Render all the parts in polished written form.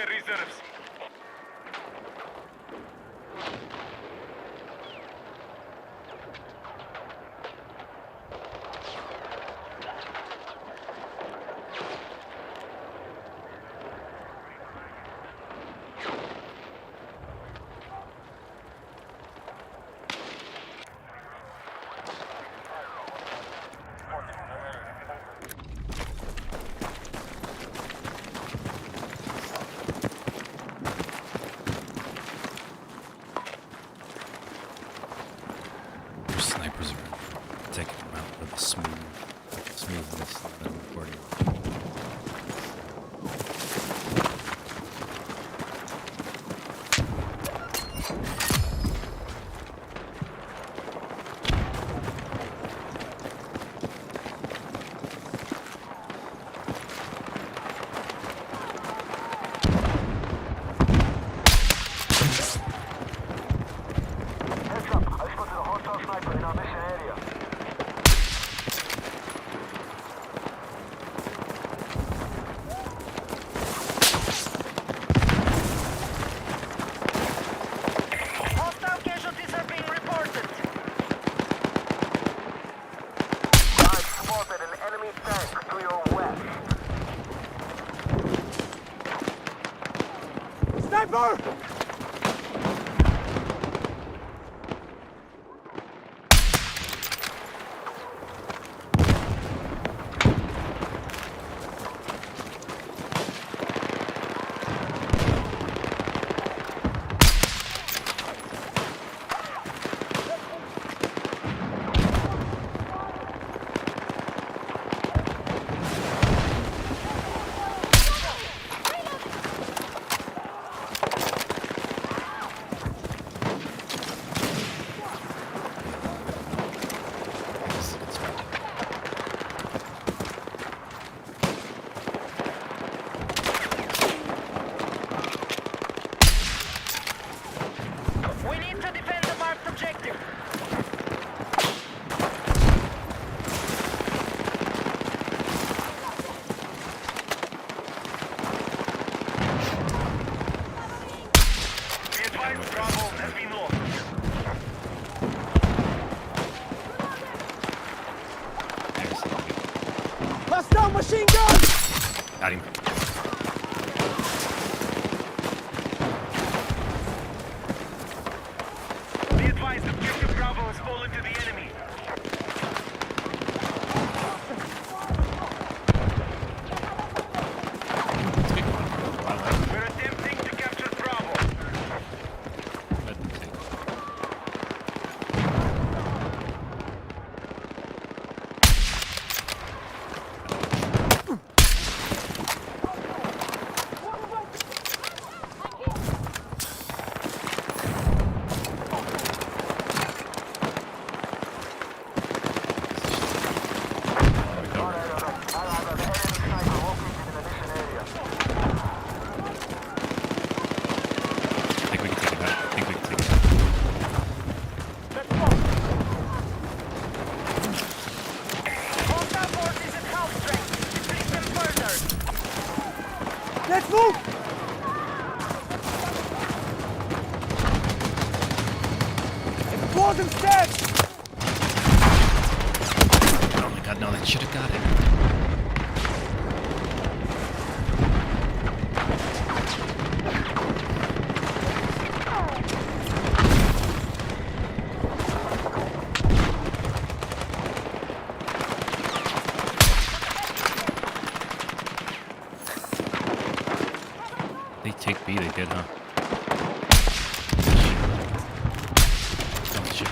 the reserves. Snipers are taking them out with a smoothness that I'm recording. Sniper! We need to defend the marked objective. Be advised, Bravo has been lost. Hostile machine gun! Got him. Be advised, objective Bravo has fallen to the enemy. We're attempting to capture Bravo. I think we can take it back. I think we can take it Hostile forces at half strength. Deplete them further. Let's move! Important steps! back. Oh my god, no, that should have got it. They take B, they did, huh? Oh shit.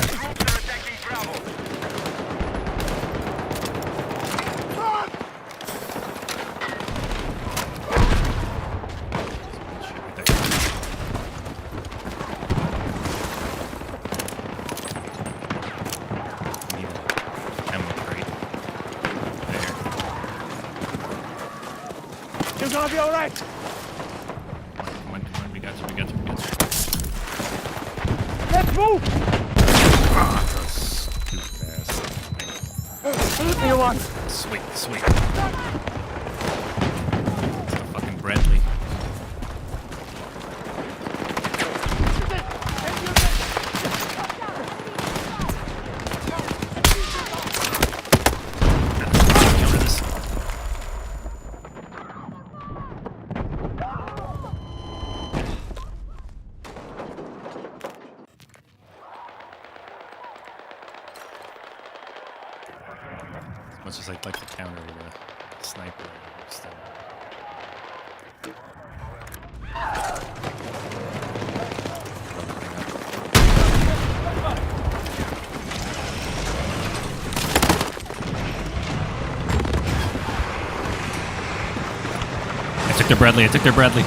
Troops are attacking Bravo. Shit right there. Need an ammo crate. There. You're gonna be alright! Come on, we got you. Let's move! Ah, that's too fast. You want? Sweet. because I'd like to counter the sniper instead. I took their Bradley. I took their Bradley.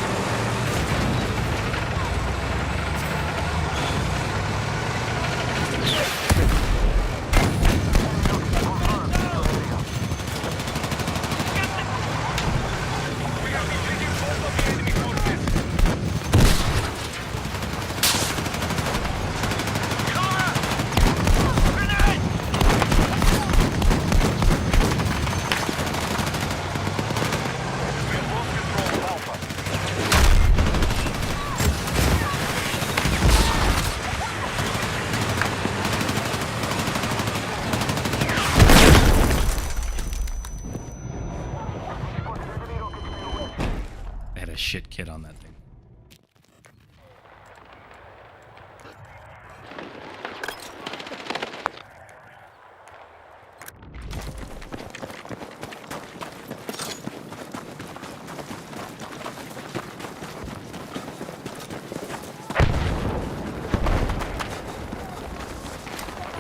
I had a shit kit on that thing.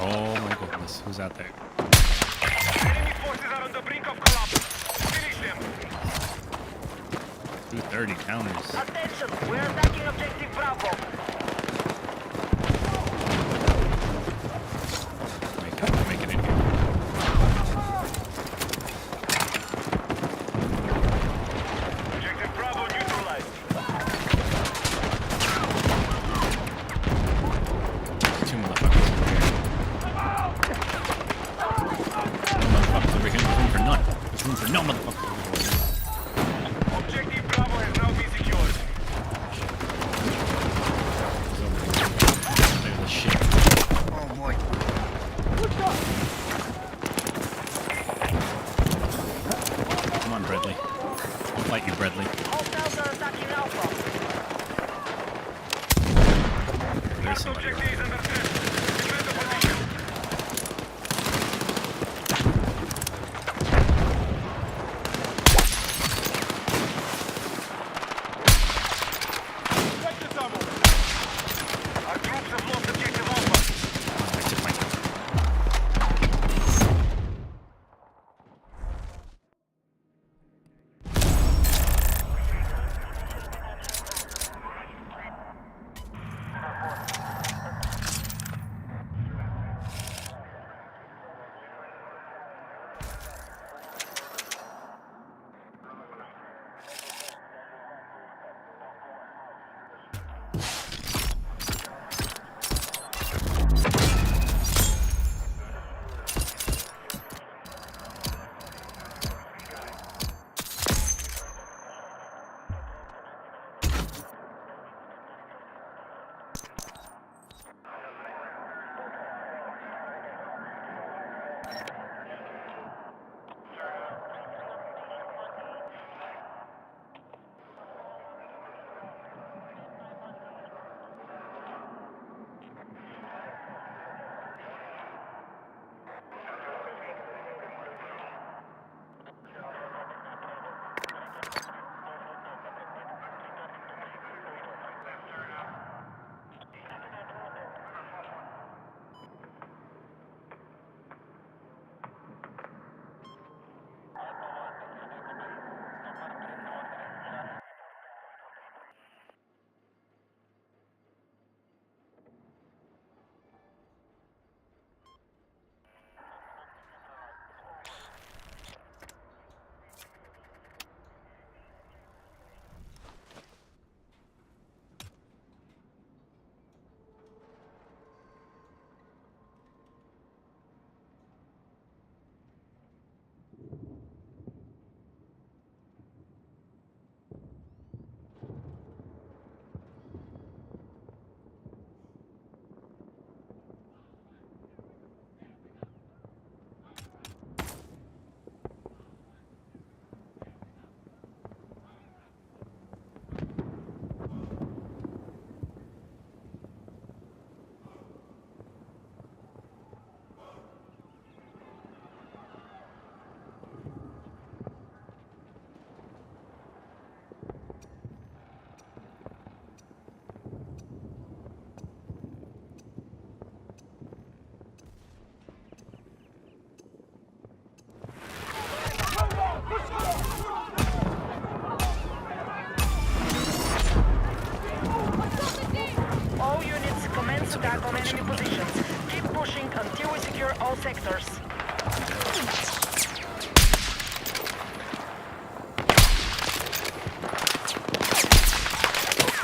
Oh my goodness, who's out there? Enemy forces are on the brink of collapse. Finish them. 230 counters. Attention, we're attacking objective Bravo. Make it in here. Objective Bravo neutralized. Two motherfuckers over here. No motherfuckers over here. There's room for none. There's room for no motherfuckers over here. Objective Bravo has now been secured. He's over here. Look at this shit. Oh boy. Come on, Bradley. I'll fight you, Bradley. Hostiles are attacking Alpha. There's somebody over Objective is there. under threat. Defend the position. Our troops have lost objective Alpha. Oh, I took my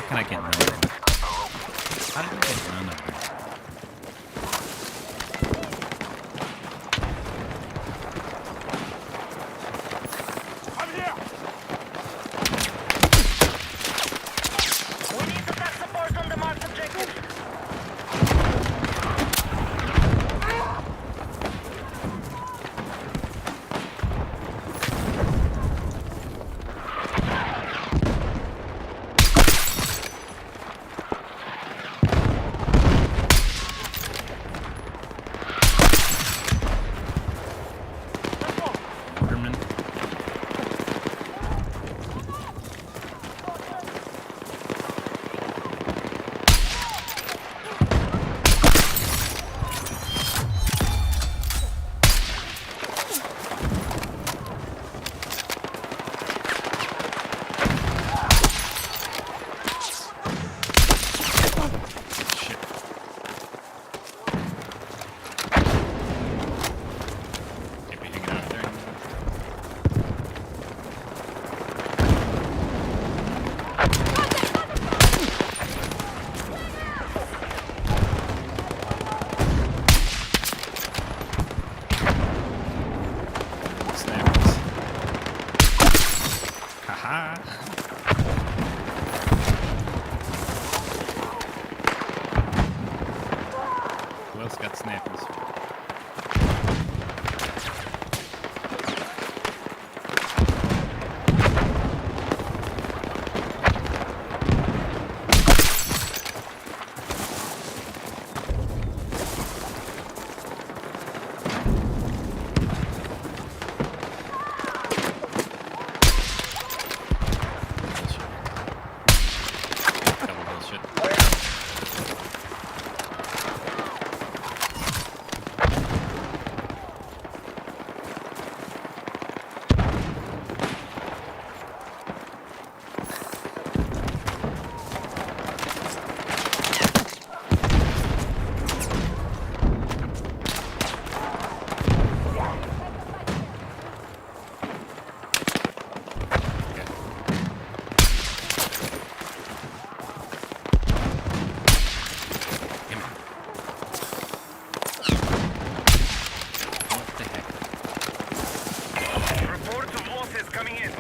can I get none of them? How did I get none of them? I'm here. We need attack support on the marked objective. Waterman? Shit. Can't be hanging out there anymore. Snappers. Haha. Who else got snappers? Double bullshit. Okay. Damn it. What the heck? Reports of losses coming in.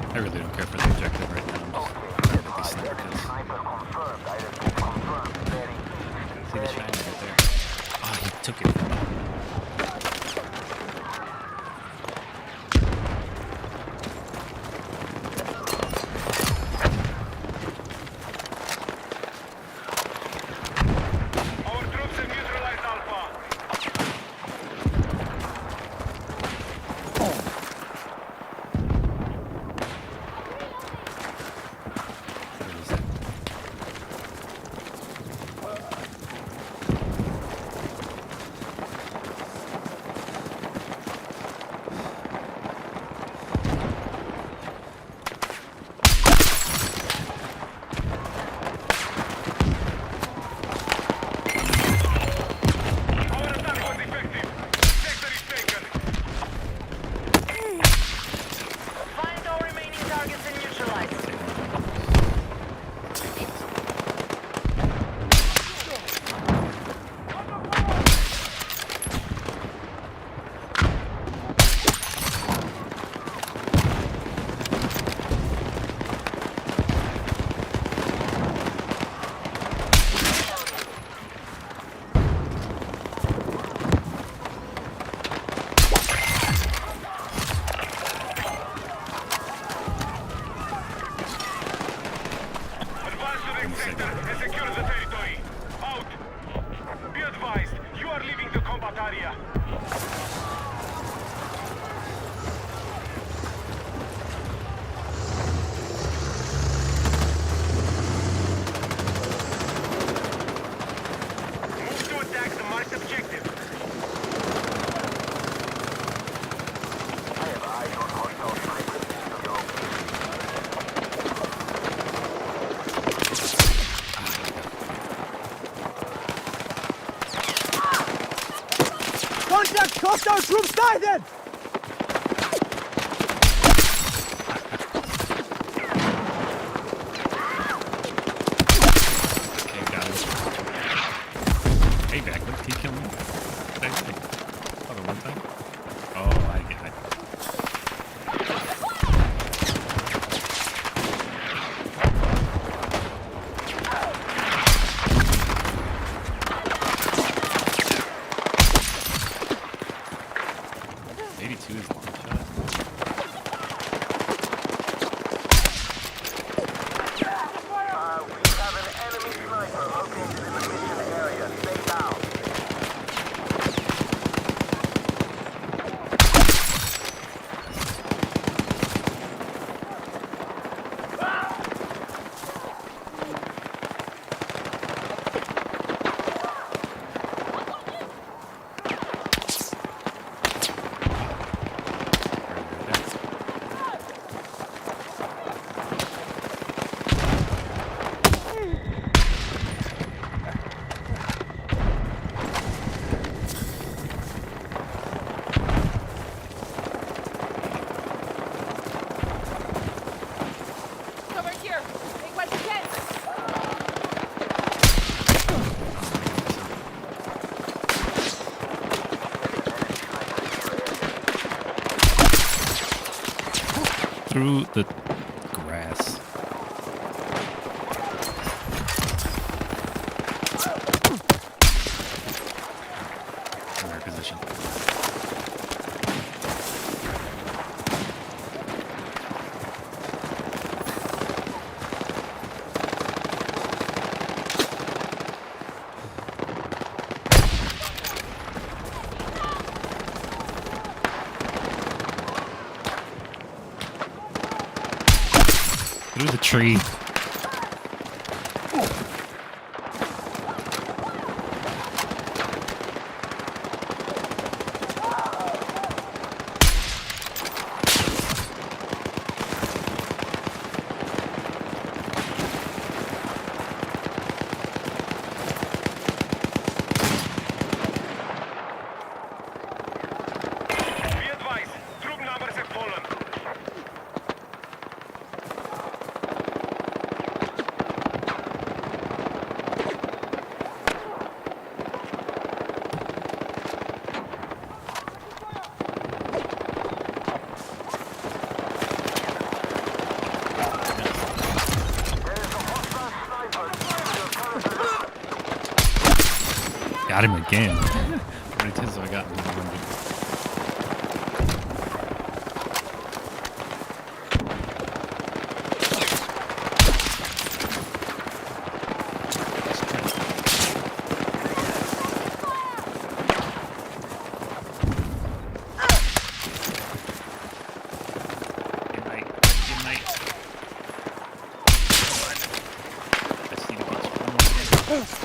I really don't care for the objective right now. I'm just there with these snipers. See the shiny right there. Oh, he took it from me. Our troops have neutralized Alpha. What is that? Hostile troops sighted! Okay, got him. Hey, back. What did he kill me? What did I say? Oh, the one time? Oh, I get it. '82 is long shot. We have an enemy sniper located in the mission area. Stay down. Over here. Take what you can. Through the grass. In our position. Through the tree. Be advised, troop numbers have fallen. Got him again. How many times have I gotten him? Good night. Good night. Come on. I just need to get you one more hit.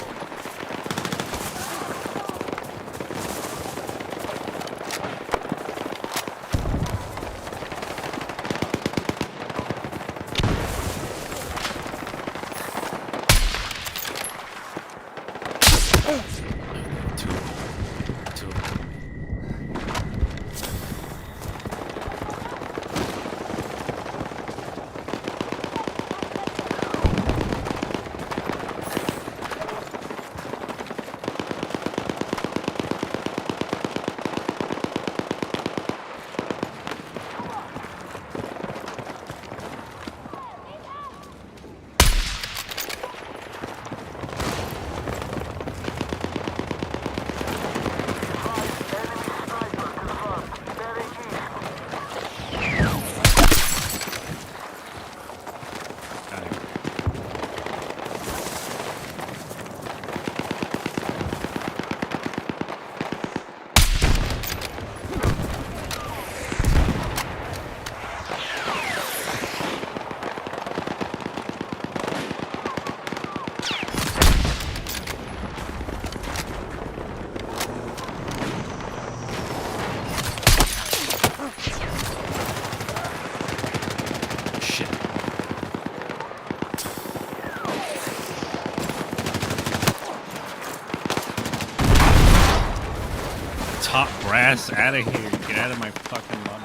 ass out of here. Get out of my fucking lobby.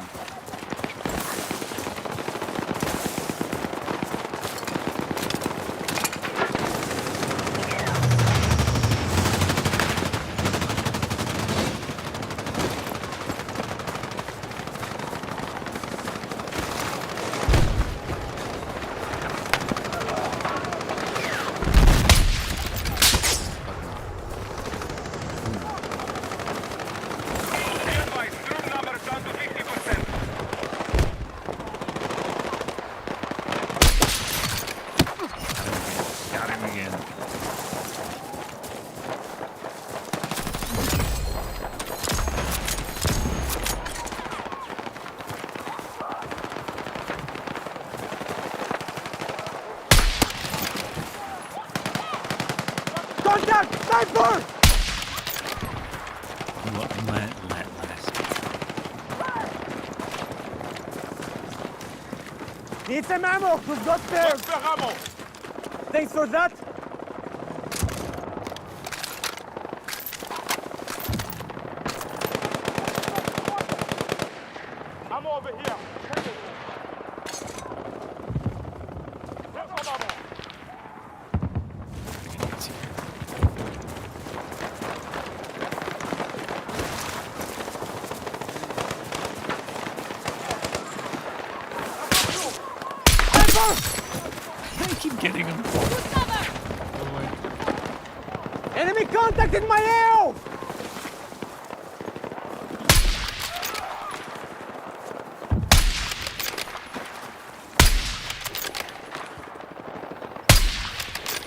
Advise, troop number down to 50%. Got him again. Contact! Sniper! Last. Need some ammo! We've got spares! What's the ammo? Thanks for that! Ammo over here. Here's some ammo. I keep getting him. Enemy contact in my AO!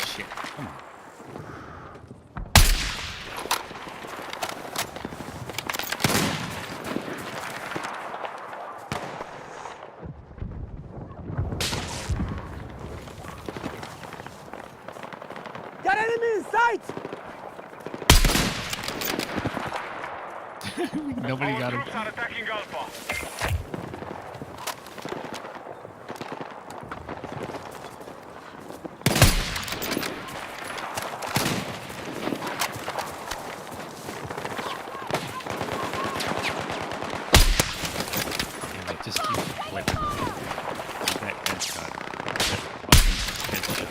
Shit. Come on. Got enemy in sight! Nobody Our got him. troops are attacking Alpha. Yeah, like, just keep flipping. That headshot. That fucking headshot.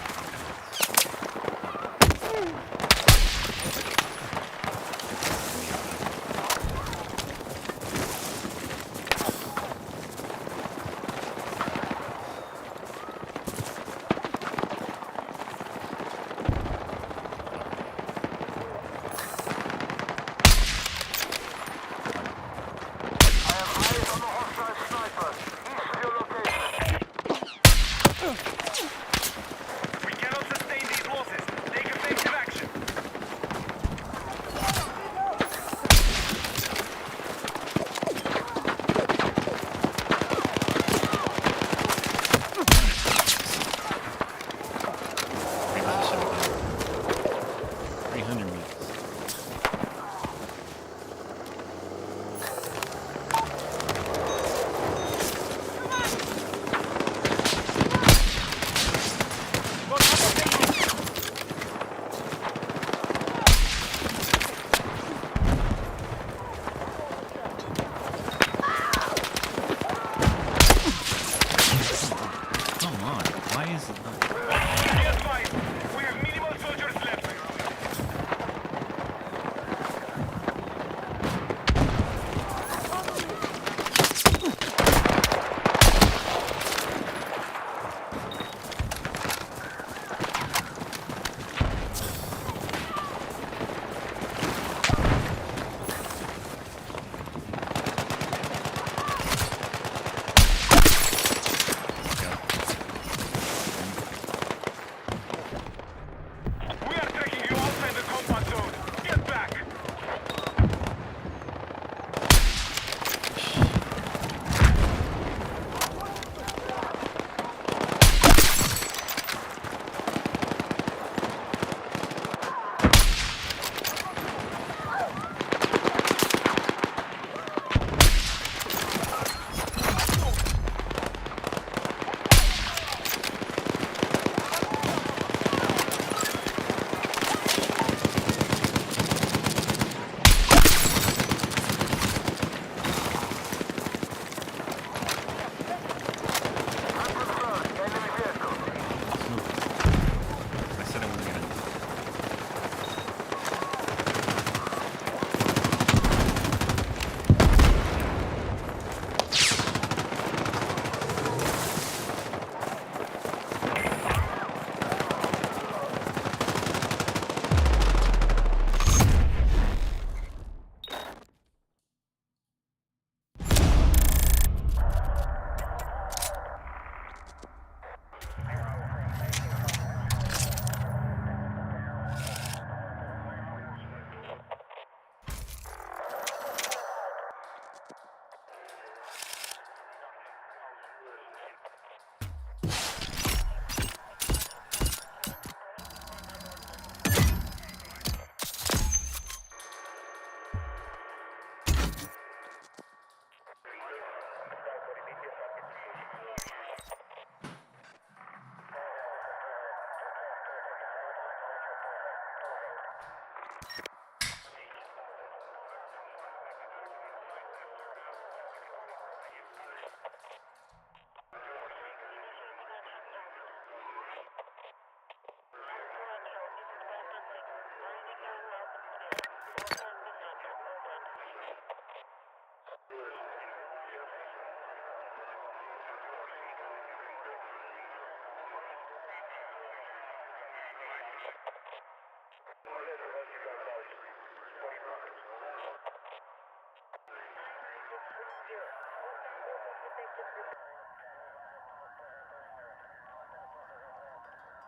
I didn't see the stats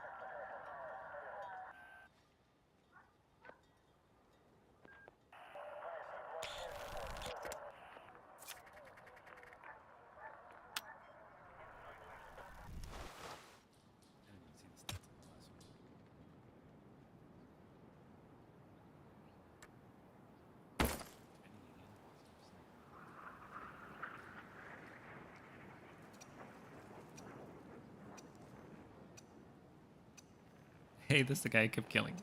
on the last one. Hey, this is the guy I kept killing.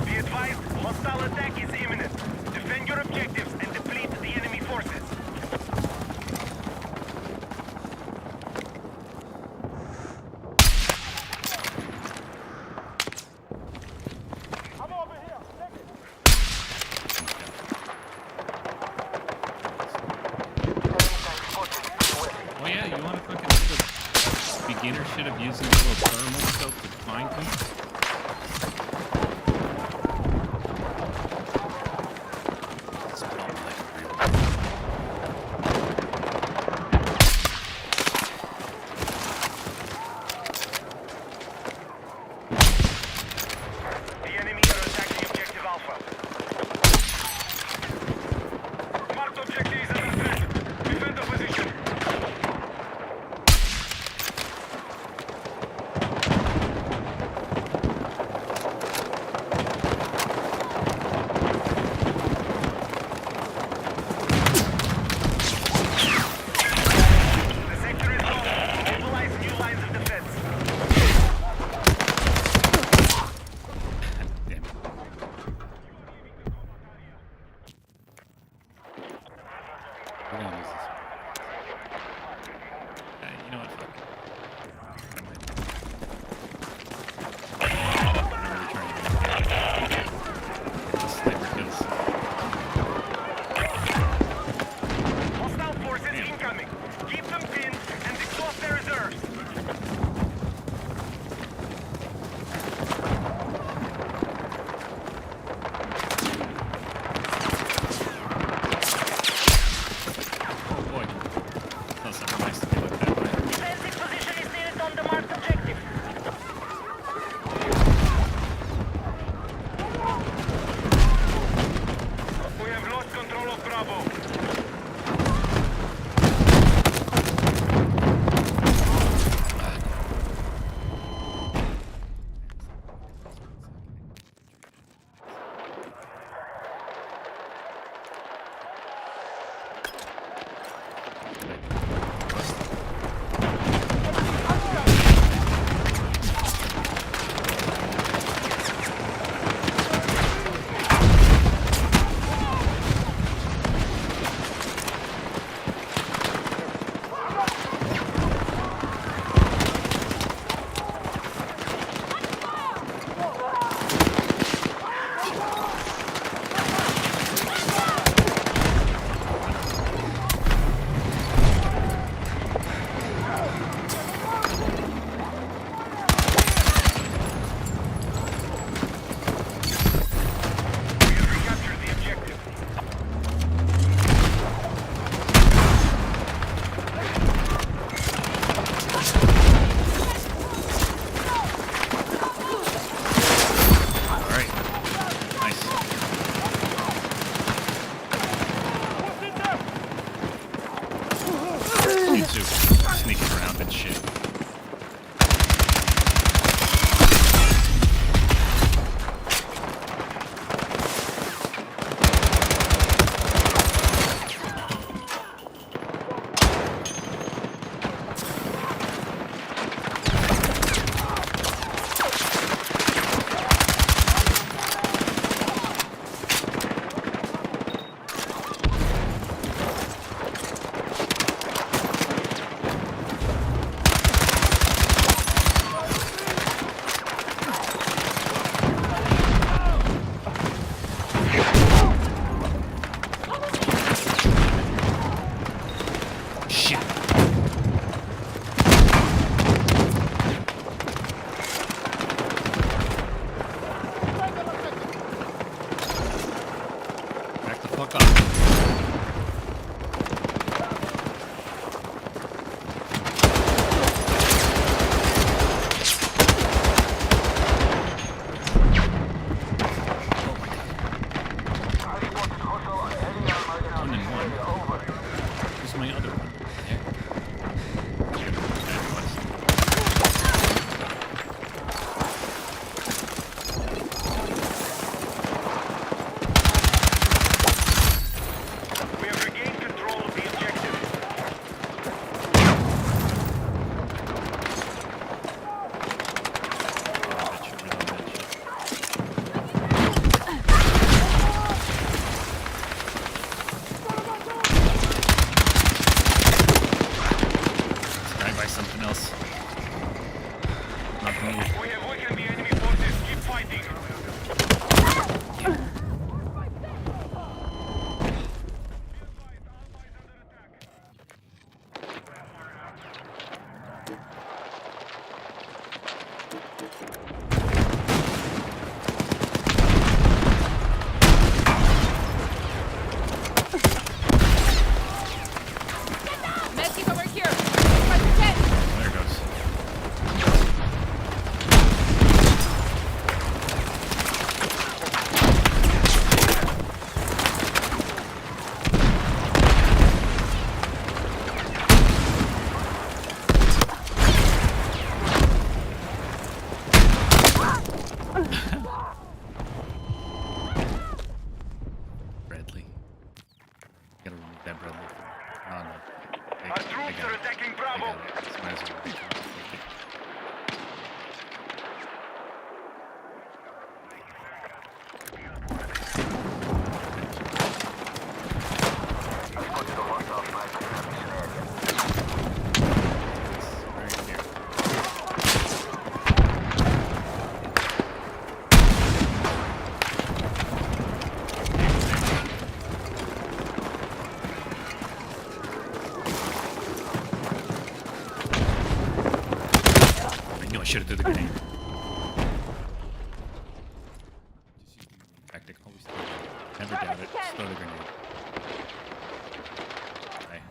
Be advised, hostile attack is imminent. Defend your objectives and deplete the enemy forces. I'm over here. Take it. Oh yeah, you want to fucking do the beginner shit of using a little thermal scope to find things? It's probably like a real- The enemy are attacking objective Alpha. Marked objective is under threat. Defend the position. The sector is low. Mobilize new lines of defense. Damn it. We're gonna lose this. You know what? Fuck. I'm really trying to get the sniper kills. Hostile forces incoming. Keep them pinned and exhaust their reserves. Oh boy. That's not nice to be like that, right? Defensive position something else. Not the move. We have weakened the enemy forces. Keep fighting. Medkit over here. 5 to 10. There it goes. Bradley. Gotta remove that Bradley. Oh no. Our troops are attacking Bravo. Might as well reach out and take it. Put the hostile sniper in the mission area. Right here. I knew I should have threw the grenade. Just use the tactic. Always throw it. Never doubt it. Just throw the grenade. Okay.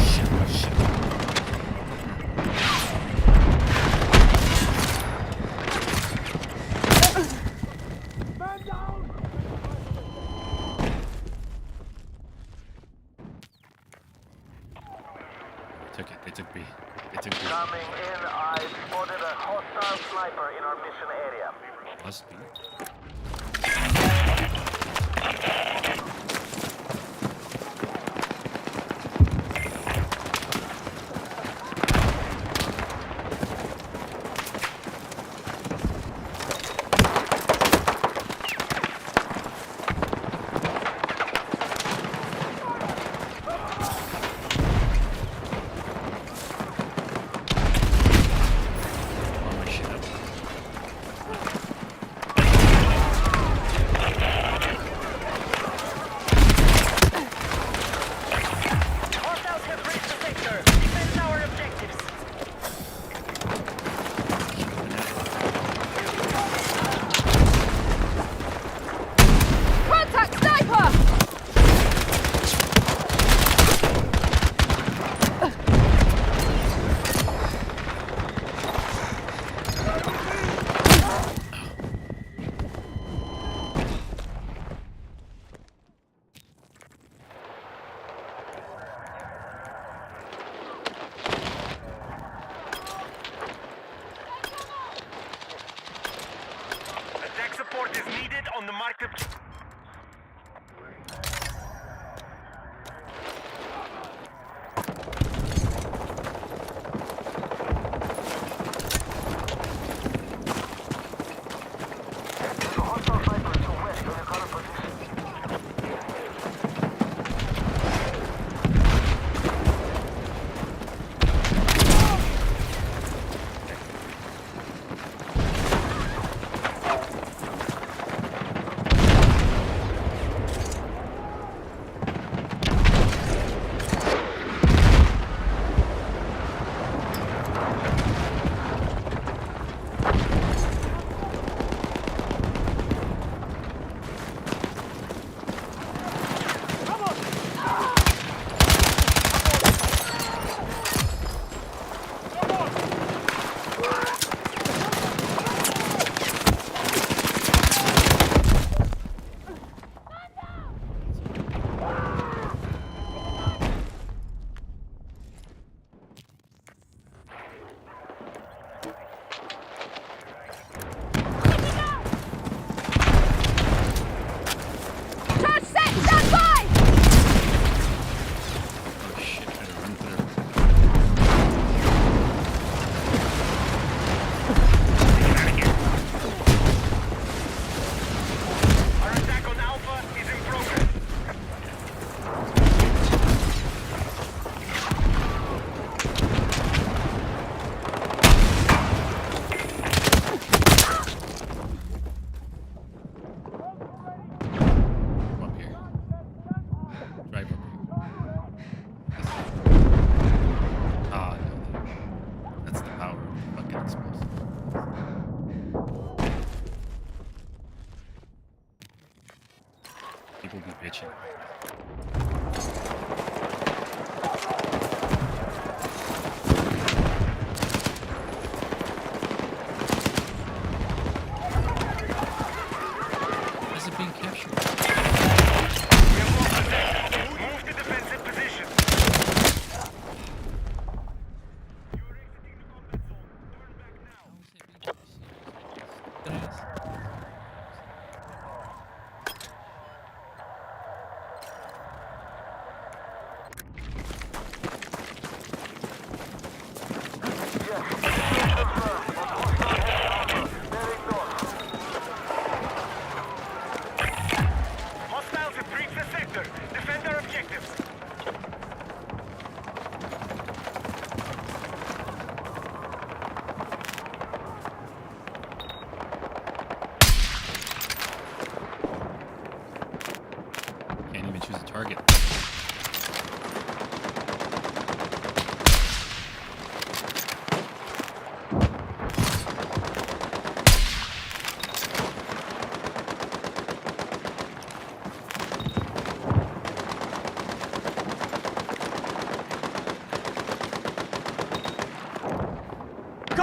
Shit, shit. Man down! They took it. They took B. They took B. Coming in, I spotted a hostile sniper in our mission area. Must be. Blow my shit up. Hostiles have reached the sector. Defend our objectives. Contact sniper! Attack support is needed on the market. The hostile sniper is to west of your current position.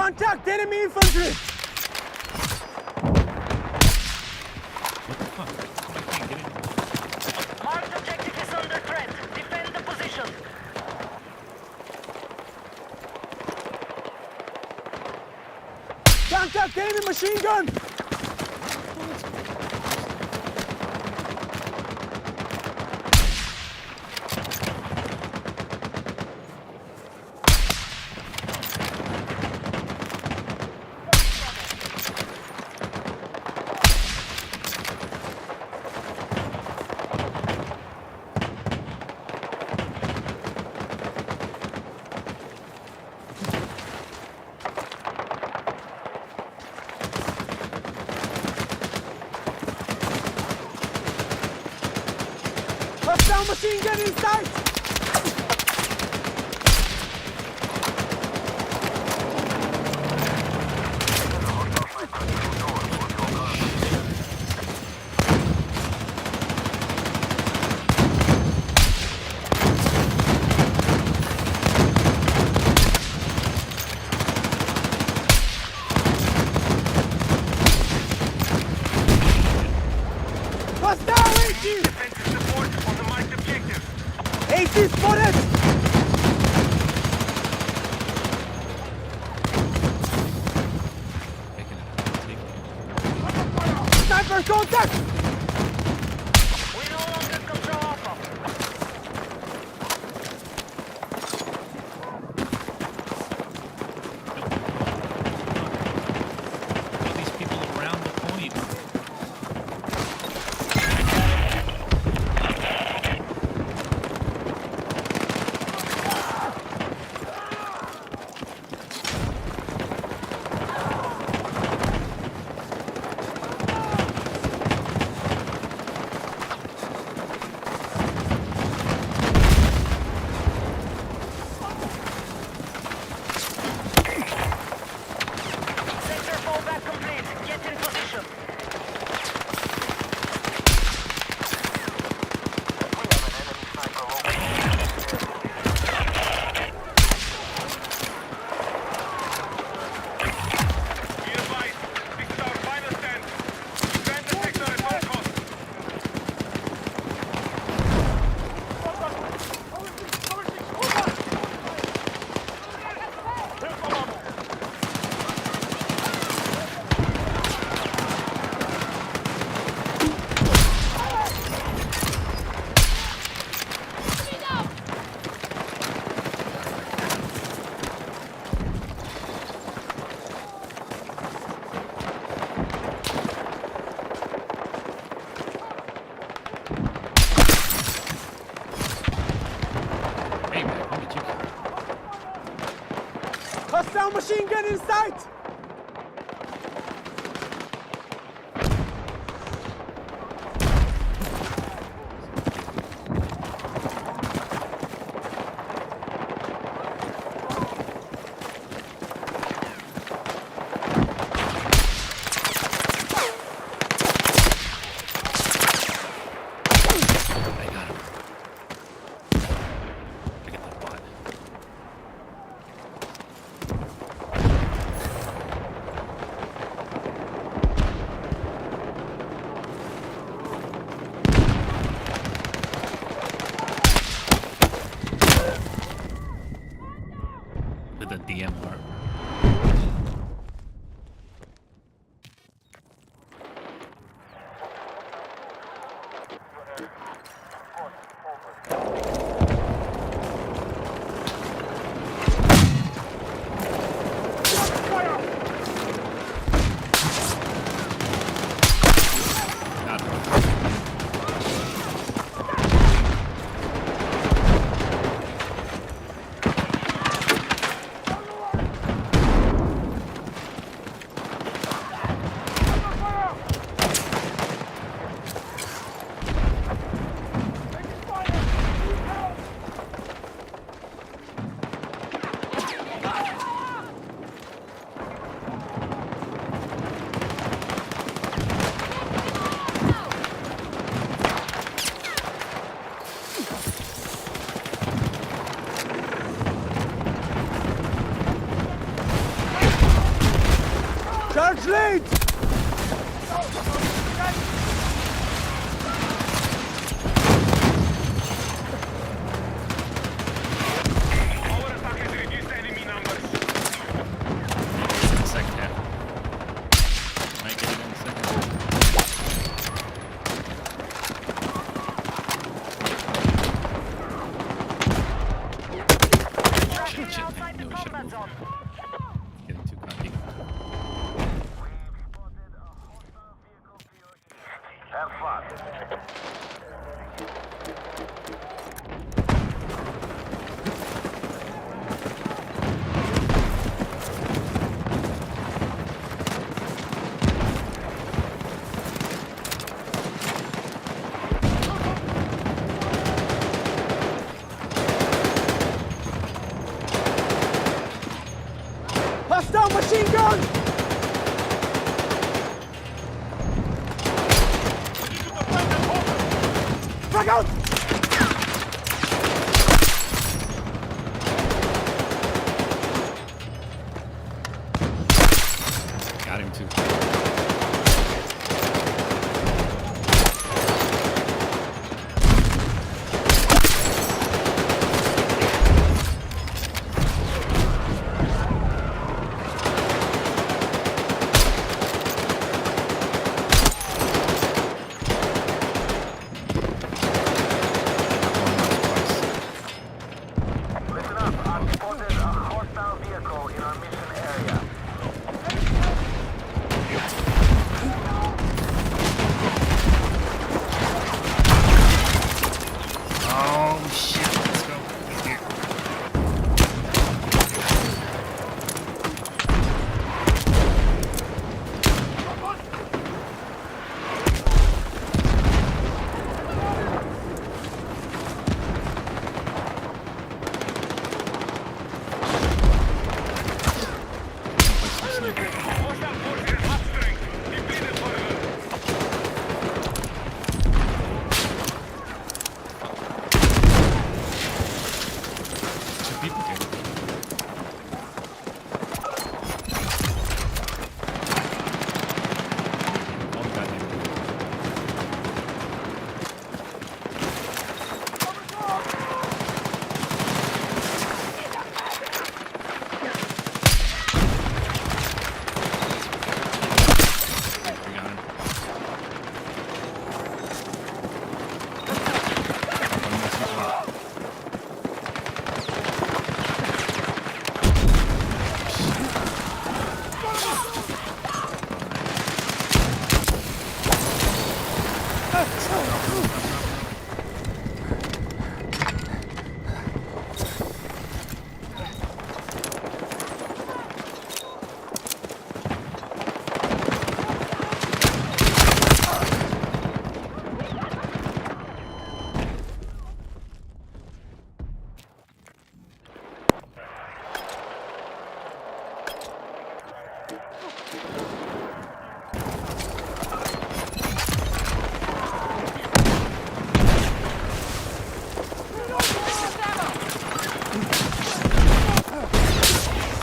Contact enemy infantry! What the fuck? I can't get in. Marked objective is under threat. Defend the position. Contact enemy machine gun! Hostile machine gun in sight! Hostile AT! Defensive support on the marked objective. AT spotted! Taking it. Sniper contact! We no longer control Alpha. All these people around the point. Sector fallback complete. Get in position. We have an enemy sniper located. Be advised, this is our final stand. Defend the sector at all costs. Hey man, how did you get? Hostile machine gun in sight! I got him. I got that bot. With the DMR. Got him. Charge lead! Our attack has reduced enemy numbers. It's in the second half. Might get it in the second half. Tracking shit, outside the no, we should've combat moved. zone. Getting too cocky. Have fun. Hostile machine gun! Frag out! Got him too. Listen up. I've spotted a hostile vehicle in our mission area. Oh shit, let's go. Here. Hostile forces at half strength. Depleted further. Two people here. Oh, goddamn. We got him.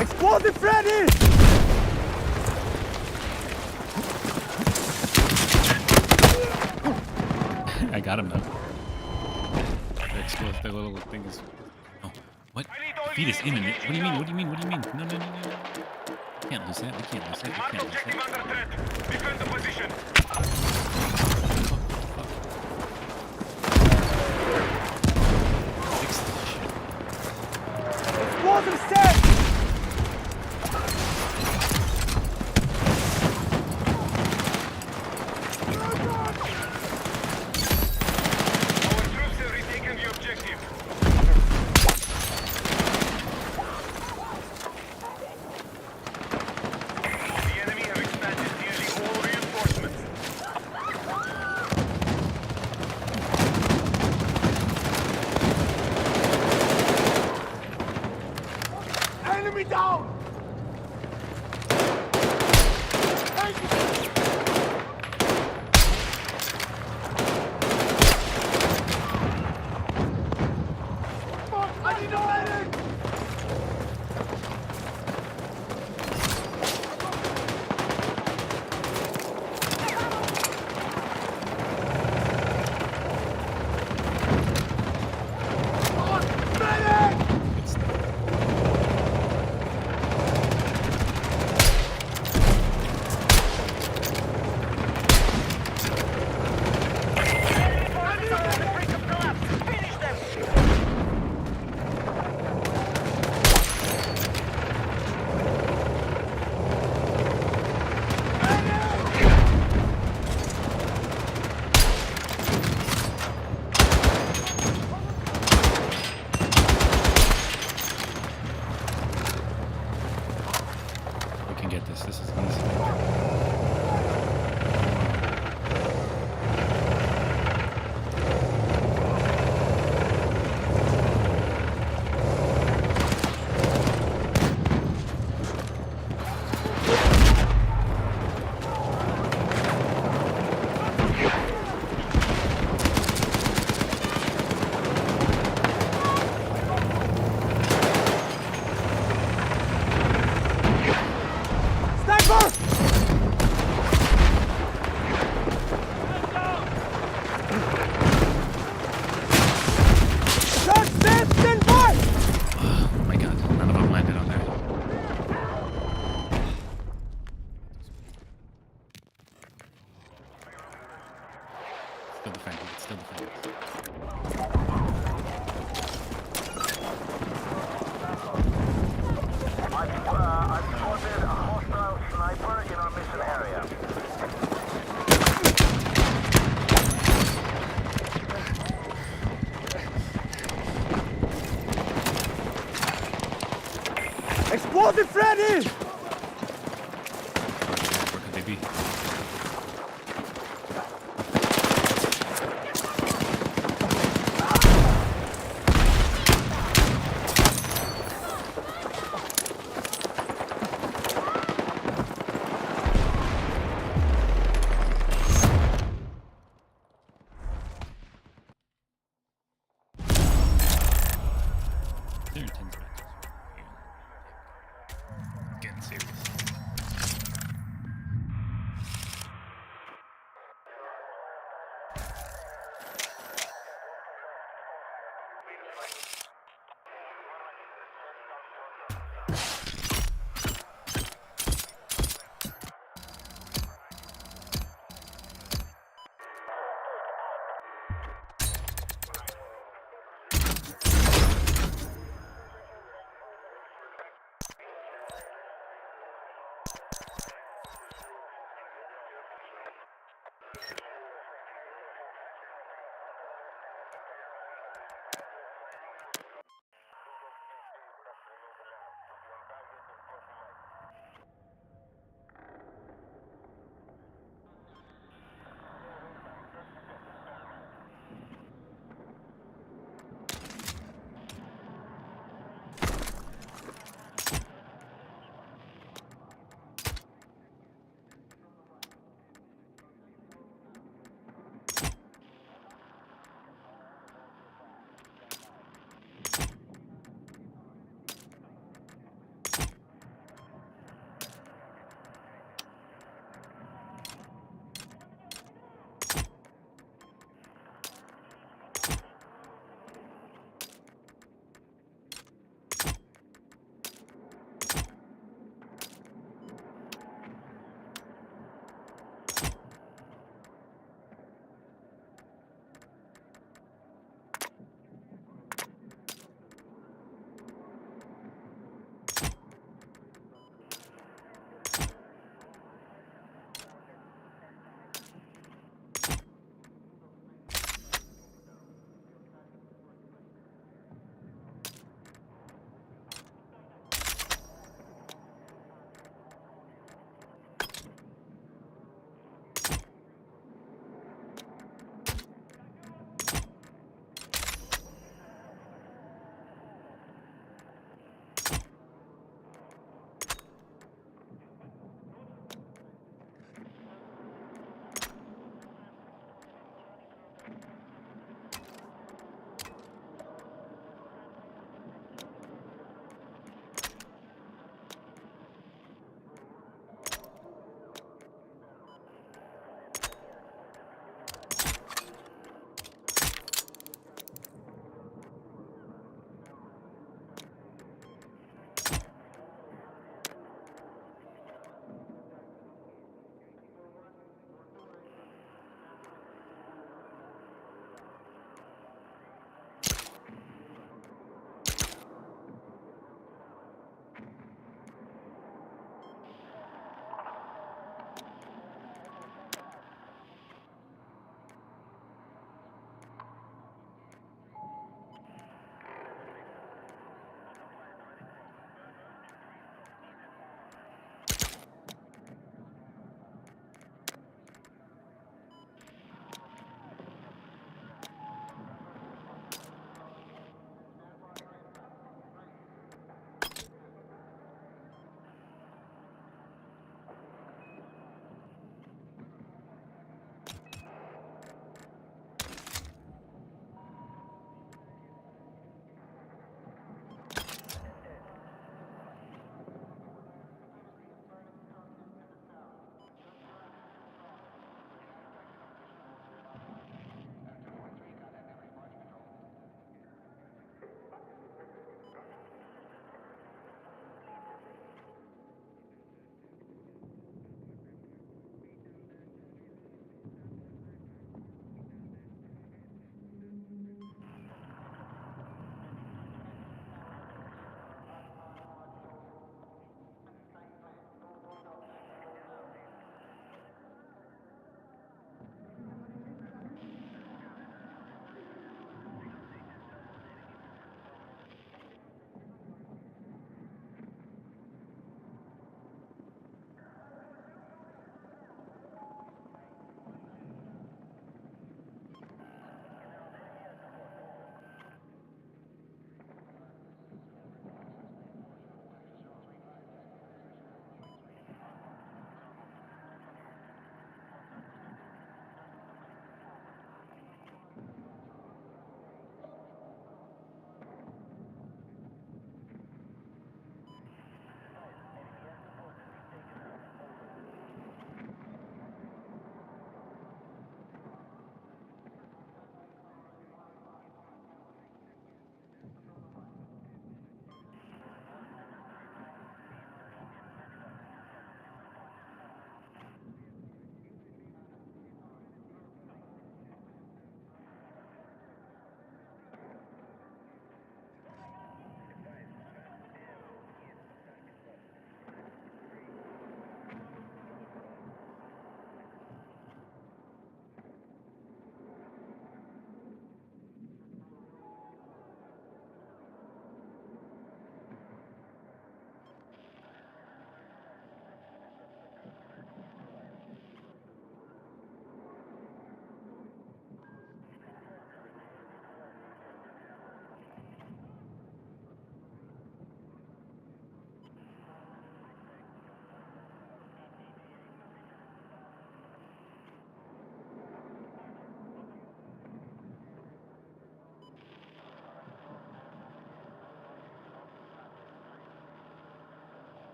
Explosive ready! I got him though. The explosive, the little thing is. Oh, what? I need all Feed us in a minute. units What do you mean? engaging What do you mean? What do you mean? No, no, no, no. We can't lose that. We can't lose that. We Mark can't lose objective that. under threat. Defend the position. Fix this shit. Explosive set! Our troops have retaken the objective. The enemy have expanded nearly all reinforcements. Explosive ready! Where could they be? They're intense matches. Getting serious.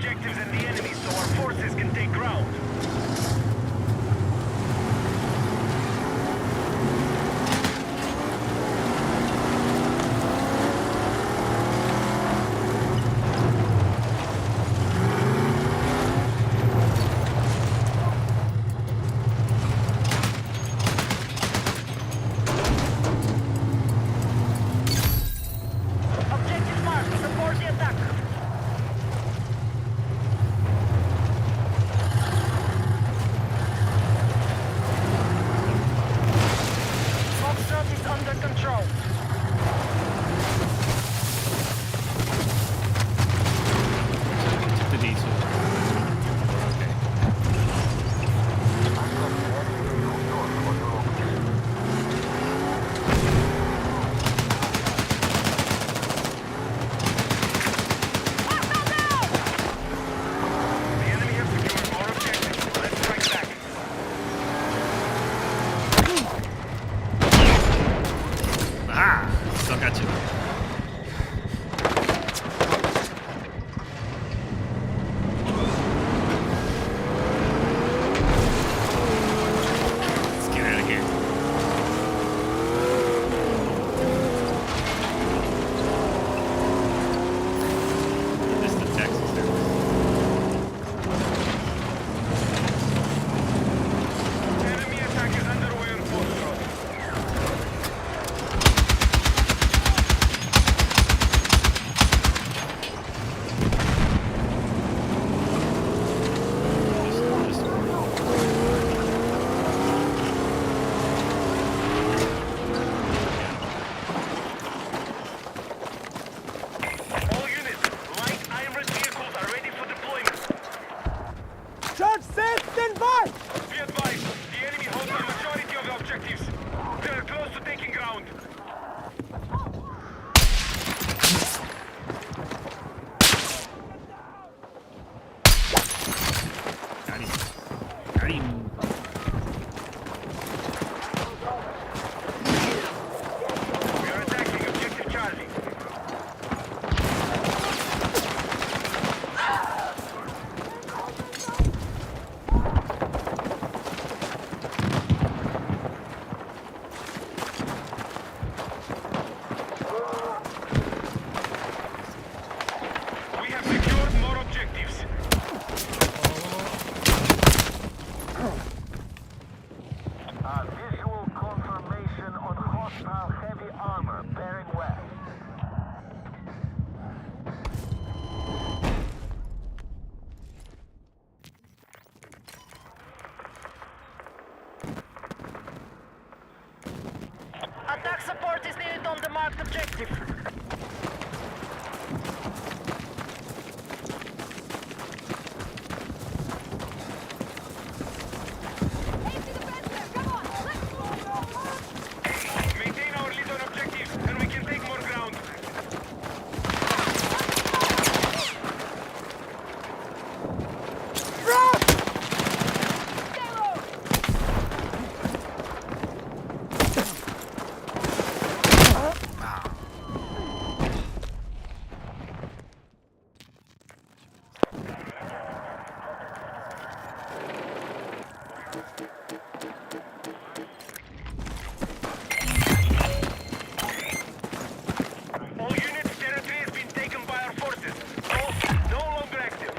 objectives and the enemy so our forces can take ground. Objective marked. Support the attack. Foxtrot is under control. The diesel. Okay. The enemy has secured more objectives. Let's strike back. Ah! Still got you. Let's get out of here. This is the Texas service. Enemy attack is underway on Foxtrot. Just All units, light Iron vehicles are ready for deployment. Charge set, stand by! Be advised, the enemy holds the majority of the objectives. They are close to taking ground. got him. Got him. We are attacking objective Charlie. We have secured more objectives. Visual confirmation on hostile heavy armor bearing west. Attack support is needed on the marked objective. Maintain our lead on objectives, and we can take more ground. All units, territory has been taken by our forces. No longer active.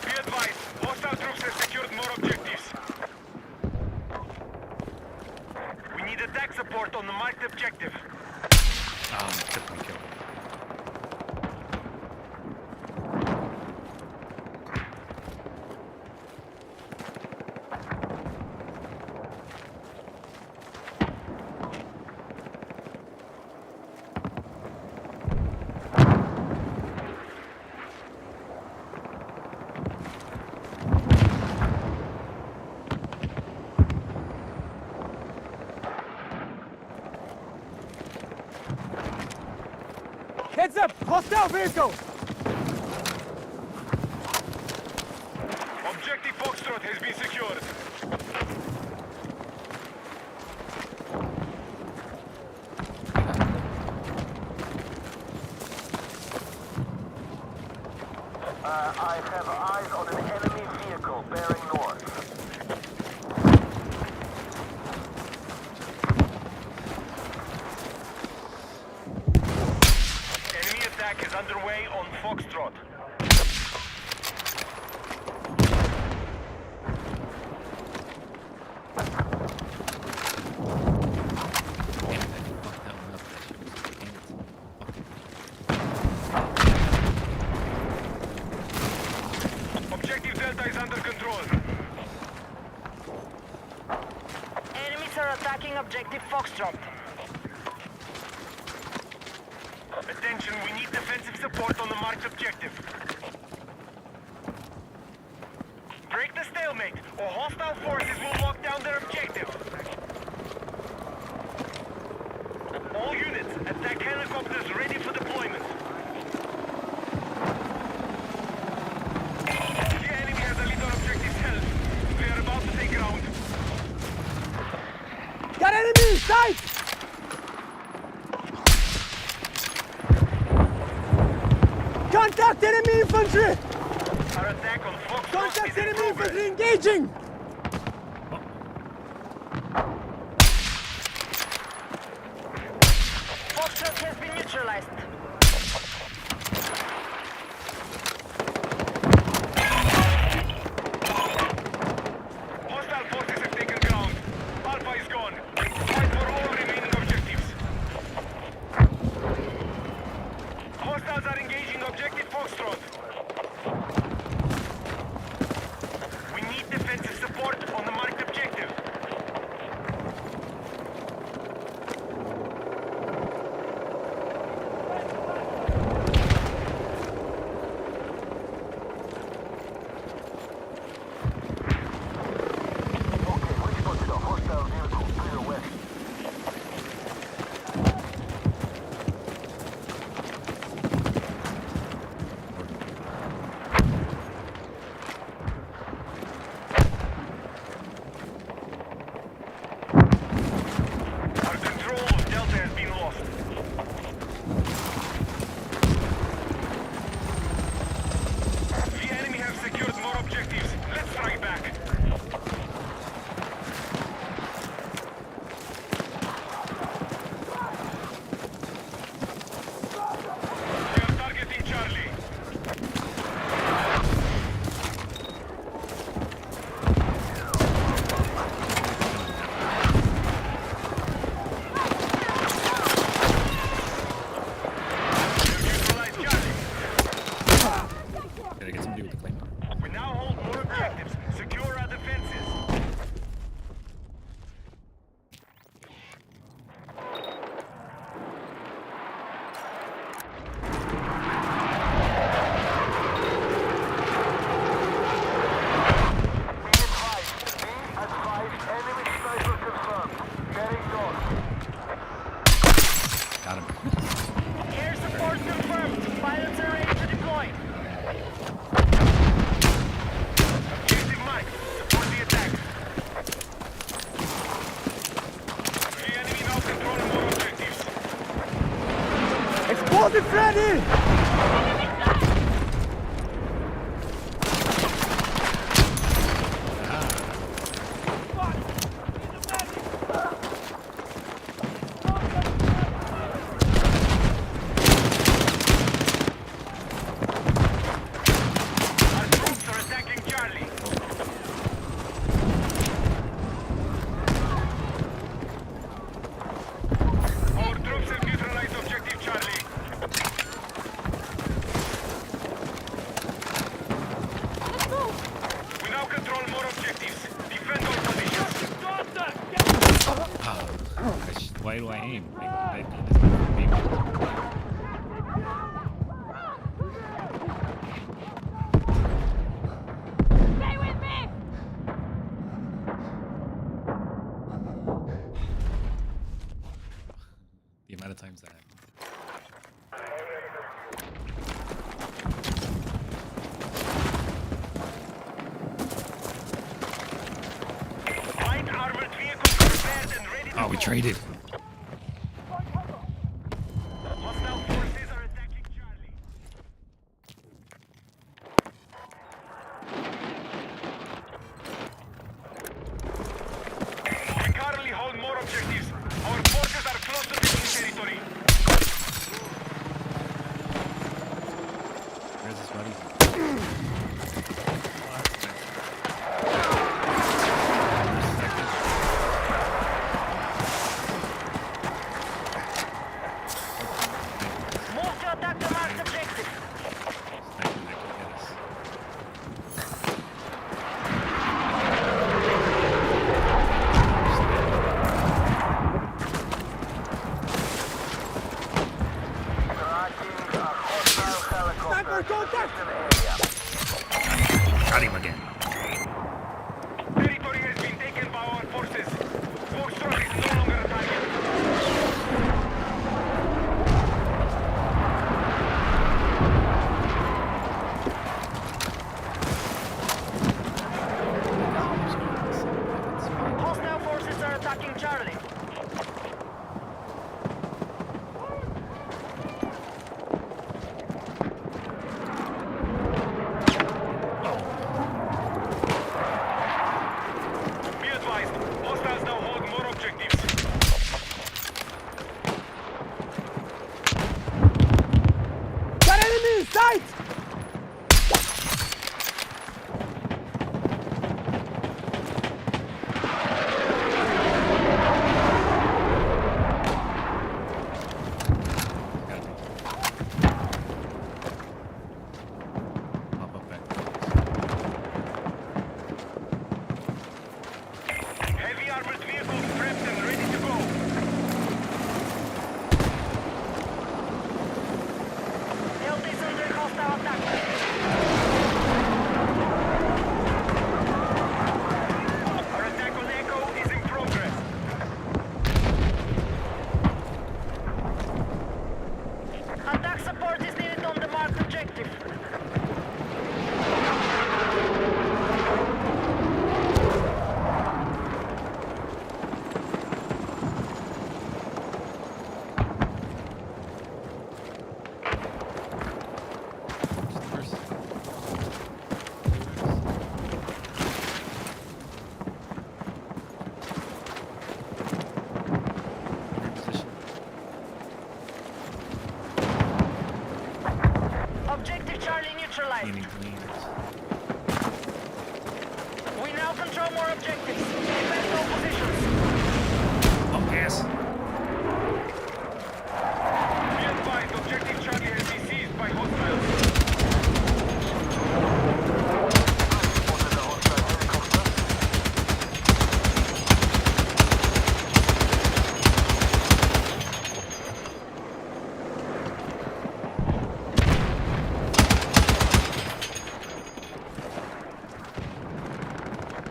Be advised, hostile troops have secured more objectives. We need attack support on the marked objective. Oh, it took my kill. Heads up! Hostile vehicle! Objective Foxtrot has been secured. advise have eyes on an enemy vehicle bearing north. Enemy attack is underway on Foxtrot. Objective Delta is under control. Enemies are attacking objective Foxtrot. Attention, we need defensive support on the marked objective. Break the stalemate, or hostile forces will lock down their objective. All units, attack helicopters ready for deployment. The enemy has a lead on objective held. We are about to take ground. Got enemy in sight! Contact enemy infantry! Our attack on Foxtrot Contact is in enemy progress. infantry engaging! Foxtrot has been neutralized. Hostile forces have taken ground. Alpha is gone. Fight for all remaining objectives. Hostiles are engaging objective Foxtrot. We need defensive support on the marked objective. Okay, we spotted a hostile vehicle clear west. Our control of Delta has been lost. The enemy have secured more objectives. Let's strike back. We are targeting Charlie. We've neutralized Charlie. Gotta get somebody with the claymore. We now hold more objectives. Secure our defenses. Be advised, enemy sniper confirmed. Bearing north. Got him. Air support confirmed. Pilots are ready to deploy. Objective Mike, support the attack. The enemy now controlling more objectives. Explosive ready! Our troops are attacking Charlie. Our troops have neutralized objective Charlie. We now control more objectives. Defend our positions. Why do I aim? I do this for me. Stay with me! The amount of times that happens. Light armored vehicles prepared and ready to Oh, we go. traded. Hostile forces are attacking Charlie. territory. Where's his buddy? Move to attack the marked objective. Tracking a hostile helicopter. Sniper contact! Area. Got him again. Territory has been taken by our forces. Foxtrot is no longer a target. Hostile forces are attacking Charlie. Be advised, hostiles now hold more objectives. Got enemy in sight! Pop up back. Heavy armored vehicles prepped and ready to go. LT is under hostile attack. Our attack on Echo is in progress. Attack support is needed on the marked objective. First. Reposition. Objective Charlie neutralized. Cleaning cleaners. We now control more objectives. Defend all positions. Oh, gas. Be advised, objective Charlie has been seized by hostiles. Spotted a hostile helicopter.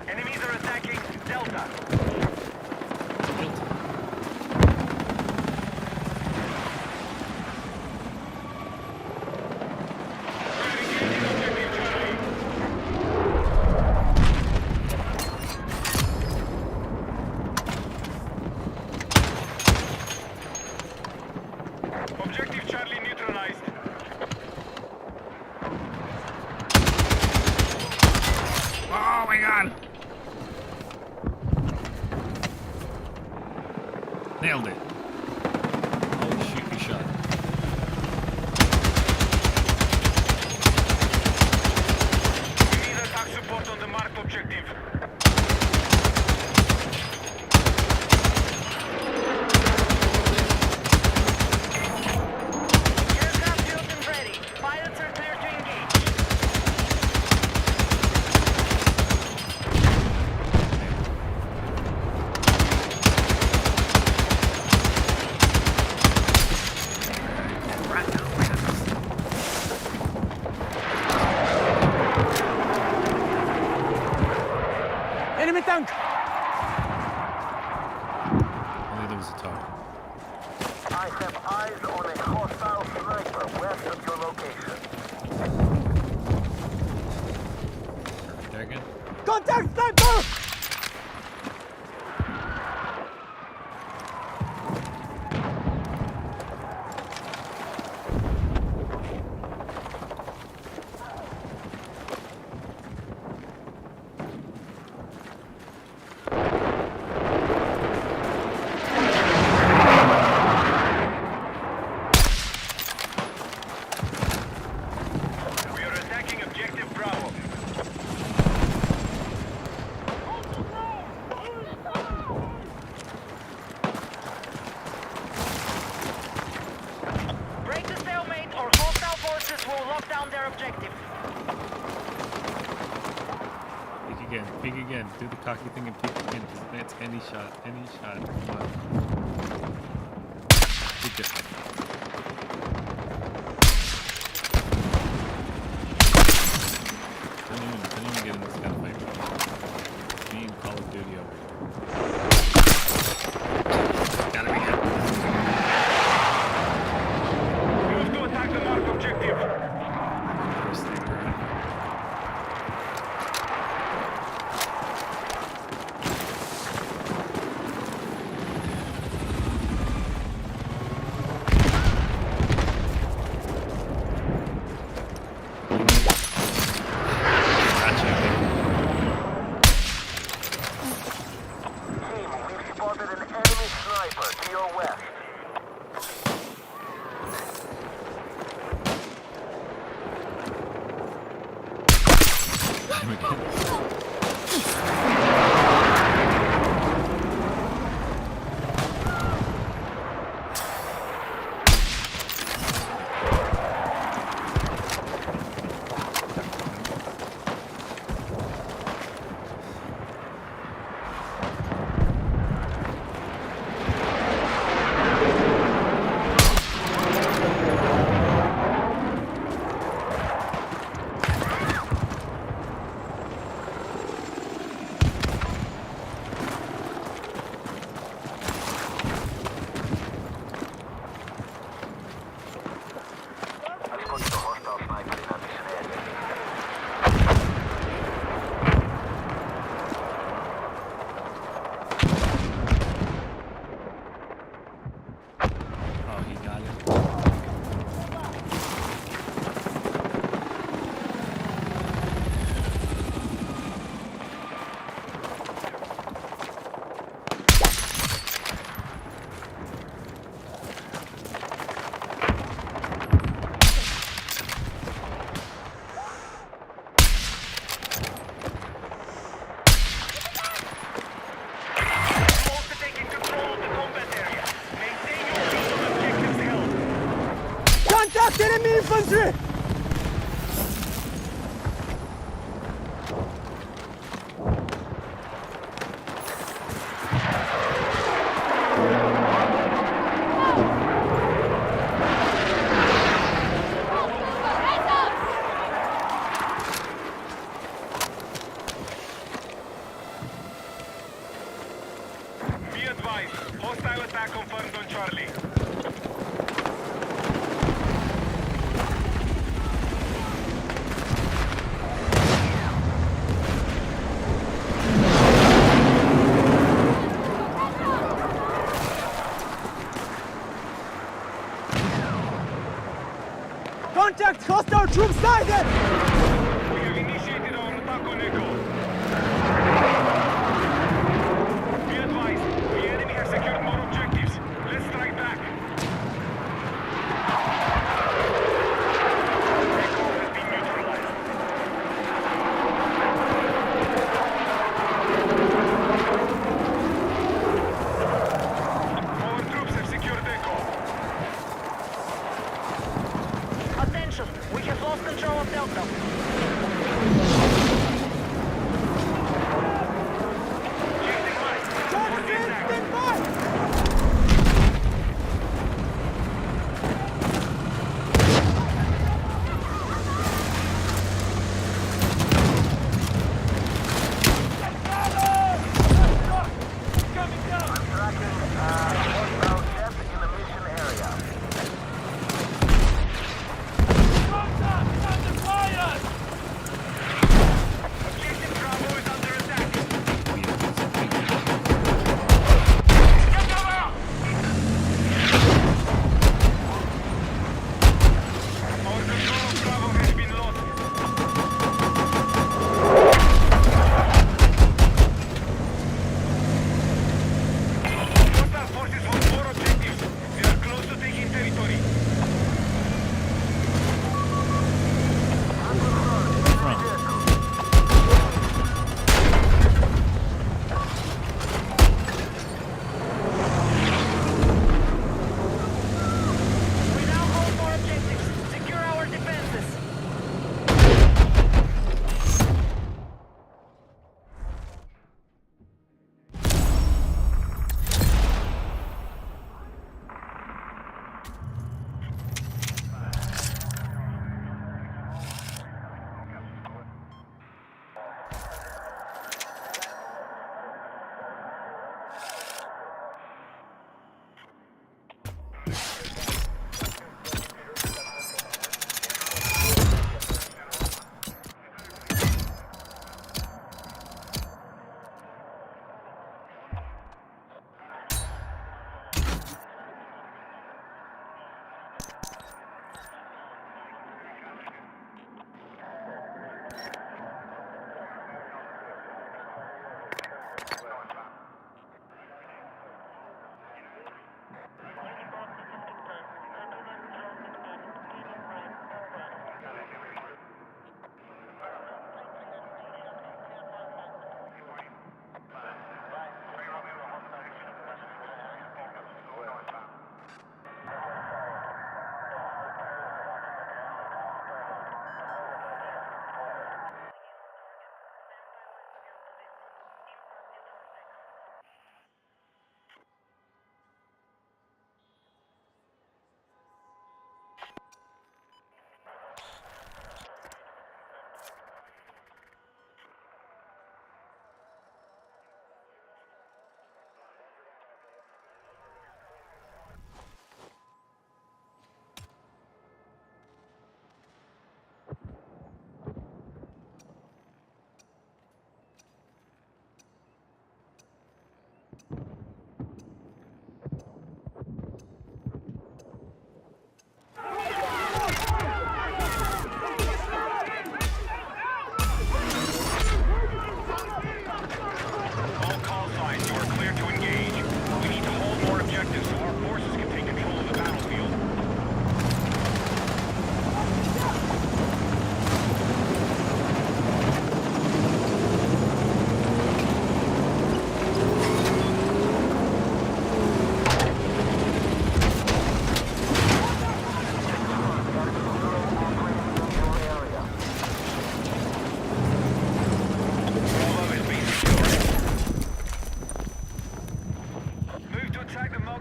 Enemies are attacking Delta. We're engaging objective Charlie. Objective Charlie neutralized. Oh my god! Nailed it. Holy shoot, he shot. We need attack support on the marked objective. Aircraft built and ready. Pilots are clear to engage. Enemy tank! Only there was a target. I have eyes on a hostile sniper west of your location. There again? Contact sniper! again. Peek again. Do the cocky thing and peek again. Just advance any shot. Any shot. Come on. Peek it. Don't even get in this gunfight, bro. Me and Call of Duty over here. Gotta be good. Move to attack the mark objective. Sniper, huh? Team, we've spotted an enemy sniper to your west. I've got the hostile sniper in our mission area. Oh, he got it. Close to taking control of the combat area. Maintain your field of objectives held. Contact enemy infantry! Be advised, hostile attack confirmed on Charlie. Contact hostile troops sighted! We have initiated our attack on Echo. Be advised, the enemy has secured more objectives. Let's strike back. Echo has been neutralized. Our troops have secured Echo. Attention, we have lost control of Delta. Chasing light. Charge For the in, attack. stand by! I'm tracking hostile jet in the mission area. Objective Bravo is under attack. Our control of Bravo has been lost.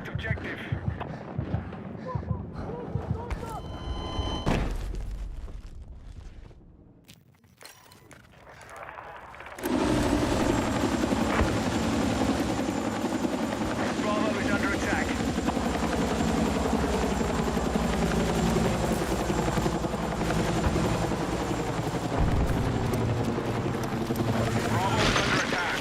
marked objective. Bravo is under attack. Bravo is under attack.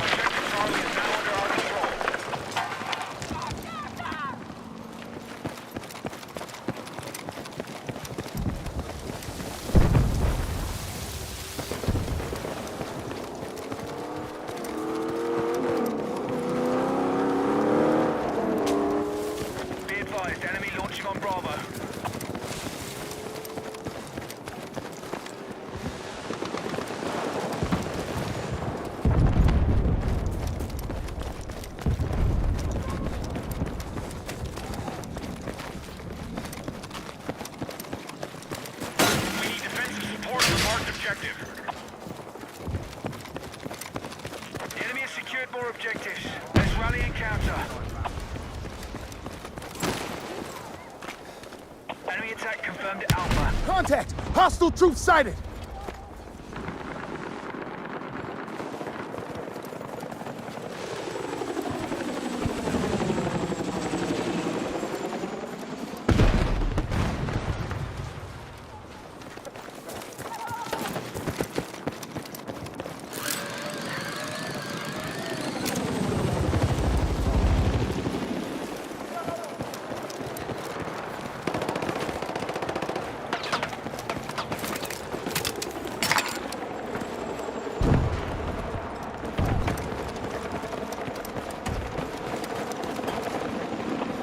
Objective Charlie is now under our control. Be advised, enemy launching on Bravo. We need defensive support for marked objective. The enemy has secured more objectives. Let's rally and counter. Enemy attack confirmed at Alpha. Contact! Hostile troops sighted!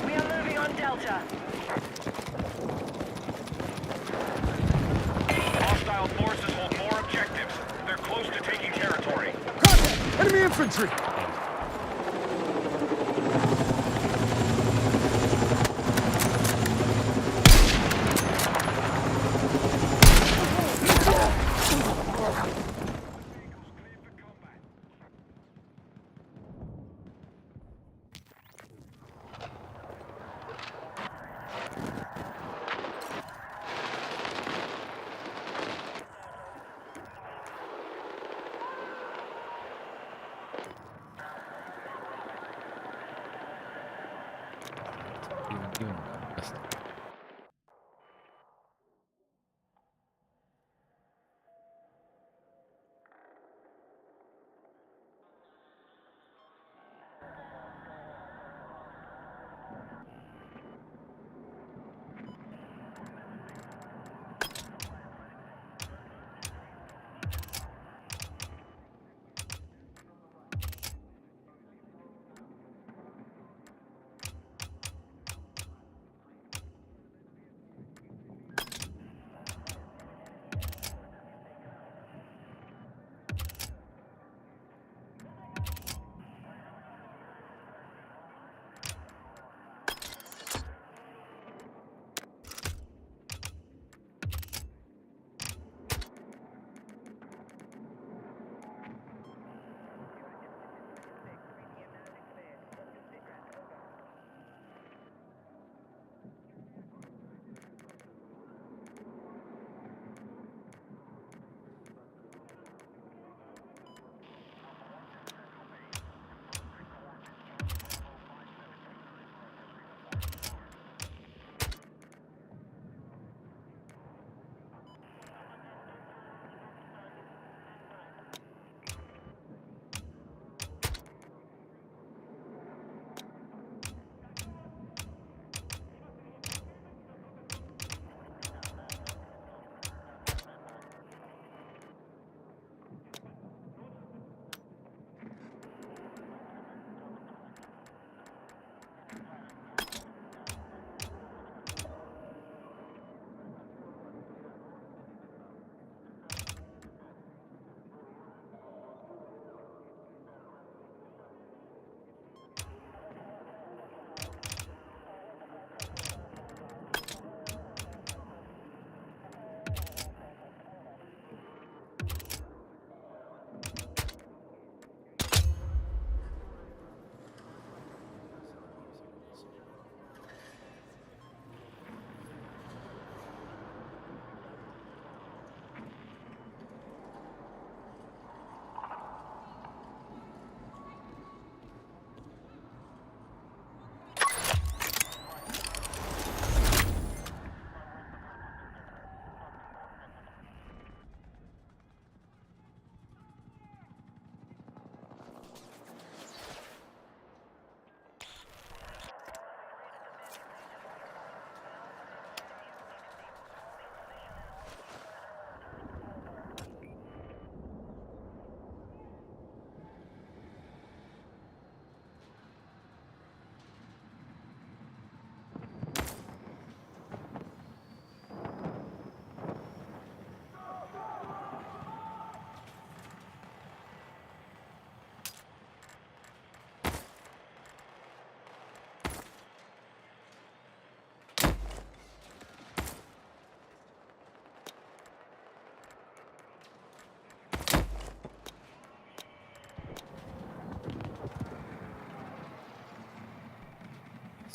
We are moving on Delta. Hostile forces hold more objectives. They're close to taking territory. Contact! Enemy infantry! You know, best.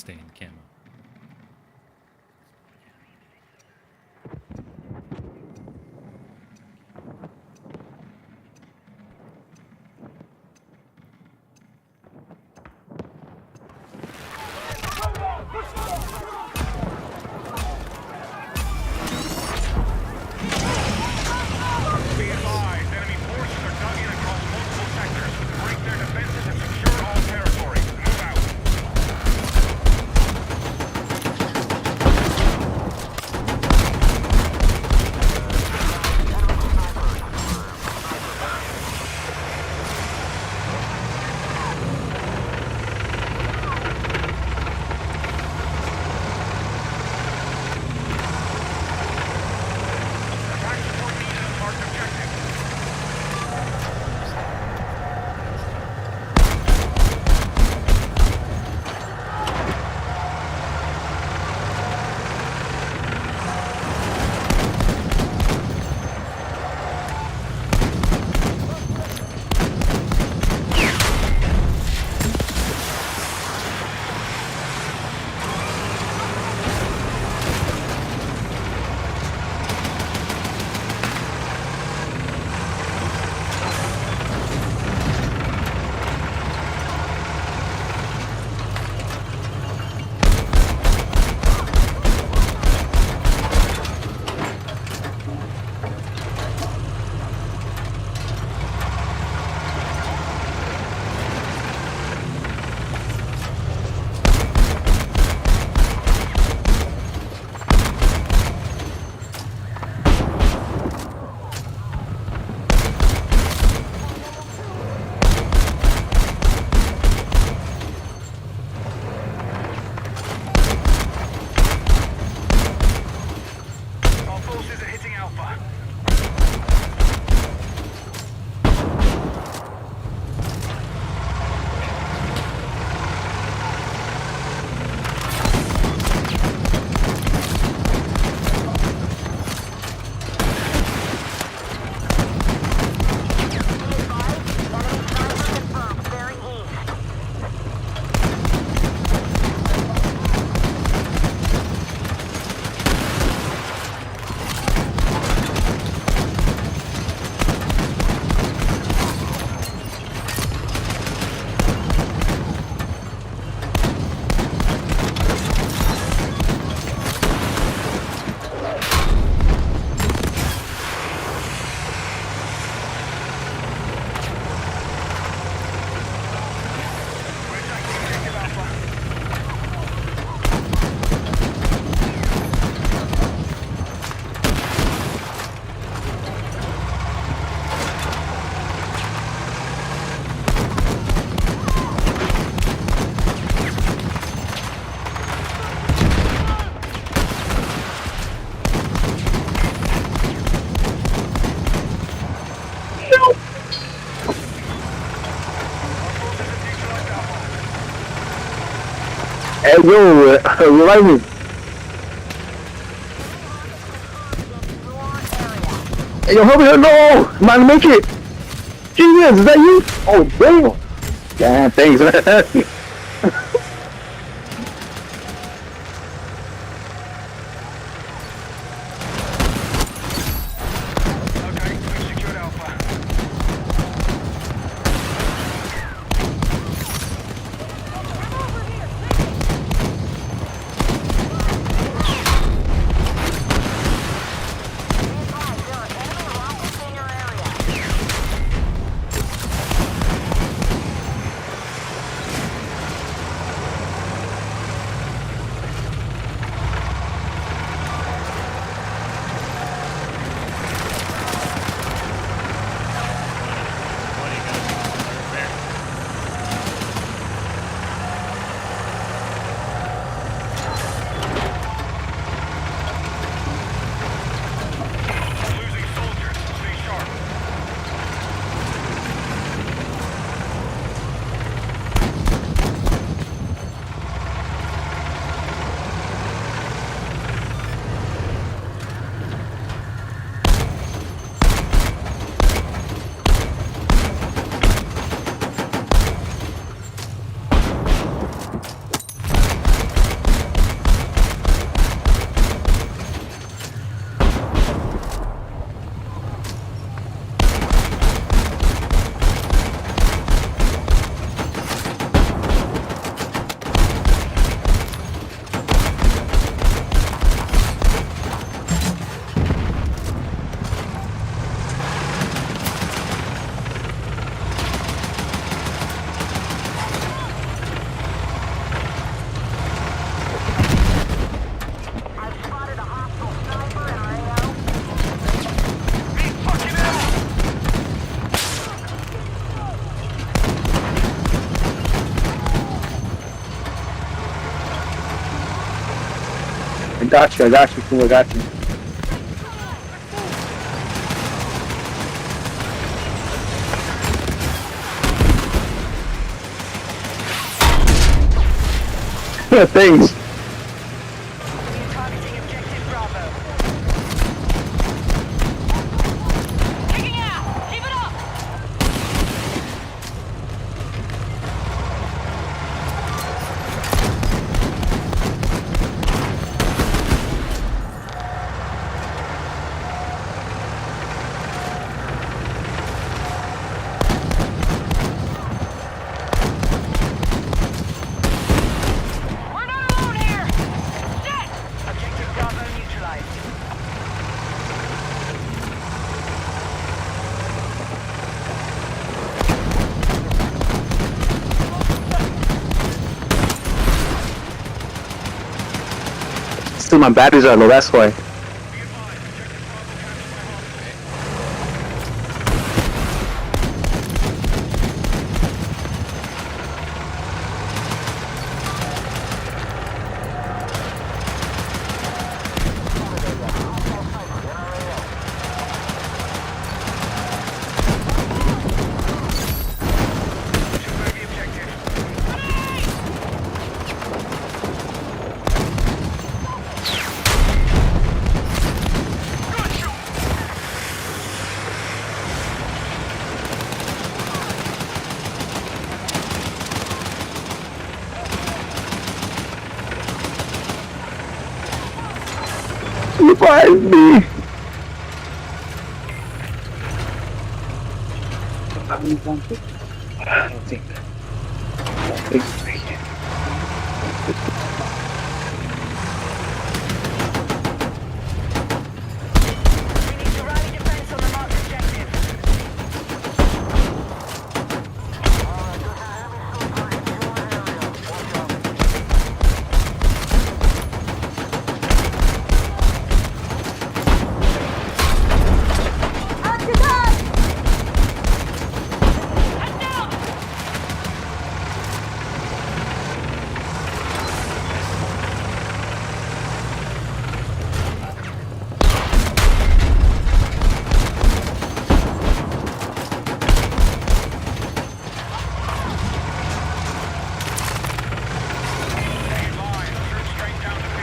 Stay in camo. Be advised, enemy forces are dug in across multiple sectors. Break their defenses and secure all territory. Move out. Attack support needed on marked objective. All forces are hitting Alpha. We're attacking objective Alpha. All forces have neutralized Alpha. Hey, yo, revive me. Hey, yo, help me, no! I'm gonna make it! Jesus, is that you? Oh, damn! Yeah, thanks, man. Okay, we've secured Alpha. got you, fool, I got you. Yeah, thanks. We're targeting objective Bravo. Taking out! Keep it up! We're not alone here! Shit! Objective Bravo neutralized. Still, my batteries are low, that's why. Secure the objective. Revive me! I don't think. We need to rally defense on the marked objective. Head down! Stay in line. Turn straight down to 50%.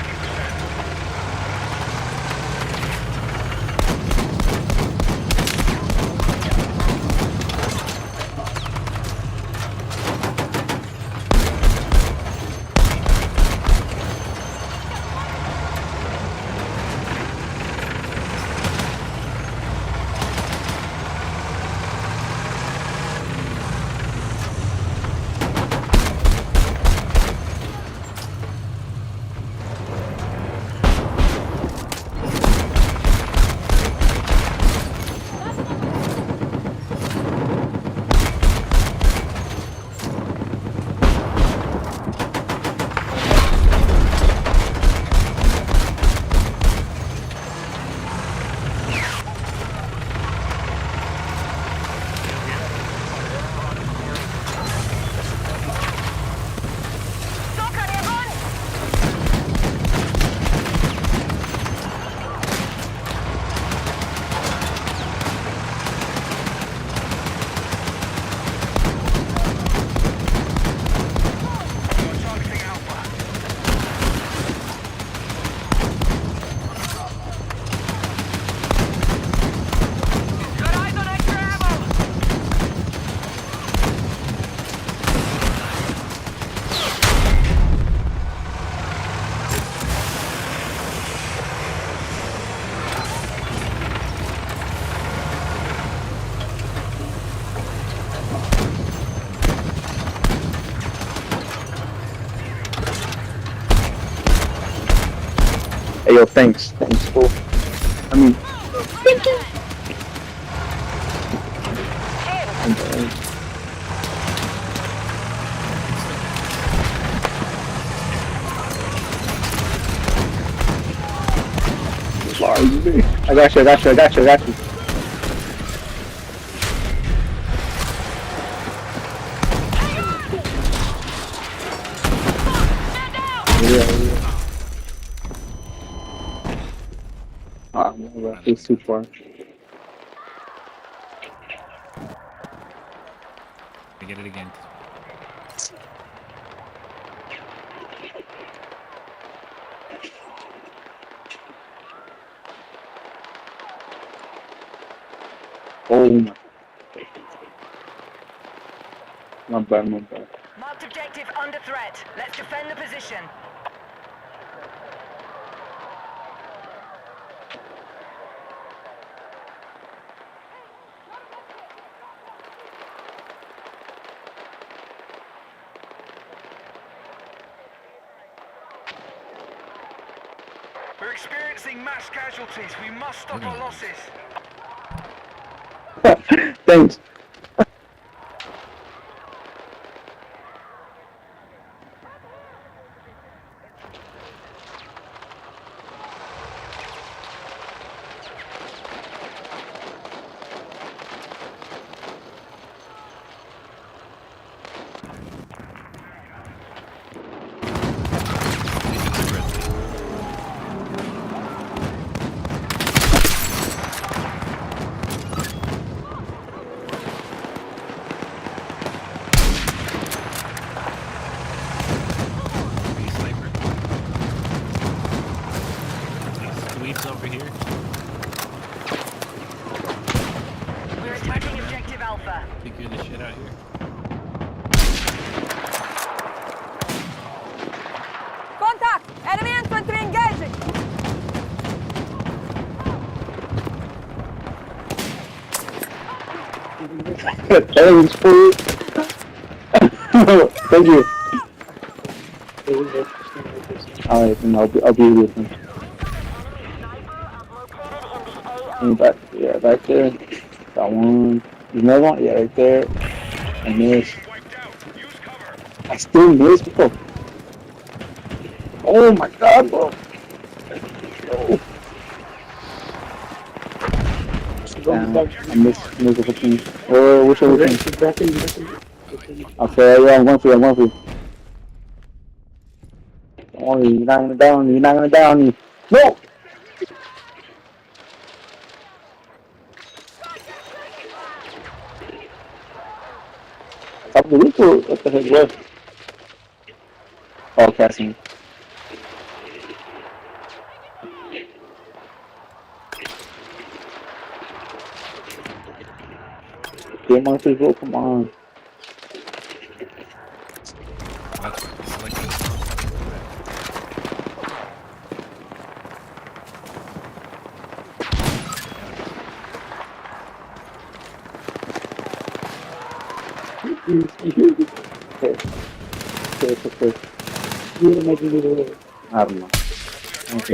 You're targeting Alpha. Got eyes on extra ammo! Hey, yo, thanks, fool. I mean, I got you. Stand down! Yeah. It's too far. I get it again. Oh my. Not bad, not bad. Marked objective under threat. Let's defend the position. We're experiencing mass casualties. We must stop our losses. Thanks. Hey, sniper. These sweeps over here. We're attacking objective Alpha. Figure this shit out here. Contact! Enemy infantry engaging! Thanks, fool. Thank you. Alright, then I'll be with him. Back there. Got one. There's another one? Yeah, right there. I missed. Wiped out. Use cover. I still missed, bro. Oh my god, bro. No. Damn, I missed the whole thing. Oh, which other thing? Okay, yeah, I'm going for you. Oh, you're not gonna down me. No! Top of the roof or what the heck, what? Oh, casting. Game monsters, bro, come on. That's it's like this. Okay. I don't know. Alright,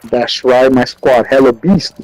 that's right, my squad, hella beast.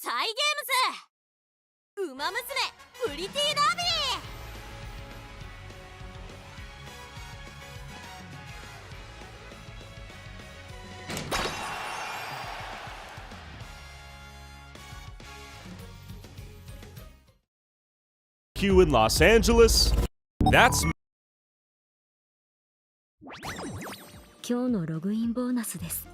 サイゲームズウマ娘プリティダービー。Q in Los Angeles. That's 今日のログインボーナスです。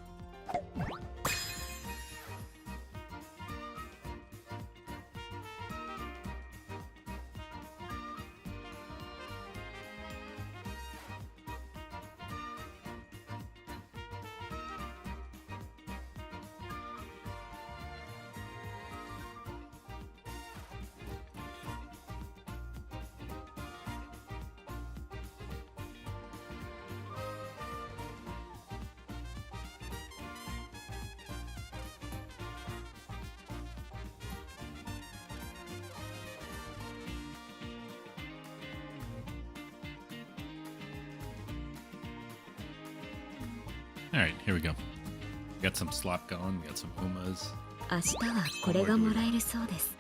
All right, here we go. We got some slop going. We got some Umas. 明日はこれがもらえるそうです。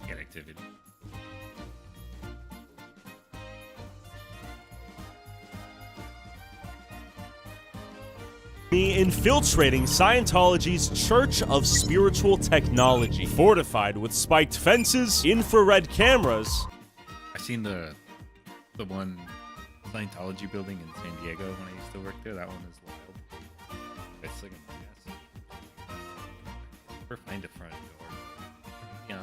Get activity. me infiltrating Scientology's Church of Spiritual Technology, fortified with spiked fences, infrared cameras. I seen the one Scientology building in San Diego when I used to work there. That one is wild. It's like a mess. Never find a front door. Yeah,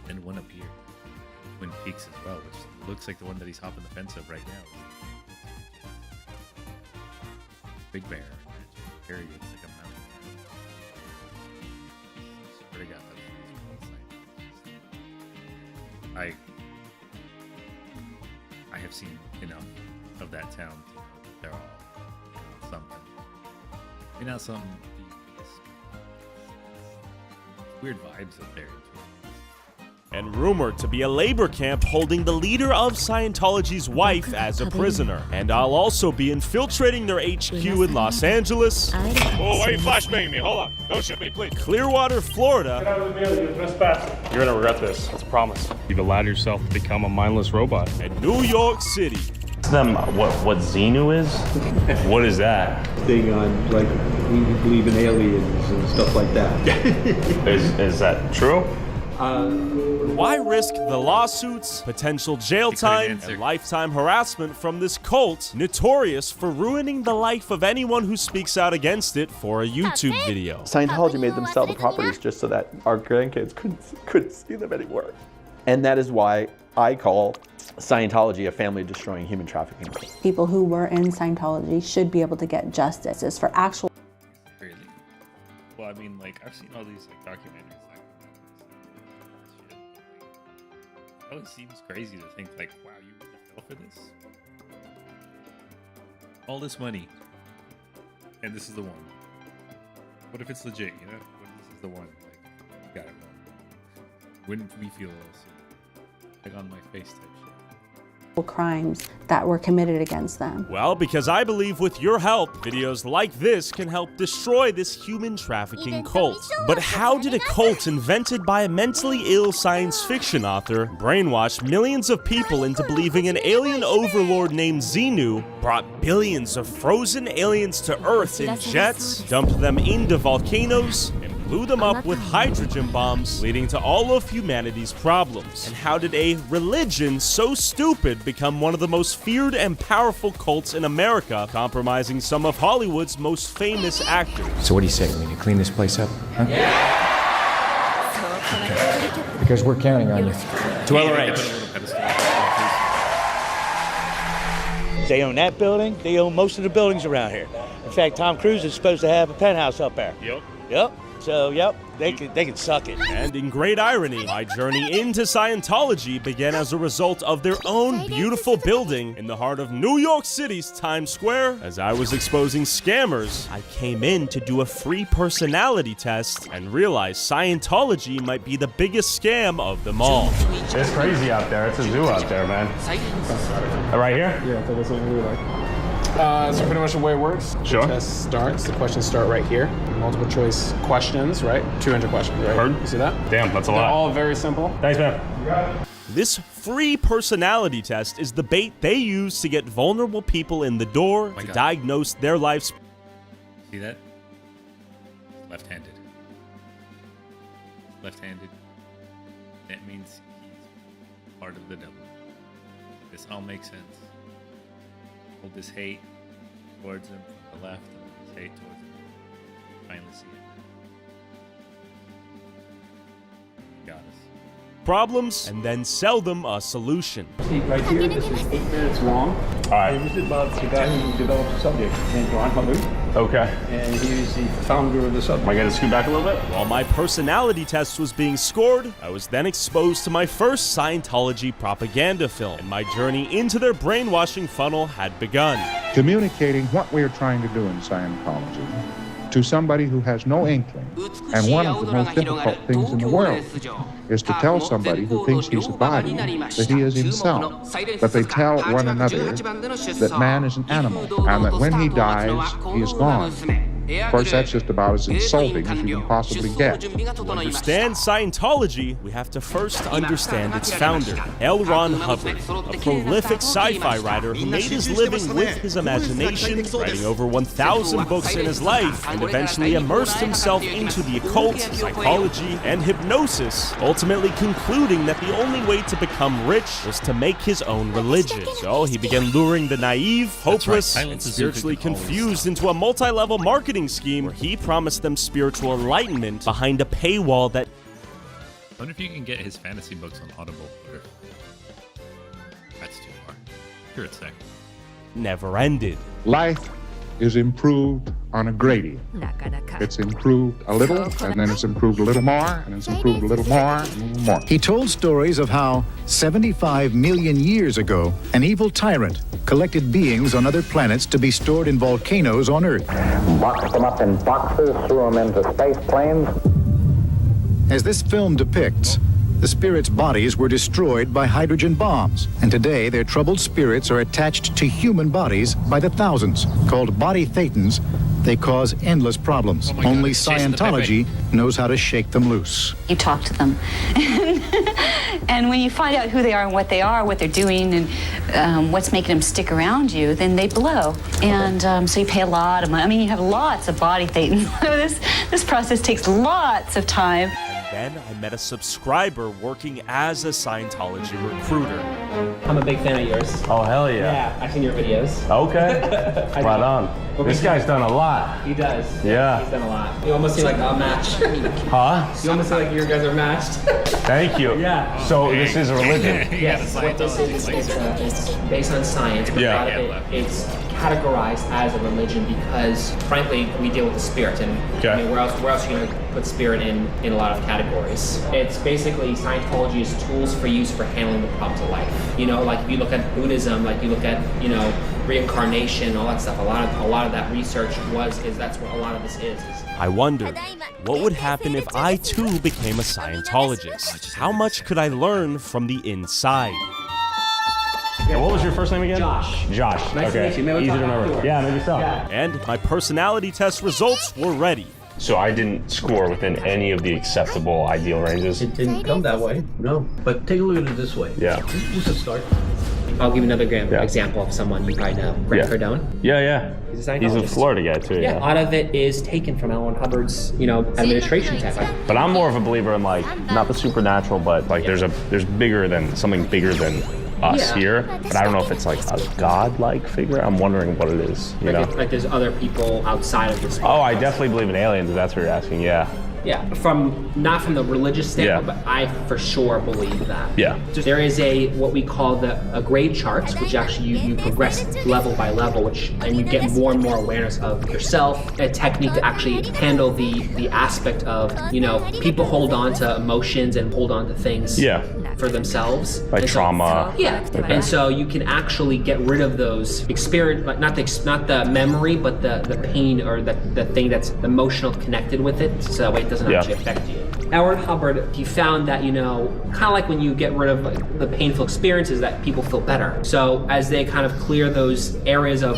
and one up here, Twin Peaks as well, which looks like the one that he's hopping the fence of right now. Big Bear area, it's like a mountain. Swear to God, that's I have seen enough of that town to know that they're all something. Maybe not something. Weird vibes up there. And rumored to be a labor camp holding the leader of Scientology's wife as a prisoner. And I'll also be infiltrating their HQ in Los Angeles. Oh, why are you flashbanging me? Hold on. Don't shoot me, please. Clearwater, Florida. Get out of the mail, you're trespassing. You're gonna regret this, that's a promise. You've allowed yourself to become a mindless robot. And New York City. To them, what Xenu is? What is that? Thing on, like, we believe in aliens and stuff like that. Is that true? Why risk the lawsuits, potential jail time, and lifetime harassment from this cult notorious for ruining the life of anyone who speaks out against it for a YouTube video? Scientology made them sell the properties just so that our grandkids couldn't see them anymore. And that is why I call Scientology a family-destroying human trafficking cult. People who were in Scientology should be able to get justice. It's for actual. Really? Well, I mean, like, I've seen all these like documentaries. It always seems crazy to think like, wow, you really fell for this? All this money. And this is the one. What if it's legit, you know? What if this is the one? Like, you got it wrong. Wouldn't we feel like on my face type shit? Crimes that were committed against them. Well, because I believe with your help, videos like this can help destroy this human trafficking cult. But how did a cult invented by a mentally ill science fiction author brainwash millions of people into believing an alien overlord named Xenu brought billions of frozen aliens to Earth in jets, dumped them into volcanoes, and blew them up with hydrogen bombs, leading to all of humanity's problems? And how did a religion so stupid become one of the most feared and powerful cults in America, compromising some of Hollywood's most famous actors? So what do you say? We need to clean this place up? Huh? Okay. Because we're counting on you. To LRH. They own that building. They own most of the buildings around here. In fact, Tom Cruise is supposed to have a penthouse up there. Yep. Yep. So, yep, they can suck it. And in great irony, my journey into Scientology began as a result of their own beautiful building in the heart of New York City's Times Square. As I was exposing scammers, I came in to do a free personality test and realized Scientology might be the biggest scam of them all. It's crazy out there. It's a zoo out there, man. Right here? Yeah, so that's what we like. So pretty much the way it works. Sure. The test starts. The questions start right here. Multiple choice questions, right? 200 questions, right? Heard. You see that? Damn, that's a They're lot. all very simple. Thanks, man. This free personality test is the bait they use to get vulnerable people in the door to diagnose their life's. See that? Left-handed. Left-handed. That means he's part of the devil. This all makes sense. Hold this hate towards him from the left and this hate towards him. Finally see it. Got us. Problems and then sell them a solution. See, right here, this is 8 minutes long. All right. And this is about the guy who developed the subject, named Ron Hubbard. Okay. And he is the founder of the subject. Am I gonna scoot back a little bit? While my personality test was being scored, I was then exposed to my first Scientology propaganda film, and my journey into their brainwashing funnel had begun. Communicating what we are trying to do in Scientology to somebody who has no inkling. And one of the most difficult things in the world is to tell somebody who thinks he's a body that he is himself. But they tell one another that man is an animal and that when he dies, he is gone. Of course, that's just about as insulting as you can possibly get. To understand Scientology, we have to first understand its founder, L. Ron Hubbard, a prolific sci-fi writer who made his living with his imagination, writing over 1,000 books in his life, and eventually immersed himself into the occult, psychology, and hypnosis, ultimately concluding that the only way to become rich was to make his own religion. So he began luring the naive, hopeless, and spiritually confused into a multi-level marketing scheme where he promised them spiritual enlightenment behind a paywall that. I wonder if you can get his fantasy books on Audible. Or that's too far. Sure, it's there. Never ended. Life is improved on a gradient. It's improved a little, and then it's improved a little more, and it's improved a little more, and a little more. He told stories of how 75 million years ago, an evil tyrant collected beings on other planets to be stored in volcanoes on Earth. Boxed them up in boxes, threw them into space planes. As this film depicts, the spirits' bodies were destroyed by hydrogen bombs, and today their troubled spirits are attached to human bodies by the thousands. Called body thetans, they cause endless problems. Only Scientology knows how to shake them loose. You talk to them. And when you find out who they are and what they're doing, and what's making them stick around you, then they blow. And so you pay a lot of money. I mean, you have lots of body thetans. This process takes lots of time. Then I met a subscriber working as a Scientology recruiter. I'm a big fan of yours. Oh, hell yeah. Yeah, I've seen your videos. Okay. Right on. This guy's done a lot. He does. Yeah. He's done a lot. You almost seem like a match. Huh? You almost seem like you guys are matched. Thank you. Yeah. So this is a religion? Yes. What this is it's based on science, but Yeah. it's categorized as a religion because, frankly, we deal with the spirit. And I mean, where else are you going to put spirit in a lot of categories? It's basically Scientology is tools for use for handling the problems of life. You know, like if you look at Buddhism, like you look at, reincarnation, all that stuff. A lot of that research that's what a lot of this is. I wondered, what would happen if I too became a Scientologist? How much could I learn from the inside? And what was your first name again? Josh. Josh. Nice to Okay. meet you. Maybe Easy we'll to talk remember. afterwards. Yeah, maybe so. Yeah. And my personality test results were ready. So I didn't score within any of the acceptable ideal ranges? It didn't come that way, no. But take a look at it this way. Yeah. This is just a start. I'll give you another example of someone you probably know. Grant Cardone. Yeah. He's a He's a Scientologist. Florida guy too. Yeah, a lot of it is taken from L. Ron Hubbard's, administration technique. But I'm more of a believer in not the supernatural, but there's something bigger than us here. But I don't know if it's like a god-like figure. I'm wondering what it is. Like there's other people outside of this. Oh, I definitely believe in aliens. If that's what you're asking. Yeah. Yeah, not from the religious standpoint, but I for sure believe that. Yeah. There is what we call a grade chart, which actually you progress level by level, and you get more and more awareness of yourself, a technique to actually handle the aspect of, people hold on to emotions and hold on to things for themselves. Like trauma. Yeah, and so you can actually get rid of those experience, not the memory, but the pain or the thing that's emotional connected with it, so that way it doesn't actually affect you. Howard Hubbard, he found that, kind of like when you get rid of the painful experiences, that people feel better. So as they kind of clear those areas of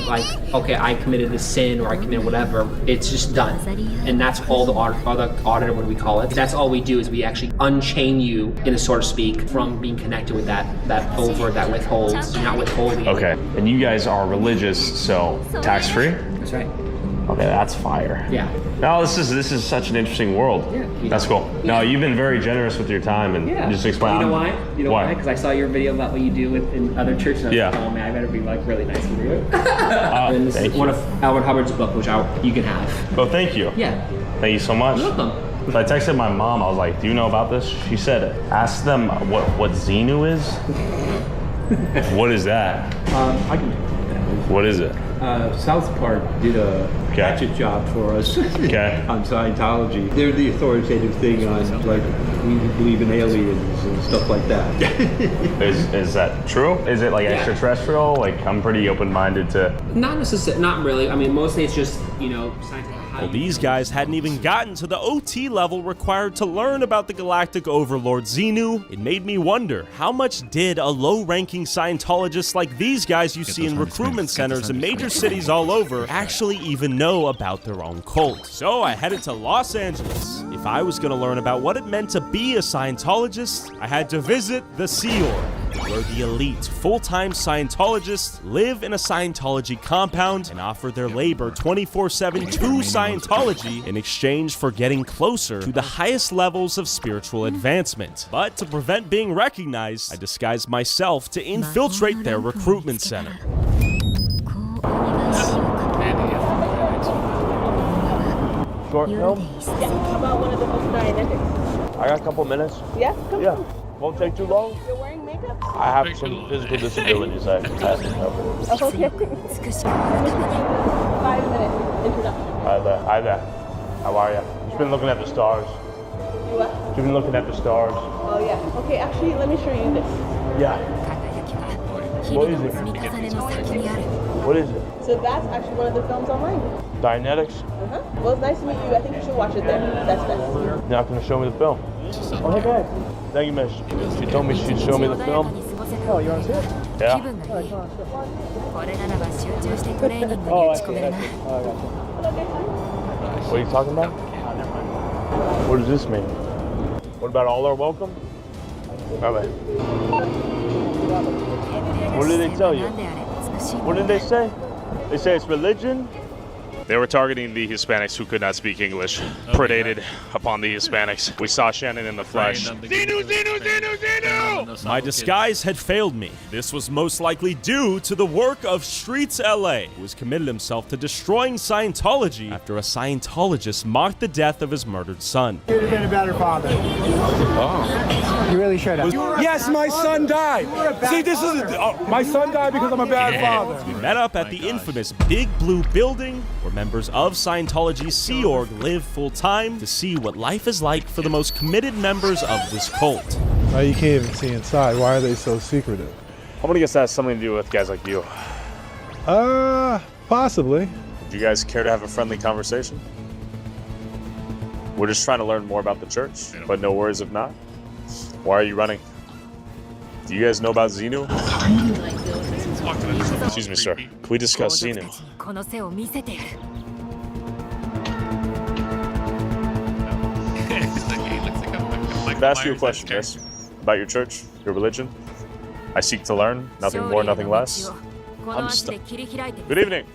okay, I committed this sin or I committed whatever, it's just done. And that's all the auditor, what do we call it? That's all we do is we actually unchain you, so to speak, from being connected with that withholds. You're not withholding. Okay, and you guys are religious, so tax-free? That's right. Okay, that's fire. Yeah. No, this is such an interesting world. Yeah. That's cool. No, you've been very generous with your time and just explain. You know why? Why? Because I saw your video about what you do in other churches. And I was like, oh man, I better be really nice with you. And this is one of Howard Hubbard's book, which you can have. Oh, thank you. Yeah. Thank you so much. You're welcome. I texted my mom. I was like, "Do you know about this?" She said, "Ask them what Xenu is." What is that? I can. What is it? South Park did a hatchet job for us on Scientology. They're the authoritative thing on, we believe in aliens and stuff like that. Is that true? Is it extraterrestrial? I'm pretty open-minded to... Not necessarily, not really. I mean, mostly it's just, scientific. Well, these guys hadn't even gotten to the OT level required to learn about the galactic overlord Xenu. It made me wonder, how much did a low-ranking Scientologist like these guys you see in recruitment centers in major cities all over actually even know about their own cult? So I headed to Los Angeles. If I was going to learn about what it meant to be a Scientologist, I had to visit the Sea Org, where the elite, full-time Scientologists live in a Scientology compound and offer their labor 24/7 to Scientology in exchange for getting closer to the highest levels of spiritual advancement. But to prevent being recognized, I disguised myself to infiltrate their recruitment center. Short film? Yeah. How about one of the most Dianetics? I got a couple minutes. Yeah? Come on. Won't take too long. You're wearing makeup? I have some physical disabilities I have to cover. Okay. 5-minute introduction. Hi there. How are you? Just been looking at the stars. You what? You've been looking at the stars. Oh yeah. Okay, actually, let me show you this. Yeah. What is it? What is it? So that's actually one of the films online. Dianetics? Well, it's nice to meet you. I think you should watch it there. That's best. You're not going to show me the film? Oh, hey guys. Thank you, miss. She told me she'd show me the film. Oh, you want to see it? Yeah. Oh, I see. What are you talking about? What does this mean? What about all are welcome? Okay. What did they tell you? What did they say? They say it's religion? They were targeting the Hispanics who could not speak English. Predated upon the Hispanics. We saw Shannon in the flesh. Xenu! My disguise had failed me. This was most likely due to the work of Streets LA, who has committed himself to destroying Scientology after a Scientologist mocked the death of his murdered son. You would have been a better father. Oh. You really should have. Yes, my son died. See, this is my son died because I'm a bad father. We met up at the infamous Big Blue Building, where members of Scientology's Sea Org live full-time, to see what life is like for the most committed members of this cult. You can't even see inside. Why are they so secretive? I'm gonna guess that has something to do with guys like you. Possibly. Do you guys care to have a friendly conversation? We're just trying to learn more about the church, but no worries if not. Why are you running? Do you guys know about Xenu? Excuse me, sir. Can we discuss Xenu? I've asked you a question, miss, about your church, your religion. I seek to learn, nothing more, nothing less. Good evening.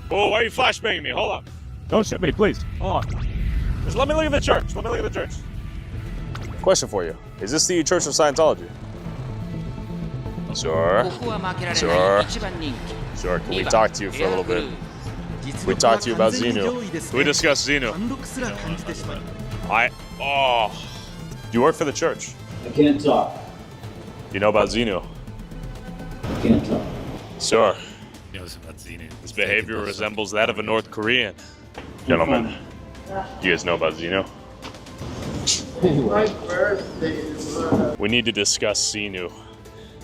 Oh, why are you flashbanging me? Hold on. Don't shoot me, please. Hold on. Just let me look at the church. Let me look at the church. Question for you. Is this the Church of Scientology? Sure. Sure. Sure. Can we talk to you for a little bit? We talked to you about Xenu. We discussed Xenu. You work for the church. I can't talk. You know about Xenu? I can't talk. Sure. He knows about Xenu. His behavior resembles that of a North Korean. Gentlemen, you guys know about Xenu? We need to discuss Xenu.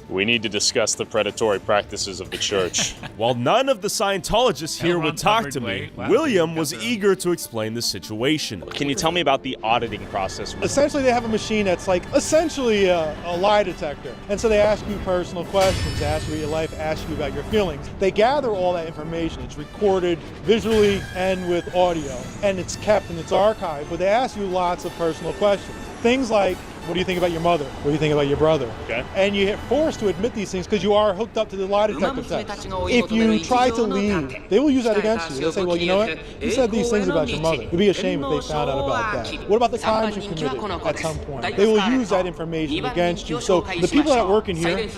We need to discuss the predatory practices of the church. While none of the Scientologists here would talk to me, William was eager to explain the situation. Can you tell me about the auditing process? Essentially, they have a machine that's like essentially a lie detector. And so they ask you personal questions, they ask you about your life, ask you about your feelings. They gather all that information. It's recorded visually and with audio, and it's kept in its archive. But they ask you lots of personal questions. Things like, what do you think about your mother? What do you think about your brother? Okay. And you get forced to admit these things because you are hooked up to the lie detector test. If you try to leave, they will use that against you. They'll say, well, you know what? You said these things about your mother. It'd be a shame if they found out about that. What about the crimes you committed at some point? They will use that information against you. So the people that work in here,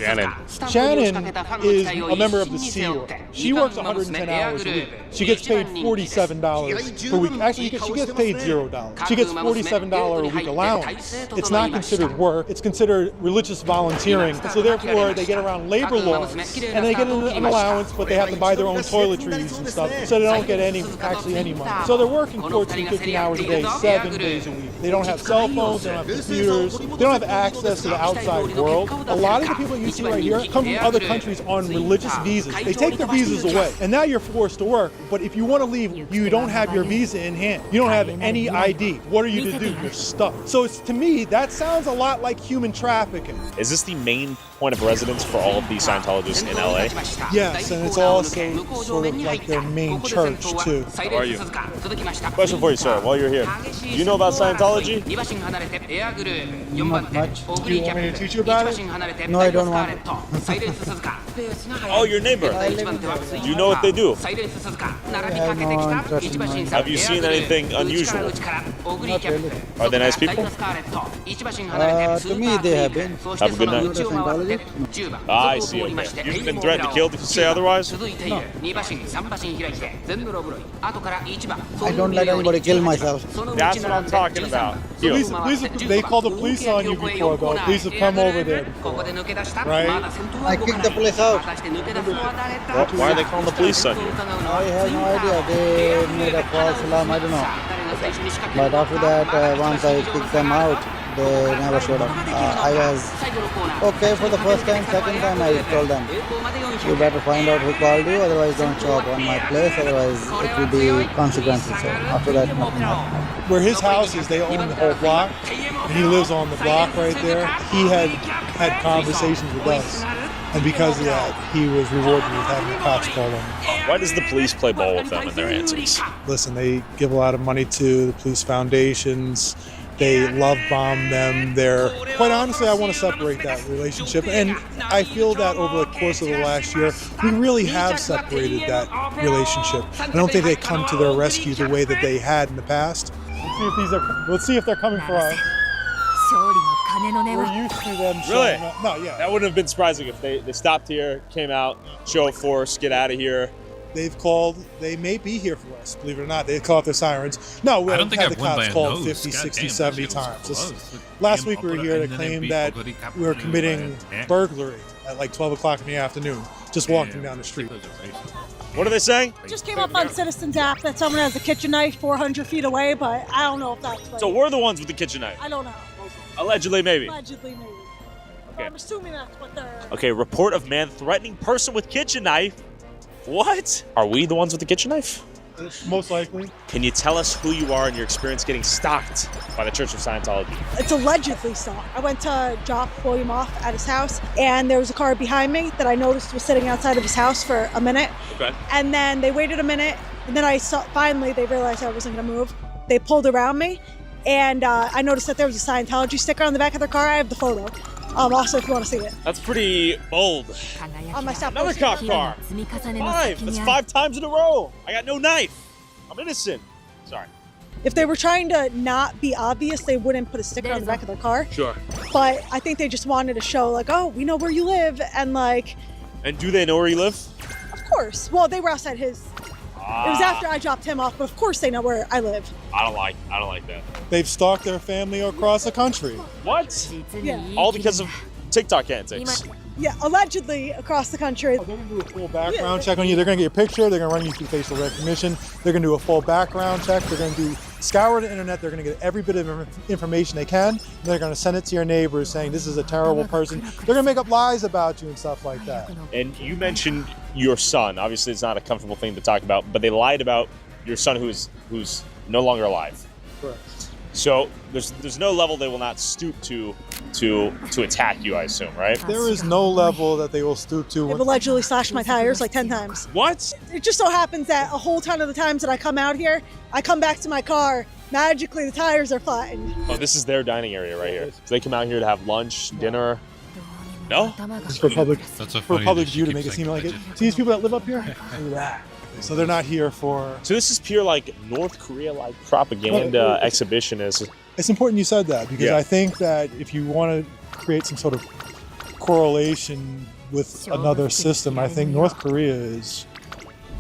Shannon is a member of the Sea Org. She works 110 hours a week. She gets paid $47 per week. Actually, she gets paid $0. She gets $47 a week allowance. It's not considered work. It's considered religious volunteering. So therefore, they get around labor laws, and they get an allowance, but they have to buy their own toiletries and stuff, so they don't get any money. So they're working 14, 15 hours a day, 7 days a week. They don't have cell phones, they don't have computers, they don't have access to the outside world. A lot of the people you see right here come from other countries on religious visas. They take their visas away, and now you're forced to work. But if you want to leave, you don't have your visa in hand. You don't have any ID. What are you to do? You're stuck. So to me, that sounds a lot like human trafficking. Is this the main point of residence for all of the Scientologists in LA? Yes, and it's also sort of like their main church too. How are you? Question for you, sir, while you're here. Do you know about Scientology? Not much. Do you want me to teach you about it? No, I don't want it. Oh, your neighbor. Do you know what they do? I have no interest in knowing. Have you seen anything unusual? Not really. Are they nice people? To me, they have been. Have a good night. Scientology? I see, okay. You've been threatened to kill if you say otherwise? No. I don't let anybody kill myself. That's what I'm talking about. Police, they called the police on you before, though. Police have come over there before, right? I kicked the police out. Why are they calling the police on you? I have no idea. They made a false alarm. I don't know. But after that, once I kicked them out, they never showed up. I was okay for the first time. Second time, I told them, you better find out who called you, otherwise don't show up on my place, otherwise it will be consequences. So after that, nothing happened. Where his house is, they own the whole block, and he lives on the block right there. He had conversations with us, and because of that, he was rewarded with having the cops call him. Why does the police play ball with them and their answers? Listen, they give a lot of money to the police foundations. They love bomb them. Quite honestly, I want to separate that relationship. And I feel that over the course of the last year, we really have separated that relationship. I don't think they come to their rescue the way that they had in the past. Let's see if they're coming for us. We're used to them Really? showing up. No, yeah. That wouldn't have been surprising if they stopped here, came out, show of force, get out of here. They've called, they may be here for us, believe it or not. They call out their sirens. No, we haven't had the cops called 50, 60, 70 times. Last week we were here to claim that we were committing burglary at like 12 o'clock in the afternoon, just walking down the street. What are they saying? Just came up on Citizens app that someone has a kitchen knife 400 feet away, but I don't know if that's like, So we're the ones with the kitchen knife? I don't know. Allegedly, maybe. Allegedly, maybe. Okay. I'm assuming that's what they're... Okay, report of man threatening person with kitchen knife. What? Are we the ones with the kitchen knife? Most likely. Can you tell us who you are and your experience getting stalked by the Church of Scientology? It's allegedly so. I went to drop William off at his house, and there was a car behind me that I noticed was sitting outside of his house for a minute. Okay. And then they waited a minute, and then finally they realized I wasn't going to move. They pulled around me, and I noticed that there was a Scientology sticker on the back of their car. I have the photo. Also, if you want to see it. That's pretty bold. On my stop. Another cop car. 5. That's 5 times in a row. I got no knife. I'm innocent. Sorry. If they were trying to not be obvious, they wouldn't put a sticker on the back of their car. Sure. But I think they just wanted to show, like, oh, we know where you live, and like. And do they know where you live? Of course. Well, they were outside his It was after I dropped him off, but of course they know where I live. I don't like that. They've stalked their family across the country. What? Yeah. All because of TikTok antics. Yeah, allegedly across the country. They're going to do a full background check on you. They're going to get your picture. They're going to run you through facial recognition. They're going to do a full background check. They're going to scour the internet. They're going to get every bit of information they can. And they're going to send it to your neighbors saying this is a terrible person. They're going to make up lies about you and stuff like that. And you mentioned your son. Obviously, it's not a comfortable thing to talk about, but they lied about your son who's no longer alive. Correct. So there's no level they will not stoop to attack you, I assume, right? There is no level that they will stoop to. They've allegedly slashed my tires like 10 times. What? It just so happens that a whole ton of the times that I come out here, I come back to my car, magically the tires are flattened. Oh, this is their dining area right here. So they come out here to have lunch, dinner. No? It's for public, That's so for funny public that view she to make it keeps seem like saying it. See these people that live up here? Look at that. So they're not here for... So this is pure like North Korea-like propaganda exhibition. It's important you said that because I think that if you want to create some sort of correlation with another system, I think North Korea is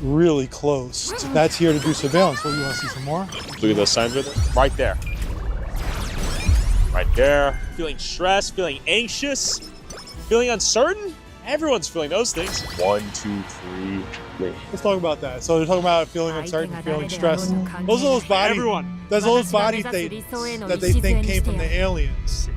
really close. That's here to do surveillance. What, you want to see some more? Look at those signs right there. Right there. Right there. Feeling stressed, feeling anxious, feeling uncertain. Everyone's feeling those things. 1, 2, 3, wait. Let's talk about that. So they're talking about feeling uncertain, feeling stressed. Those are those body, There's those body things that they think came from the aliens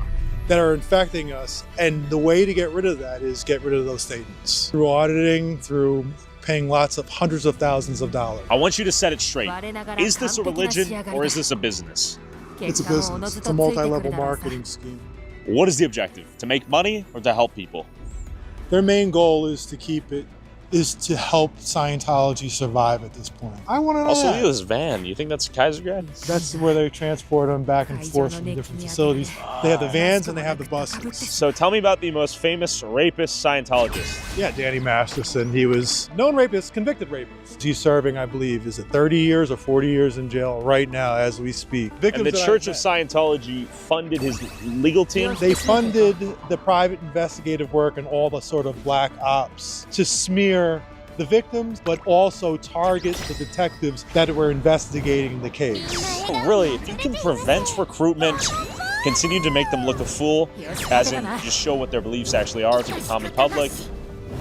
that are infecting us. And the way to get rid of that is get rid of those statements. Through auditing, through paying hundreds of thousands of dollars. I want you to set it straight. Is this a religion or is this a business? It's a business. It's a multi-level marketing scheme. What is the objective? To make money or to help people? Their main goal is to help Scientology survive at this point. I want to know Also, that. look at this van. You think that's Kaisergrad? That's where they transport them back and forth from different facilities. They have the vans and they have the buses. So tell me about the most famous rapist Scientologist. Yeah, Danny Masterson. He was known rapist, convicted rapist. He's serving, I believe, is it 30 years or 40 years in jail right now as we speak. And the Church of Scientology funded his legal team? They funded the private investigative work and all the sort of black ops to smear the victims, but also target the detectives that were investigating the case. Oh, really? If you can prevent recruitment, continue to make them look a fool, as in just show what their beliefs actually are to the common public,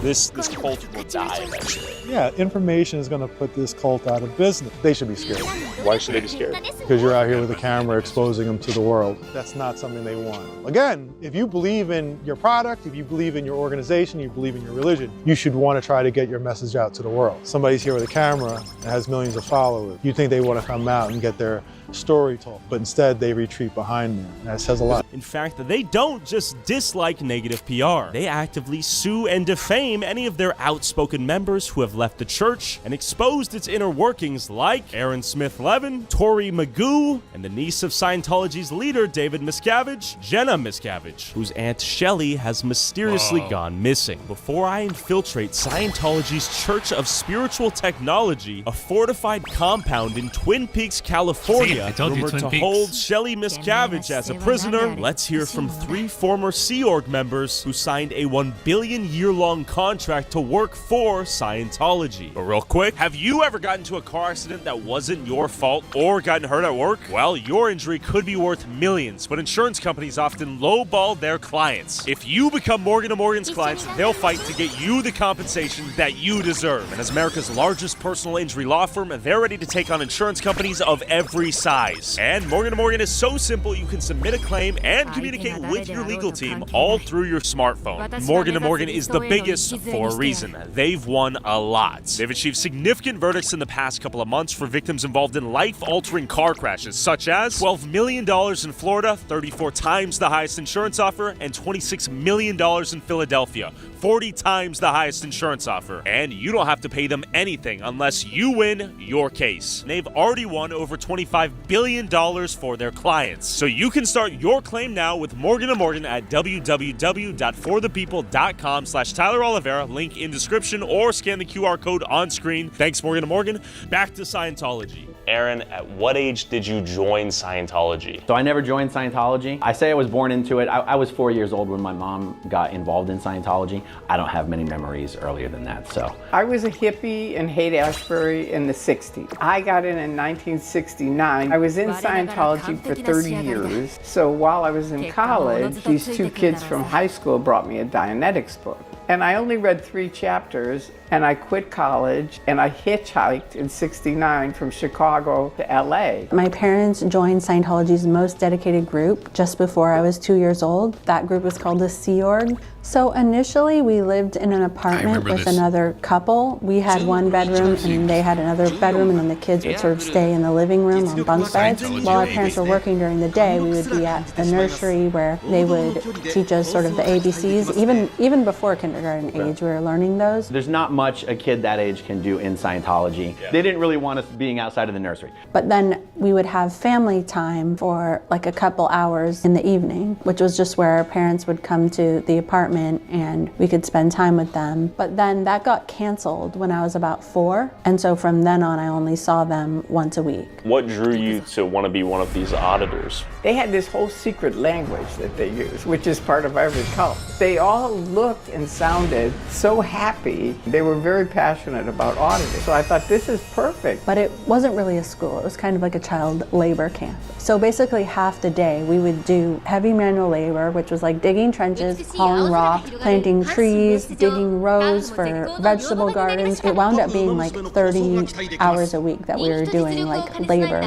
this cult will die eventually. Yeah, information is going to put this cult out of business. They should be scared. Why should they be scared? Because you're out here with a camera exposing them to the world. That's not something they want. Again, if you believe in your product, if you believe in your organization, you believe in your religion, you should want to try to get your message out to the world. Somebody's here with a camera that has millions of followers. You think they want to come out and get their story told, but instead they retreat behind there. That says a lot. In fact, they don't just dislike negative PR. They actively sue and defame any of their outspoken members who have left the church and exposed its inner workings, like Aaron Smith Levin, Tori Magoo, and the niece of Scientology's leader, David Miscavige, Jenna Miscavige, whose aunt Shelley has mysteriously gone missing. Before I infiltrate Scientology's Church of Spiritual Technology, a fortified compound in Twin Peaks, California, rumored to hold Shelley Miscavige as a prisoner, let's hear from 3 former Sea Org members who signed a $1 billion year-long contract to work for Scientology. But real quick, have you ever gotten into a car accident that wasn't your fault or gotten hurt at work? Well, your injury could be worth millions, but insurance companies often lowball their clients. If you become Morgan & Morgan's clients, they'll fight to get you the compensation that you deserve. And as America's largest personal injury law firm, they're ready to take on insurance companies of every size. And Morgan & Morgan is so simple you can submit a claim and communicate with your legal team all through your smartphone. Morgan & Morgan is the biggest for a reason. They've won a lot. They've achieved significant verdicts in the past couple of months for victims involved in life-altering car crashes, such as $12 million in Florida, 34 times the highest insurance offer, and $26 million in Philadelphia, 40 times the highest insurance offer. And you don't have to pay them anything unless you win your case. And they've already won over $25 billion for their clients. So you can start your claim now with Morgan & Morgan at www.forthepeople.com/Tyler Oliveira, link in description, or scan the QR code on screen. Thanks, Morgan & Morgan. Back to Scientology. Aaron, at what age did you join Scientology? So I never joined Scientology. I say I was born into it. I was 4 years old when my mom got involved in Scientology. I don't have many memories earlier than that, so. I was a hippie in Haight-Ashbury in the 60s. I got in 1969. I was in Scientology for 30 years. So while I was in college, these two kids from high school brought me a Dianetics book. And I only read 3 chapters, and I quit college, and I hitchhiked in '69 from Chicago to LA. My parents joined Scientology's most dedicated group just before I was 2 years old. That group was called the Sea Org. So initially we lived in an apartment with another couple. We had one bedroom and they had another bedroom, and then the kids would sort of stay in the living room on bunk beds. While our parents were working during the day, we would be at the nursery where they would teach us sort of the ABCs. Even before kindergarten age, we were learning those. There's not much a kid that age can do in Scientology. They didn't really want us being outside of the nursery. But then we would have family time for like a couple hours in the evening, which was just where our parents would come to the apartment and we could spend time with them. But then that got canceled when I was about 4. And so from then on, I only saw them once a week. What drew you to want to be one of these auditors? They had this whole secret language that they use, which is part of every cult. They all looked and sounded so happy. They were very passionate about auditing. So I thought, this is perfect. But it wasn't really a school. It was kind of like a child labor camp. So basically half the day we would do heavy manual labor, which was like digging trenches, hauling rock, planting trees, digging rows for vegetable gardens. It wound up being like 30 hours a week that we were doing like labor.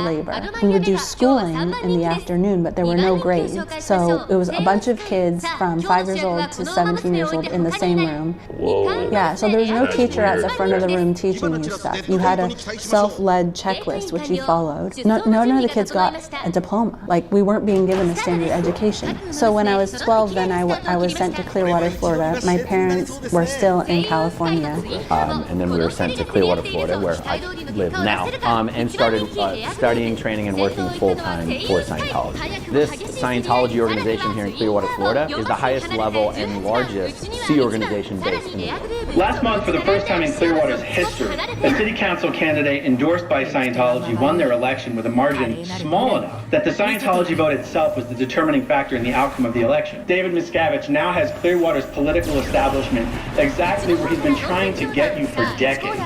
We would do schooling in the afternoon, but there were no grades. So it was a bunch of kids from 5 years old to 17 years old in the same room. Whoa. Yeah, so there was no teacher at the front of the room teaching you stuff. You had a self-led checklist which you followed. None of the kids got a diploma. Like, we weren't being given a standard education. So when I was 12, then I was sent to Clearwater, Florida. My parents were still in California. And then we were sent to Clearwater, Florida, where I live now, and started studying, training, and working full-time for Scientology. This Scientology organization here in Clearwater, Florida is the highest level and largest Sea organization based in the world. Last month, for the first time in Clearwater's history, a city council candidate endorsed by Scientology won their election with a margin small enough that the Scientology vote itself was the determining factor in the outcome of the election. David Miscavige now has Clearwater's political establishment exactly where he's been trying to get you for decades,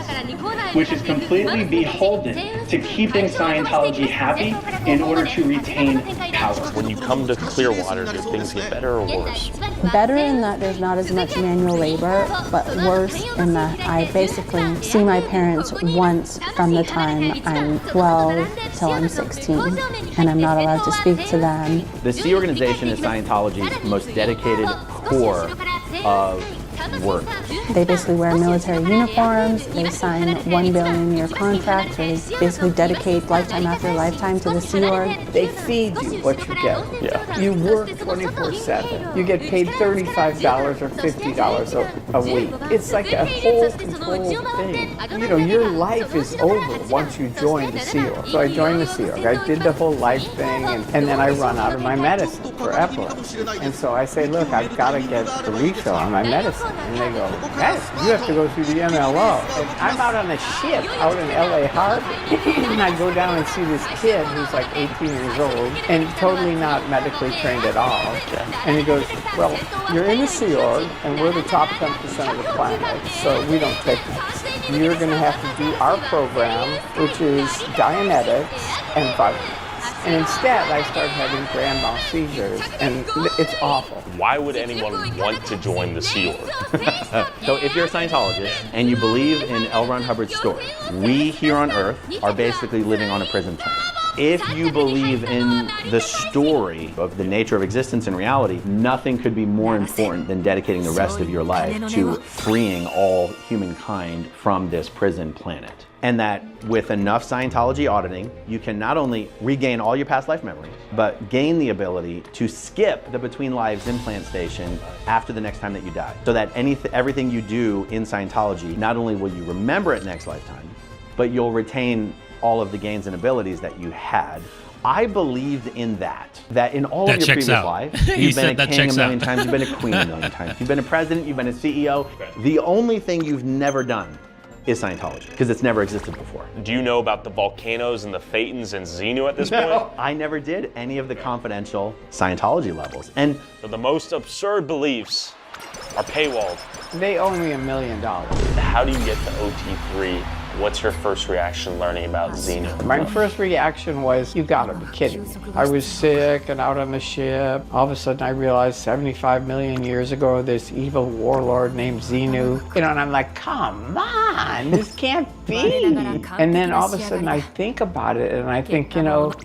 which is completely beholden to keeping Scientology happy in order to retain power. When you come to Clearwater, do things get better or worse? Better in that there's not as much manual labor, but worse in that I basically see my parents once from the time I'm 12 till I'm 16, and I'm not allowed to speak to them. The Sea organization is Scientology's most dedicated core of work. They basically wear military uniforms, they sign $1 billion-a-year contracts, or they basically dedicate lifetime after lifetime to the Sea Org. They feed you what you get. Yeah. You work 24/7. You get paid $35 or $50 a week. It's like a whole controlled thing. You know, your life is over once you join the Sea Org. So I joined the Sea Org. I did the whole life thing, and then I run out of my medicine for epilepsy. And so I say, look, I've got to get a refill on my medicine. And they go, you have to go through the MLO. And I'm out on a ship out in LA Harbor. And I go down and see this kid who's like 18 years old and totally not medically trained at all. And he goes, well, you're in the Sea Org and we're the top 10% of the planet, so we don't take this. You're going to have to do our program, which is Dianetics and vitamins. And instead, I started having grand mal seizures, and it's awful. Why would anyone want to join the Sea Org? So if you're a Scientologist and you believe in L. Ron Hubbard's story, we here on Earth are basically living on a prison planet. If you believe in the story of the nature of existence and reality, nothing could be more important than dedicating the rest of your life to freeing all humankind from this prison planet. And that with enough Scientology auditing, you can not only regain all your past life memories, but gain the ability to skip the Between Lives implant station after the next time that you die. So that everything you do in Scientology, not only will you remember it next lifetime, but you'll retain all of the gains and abilities that you had. I believed in that in all of your previous lives, you've been a king a million times, you've been a queen a million times, you've been a president, you've been a CEO. The only thing you've never done is Scientology, because it's never existed before. Do you know about the volcanoes and the Thetans and Xenu at this point? I never did any of the confidential Scientology levels. And the most absurd beliefs are paywalled. They owe me $1 million. How do you get to OT3? What's your first reaction learning about Xenu? My first reaction was, you gotta be kidding me. I was sick and out on the ship. All of a sudden I realized 75 million years ago, this evil warlord named Xenu. And I'm like, come on, this can't be. And then all of a sudden I think about it and I think,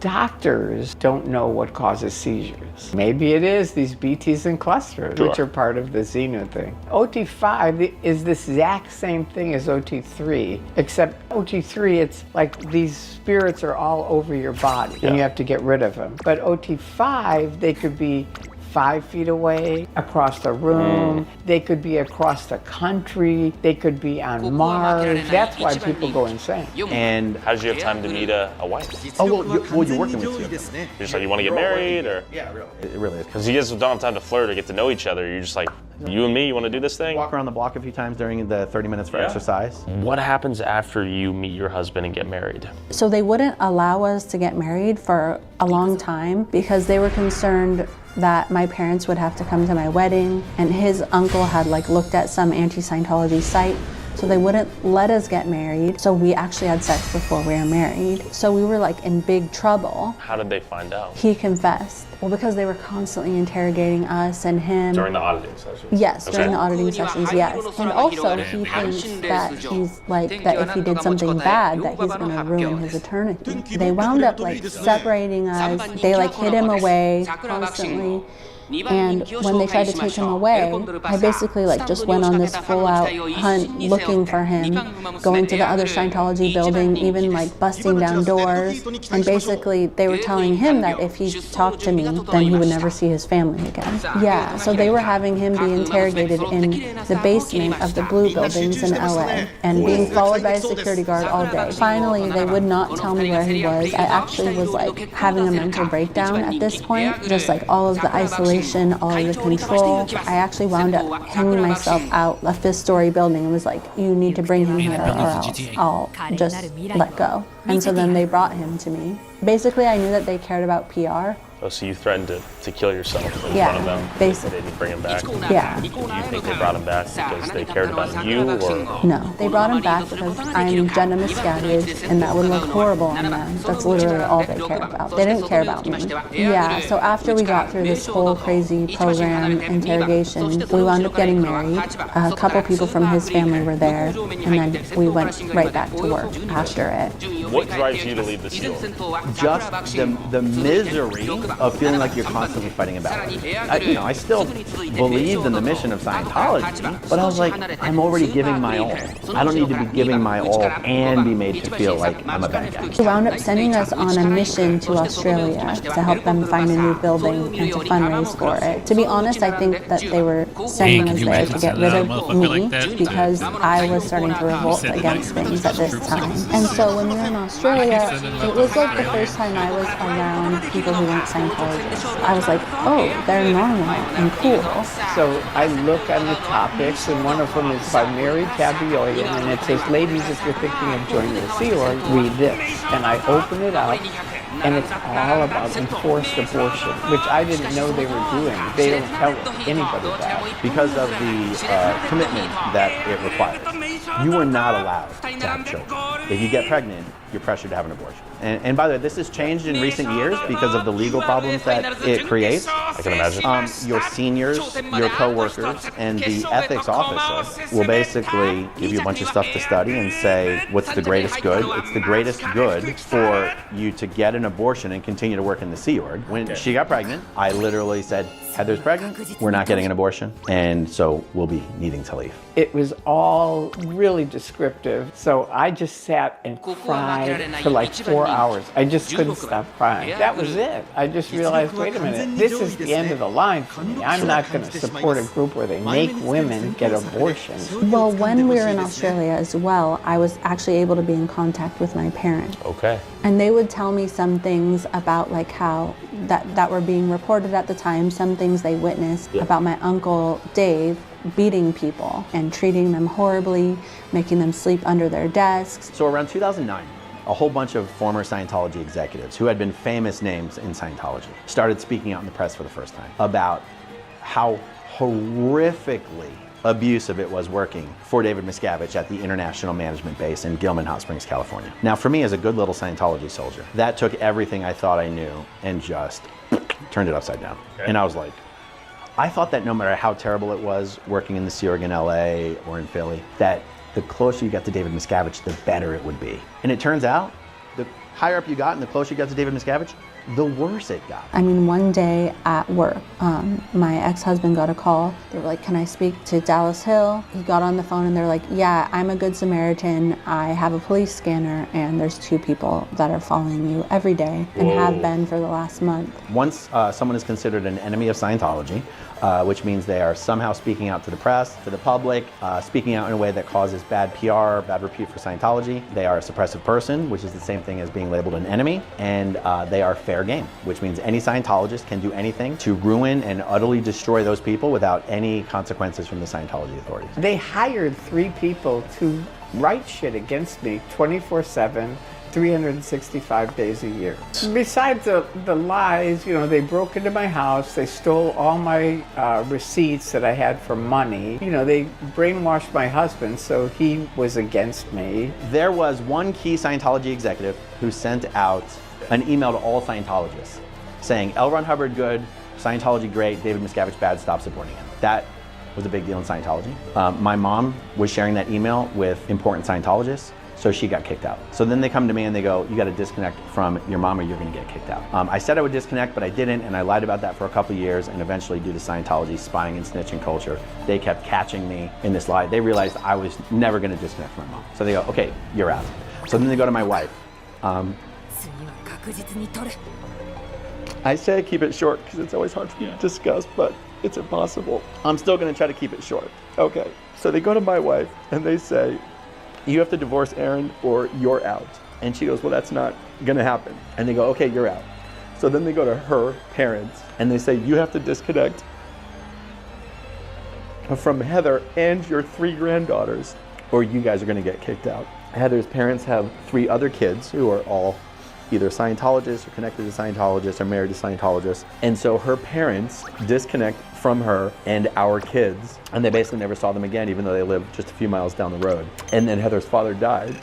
doctors don't know what causes seizures. Maybe it is these BTs and clusters, which are part of the Xenu thing. OT5 is this exact same thing as OT3, except OT3, it's like these spirits are all over your body and you have to get rid of them. But OT5, they could be 5 feet away, across the room, they could be across the country, they could be on Mars. That's why people go insane. And how did you have time to meet a wife? Oh, well, you're working with you. You're just like, you want to get married, or? Yeah, really. It really is. Because you guys don't have time to flirt or get to know each other. You're just like, you and me, you want to do this thing? Walk around the block a few times during the 30 minutes for exercise. What happens after you meet your husband and get married? So they wouldn't allow us to get married for a long time because they were concerned that my parents would have to come to my wedding, and his uncle had looked at some anti-Scientology site, so they wouldn't let us get married. So we actually had sex before we were married. So we were in big trouble. How did they find out? He confessed. Well, because they were constantly interrogating us and him. During the auditing sessions? Yes, during the auditing sessions, yes. And also he thinks that he's that if he did something bad, that he's gonna ruin his eternity. They wound up separating us. They hid him away constantly. And when they tried to take him away, I basically just went on this full-out hunt looking for him, going to the other Scientology building, even busting down doors. And basically they were telling him that if he talked to me, then he would never see his family again. Yeah, so they were having him be interrogated in the basement of the Blue buildings in LA and being followed by a security guard all day. Finally, they would not tell me where he was. I actually was having a mental breakdown at this point, just all of the isolation, all of the control. I actually wound up hanging myself out a 5th-story building and was like, you need to bring him here or else I'll just let go. And so then they brought him to me. Basically, I knew that they cared about PR. Oh, so you threatened to kill yourself in front of them? Basically. They didn't bring him back? Yeah. Do you think they brought him back because they cared about you, or? No, they brought him back because I'm gender misguided and that would look horrible on them. That's literally all they cared about. They didn't care about me. Yeah, so after we got through this whole crazy program, interrogation, we wound up getting married. A couple people from his family were there, and then we went right back to work after it. What drives you to leave the SEAL? Just the misery of feeling like you're constantly fighting a battle. I still believed in the mission of Scientology, but I was like, I'm already giving my all. I don't need to be giving my all and be made to feel like I'm a bad guy. They wound up sending us on a mission to Australia to help them find a new building and to fundraise for it. To be honest, I think that they were sending us there to get rid of me because I was starting to revolt against things at this time. And so when we were in Australia, it was the first time I was around people who weren't Scientologists. I was like, oh, they're normal and cool. So I look on the topics, and one of them is by Mary Tabayoyan, and it says, ladies, if you're thinking of joining the Sea Org, read this. And I open it up, and it's all about enforced abortion, which I didn't know they were doing. They don't tell anybody that. Because of the commitment that it requires. You are not allowed to have children. If you get pregnant, you're pressured to have an abortion. And by the way, this has changed in recent years because of the legal problems that it creates. I can imagine. Your seniors, your coworkers, and the ethics officer will basically give you a bunch of stuff to study and say, what's the greatest good? It's the greatest good for you to get an abortion and continue to work in the Sea Org. When she got pregnant, I literally said, Heather's pregnant, we're not getting an abortion, and so we'll be needing to leave. It was all really descriptive, so I just sat and cried for 4 hours. I just couldn't stop crying. That was it. I just realized, wait a minute, this is the end of the line for me. I'm not going to support a group where they make women get abortions. Well, when we were in Australia as well, I was actually able to be in contact with my parents. Okay. And they would tell me some things about how that were being reported at the time, some things they witnessed about my uncle Dave beating people and treating them horribly, making them sleep under their desks. So around 2009, a whole bunch of former Scientology executives who had been famous names in Scientology started speaking out in the press for the first time about how horrifically abusive it was working for David Miscavige at the International Management Base in Gilman Hot Springs, California. Now, for me as a good little Scientology soldier, that took everything I thought I knew and just turned it upside down. Okay. And I was like, I thought that no matter how terrible it was working in the Sea Org in LA or in Philly, that the closer you got to David Miscavige, the better it would be. And it turns out, the higher up you got and the closer you got to David Miscavige, the worse it got. I mean, one day at work, my ex-husband got a call. They were like, can I speak to Dallas Hill? He got on the phone and they're like, yeah, I'm a good Samaritan. I have a police scanner and there's 2 people that are following you every day and have been for the last month. Once someone is considered an enemy of Scientology, which means they are somehow speaking out to the press, to the public, speaking out in a way that causes bad PR, bad repute for Scientology. They are a suppressive person, which is the same thing as being labeled an enemy, and they are fair game, which means any Scientologist can do anything to ruin and utterly destroy those people without any consequences from the Scientology authorities. They hired 3 people to write shit against me 24/7. 365 days a year. Besides the lies, you know, they broke into my house, they stole all my receipts that I had for money. You know, they brainwashed my husband so he was against me. There was one key Scientology executive who sent out an email to all Scientologists saying, L. Ron Hubbard good, Scientology great, David Miscavige bad, stop supporting him. That was a big deal in Scientology. My mom was sharing that email with important Scientologists, so she got kicked out. So then they come to me and they go, you gotta disconnect from your mom or you're gonna get kicked out. I said I would disconnect, but I didn't, and I lied about that for a couple of years, and eventually due to Scientology spying and snitching culture, they kept catching me in this lie. They realized I was never gonna disconnect from my mom. So they go, okay, you're out. So then they go to my wife. I say keep it short because it's always hard for me to discuss, but it's impossible. I'm still gonna try to keep it short. Okay, so they go to my wife and they say, you have to divorce Aaron or you're out. And she goes, well, that's not gonna happen. And they go, okay, you're out. So then they go to her parents and they say, you have to disconnect from Heather and your 3 granddaughters or you guys are gonna get kicked out. Heather's parents have 3 other kids who are all either Scientologists or connected to Scientologists or married to Scientologists. And so her parents disconnect from her and our kids, and they basically never saw them again, even though they lived just a few miles down the road. And then Heather's father died.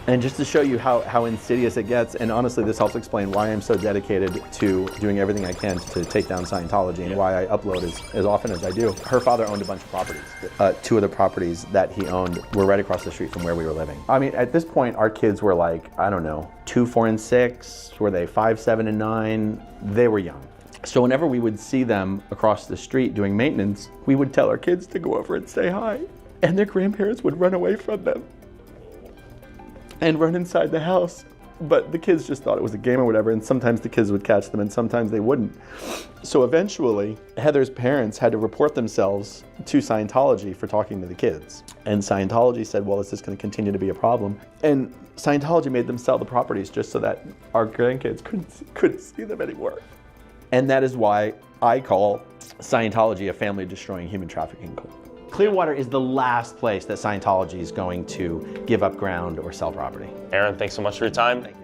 And just to show you how insidious it gets, and honestly this helps explain why I'm so dedicated to doing everything I can to take down Scientology and why I upload as often as I do. Her father owned a bunch of properties. 2 of the properties that he owned were right across the street from where we were living. I mean, at this point our kids were like, I don't know, 2, 4, and 6. Were they 5, 7, and 9? They were young. So whenever we would see them across the street doing maintenance, we would tell our kids to go over and say hi. And their grandparents would run away from them and run inside the house. But the kids just thought it was a game or whatever, and sometimes the kids would catch them and sometimes they wouldn't. So eventually, Heather's parents had to report themselves to Scientology for talking to the kids. And Scientology said, well, is this gonna continue to be a problem? And Scientology made them sell the properties just so that our grandkids couldn't see them anymore. And that is why I call Scientology a family-destroying human trafficking cult. Clearwater is the last place that Scientology is going to give up ground or sell property. Aaron, thanks so much for your time. Thank you.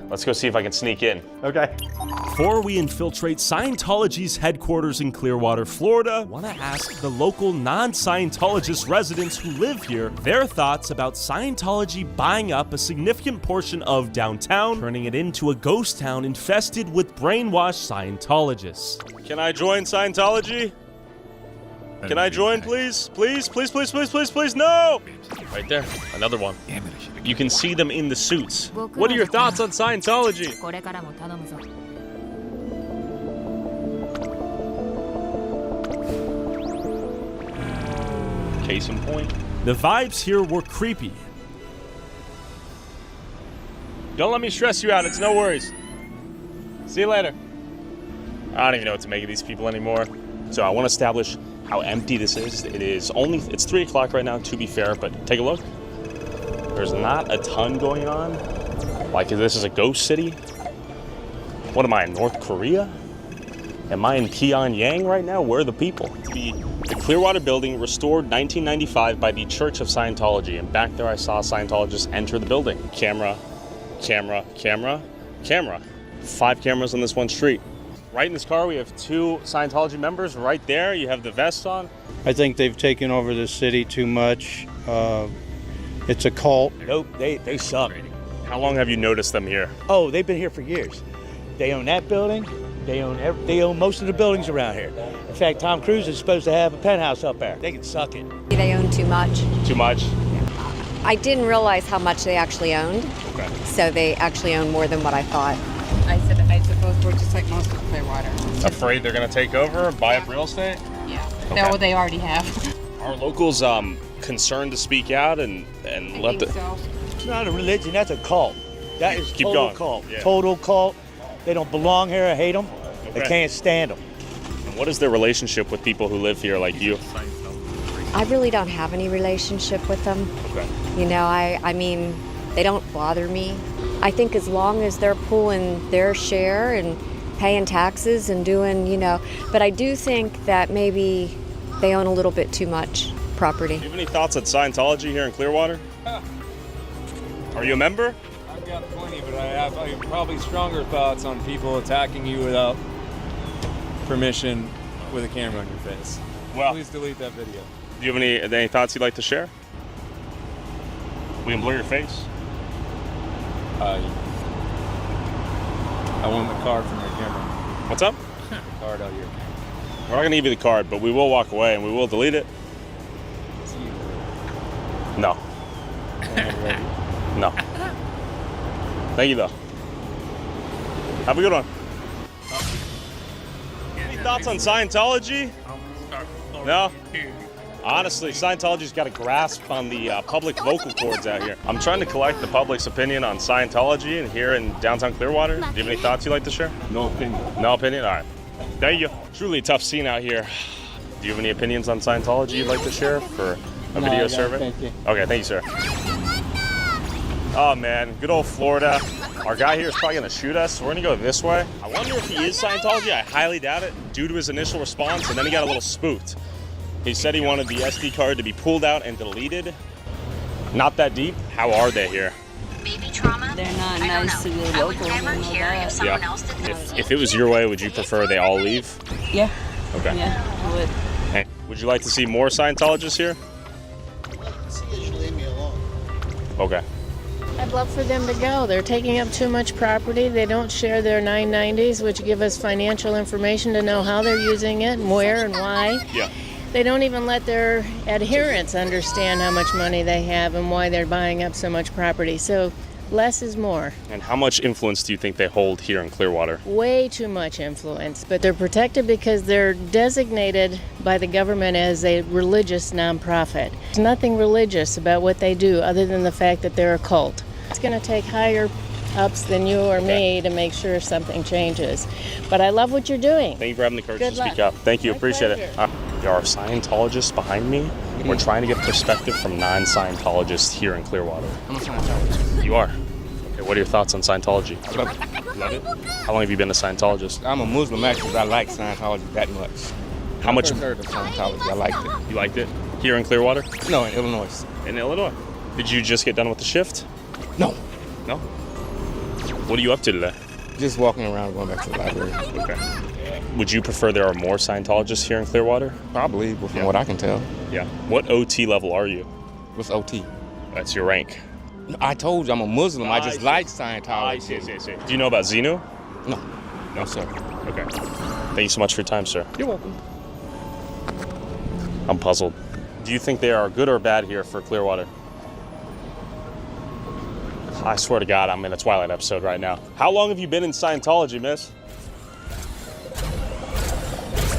Let's go see if I can sneak in. Okay. Before we infiltrate Scientology's headquarters in Clearwater, Florida, I want to ask the local non-Scientologist residents who live here their thoughts about Scientology buying up a significant portion of downtown, turning it into a ghost town infested with brainwashed Scientologists. Can I join Scientology? Can I join, please? Please, please, please, please, please, please, no! Right there, another one. You can see them in the suits. What are your thoughts on Scientology? Case in point. The vibes here were creepy. Don't let me stress you out, it's no worries. See you later. I don't even know what to make of these people anymore. So I want to establish how empty this is. It's 3 o'clock right now, to be fair, but take a look. There's not a ton going on. Like, this is a ghost city. What am I, in North Korea? Am I in Pyongyang right now? Where are the people? The Clearwater building, restored 1995 by the Church of Scientology. And back there I saw Scientologists enter the building. Camera, camera, camera, camera. 5 cameras on this one street. Right in this car we have 2 Scientology members. Right there you have the vest on. I think they've taken over the city too much. It's a cult. Nope, they suck. How long have you noticed them here? Oh, they've been here for years. They own that building. They own most of the buildings around here. In fact, Tom Cruise is supposed to have a penthouse up there. They can suck it. They own too much. Too much? I didn't realize how much they actually owned. Okay. So they actually own more than what I thought. I suppose we're just like most of Clearwater. Afraid they're gonna take over, buy up real estate? Yeah. Okay. No, they already have. Are locals concerned to speak out and let the... So. It's not a religion, that's a cult. That is Keep total going. cult. Yeah. Total cult. They don't belong here. I hate them. Okay. I can't stand them. And what is their relationship with people who live here like you? I really don't have any relationship with them. Okay. You know, I mean, they don't bother me. I think as long as they're pulling their share and paying taxes and doing, you know, but I do think that maybe they own a little bit too much property. Do you have any thoughts on Scientology here in Clearwater? Are you a member? I've got plenty, but I have probably stronger thoughts on people attacking you without permission with a camera on your face. Well, please delete that video. Do you have any thoughts you'd like to share? We can blur your face. I want the card from your camera. What's up? The card out of your camera. We're not gonna give you the card, but we will walk away and we will delete it. No. No. Thank you though. Have a good one. Any thoughts on Scientology? No? Honestly, Scientology's got a grasp on the public vocal cords out here. I'm trying to collect the public's opinion on Scientology and here in downtown Clearwater. Do you have any thoughts you'd like to share? No opinion. No opinion? All right. Thank you. Truly a tough scene out here. Do you have any opinions on Scientology you'd like to share for a video survey? Thank you. Okay, thank you, sir. Oh man, good old Florida. Our guy here is probably gonna shoot us. We're gonna go this way. I wonder if he is Scientology. I highly doubt it due to his initial response, and then he got a little spooked. He said he wanted the SD card to be pulled out and deleted. Not that deep. How are they here? Baby trauma? They're not nice to the locals. Yeah. If it was your way, would you prefer they all leave? Yeah. Okay. Yeah, I would. Hey, would you like to see more Scientologists here? Okay. I'd love for them to go. They're taking up too much property. They don't share their 990s, which give us financial information to know how they're using it and where and why. Yeah. They don't even let their adherents understand how much money they have and why they're buying up so much property. So less is more. And how much influence do you think they hold here in Clearwater? Way too much influence. But they're protected because they're designated by the government as a religious nonprofit. There's nothing religious about what they do other than the fact that they're a cult. It's going to take higher ups than you or me to make sure something changes. But I love what you're doing. Thank you for having the courage Good to speak luck. up. Thank you, My appreciate pleasure. it. There are Scientologists behind me. We're trying to get perspective from non-Scientologists here in Clearwater. I'm a Scientologist. You are? Okay, what are your thoughts on Scientology? I love it. Love it? How long have you been a Scientologist? I'm a Muslim actually, but I like Scientology that much. How much? I first heard of Scientology. I liked it. You liked it? Here in Clearwater? No, in Illinois. In Illinois? Did you just get done with the shift? No. No? What are you up to today? Just walking around, going back to the library. Okay. Would you prefer there are more Scientologists here in Clearwater? Probably, but from what I can tell. Yeah. What OT level are you? What's OT? That's your rank. I told you I'm a Muslim. I just like Scientology. I see. Do you know about Xenu? No. No, sir. Okay. Thank you so much for your time, sir. You're welcome. I'm puzzled. Do you think they are good or bad here for Clearwater? I swear to God, I'm in a Twilight episode right now. How long have you been in Scientology, miss?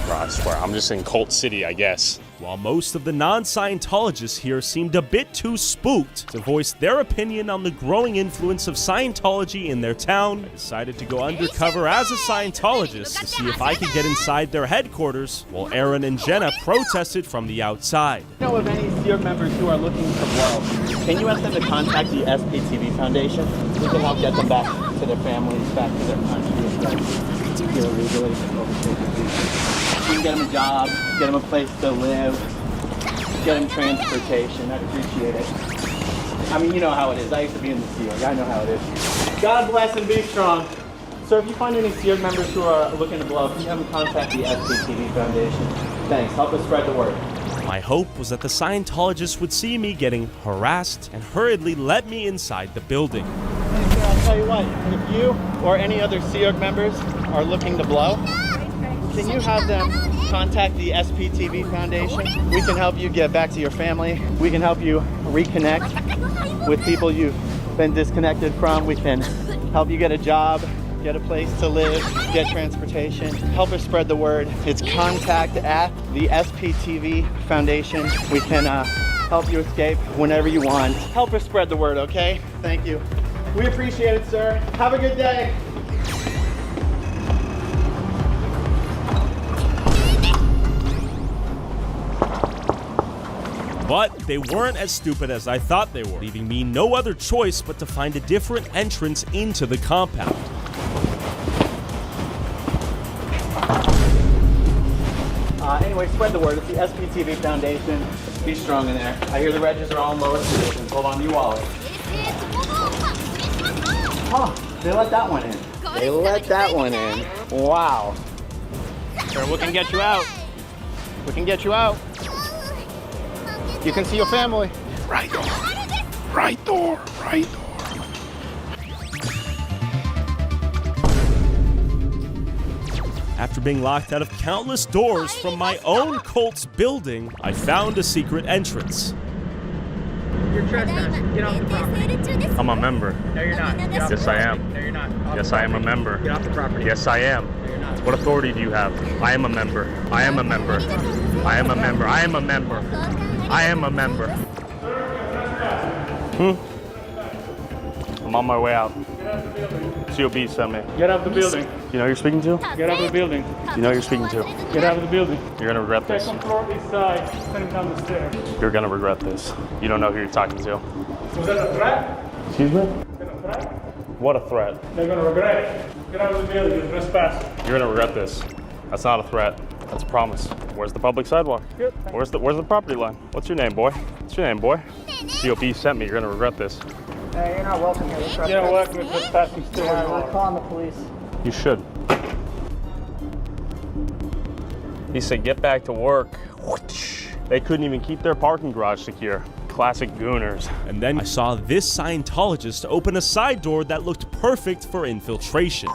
Bro, I swear, I'm just in Cult City, I guess. While most of the non-Scientologists here seemed a bit too spooked to voice their opinion on the growing influence of Scientology in their town, I decided to go undercover as a Scientologist to see if I could get inside their headquarters, while Aaron and Jenna protested from the outside. You know of any SEER members who are looking for wealth? Can you ask them to contact the SPTV Foundation? We can help get them back to their families, back to their country. here legally. You can get them a job, get them a place to live, get them transportation. I'd appreciate it. I mean, you know how it is. I used to be in the Sea Org. I know how it is. God bless and be strong. Sir, if you find any Sea Org members who are looking to blow up, can you have them contact the SPTV Foundation? Thanks. Help us spread the word. My hope was that the Scientologists would see me getting harassed and hurriedly let me inside the building. I'll tell you what, if you or any other Sea Org members are looking to blow, can you have them contact the SPTV Foundation? We can help you get back to your family. We can help you reconnect with people you've been disconnected from. We can help you get a job, get a place to live, get transportation. Help us spread the word. It's contact at the SPTV Foundation. We can help you escape whenever you want. Help us spread the word, okay? Thank you. We appreciate it, sir. Have a good day. But they weren't as stupid as I thought they were, leaving me no other choice but to find a different entrance into the compound. Anyway, spread the word. It's the SPTV Foundation. Be strong in there. I hear the Regis are all in lowest positions. Hold on to your wallet. Oh, they let that one in. They let that one in. Wow. Sir, we can get you out. We can get you out. You can see your family. Right door. Right door. Right door. After being locked out of countless doors from my own cult's building, I found a secret entrance. You're trespassing. Get off the property. I'm a member. No, you're not. Yes, I am. No, you're not. Yes, I am a member. Get off the property. Yes, I am. No, you're not. What authority do you have? I am a member. I am a member. I am a member. I am a member. I am a member. I'm on my way out. COB sent me. Get out of the building. You know who you're speaking to? Get out of the building. You know who you're speaking to? Get out of the building. You're gonna regret this. Second floor, east side. Send him down the stairs. You're gonna regret this. You don't know who you're talking to. Was that a threat? Excuse me? Was that a threat? What a threat. They're gonna regret it. Get out of the building. You're trespassing. You're gonna regret this. That's not a threat. That's a promise. Where's the public sidewalk? Good. Where's the property line? What's your name, boy? What's your name, boy? COB sent me. You're gonna regret this. Hey, you're not welcome here. You're not welcome with trespassing still. We're calling the police. You should. He said, get back to work. They couldn't even keep their parking garage secure. Classic gooners. And then I saw this Scientologist open a side door that looked perfect for infiltration.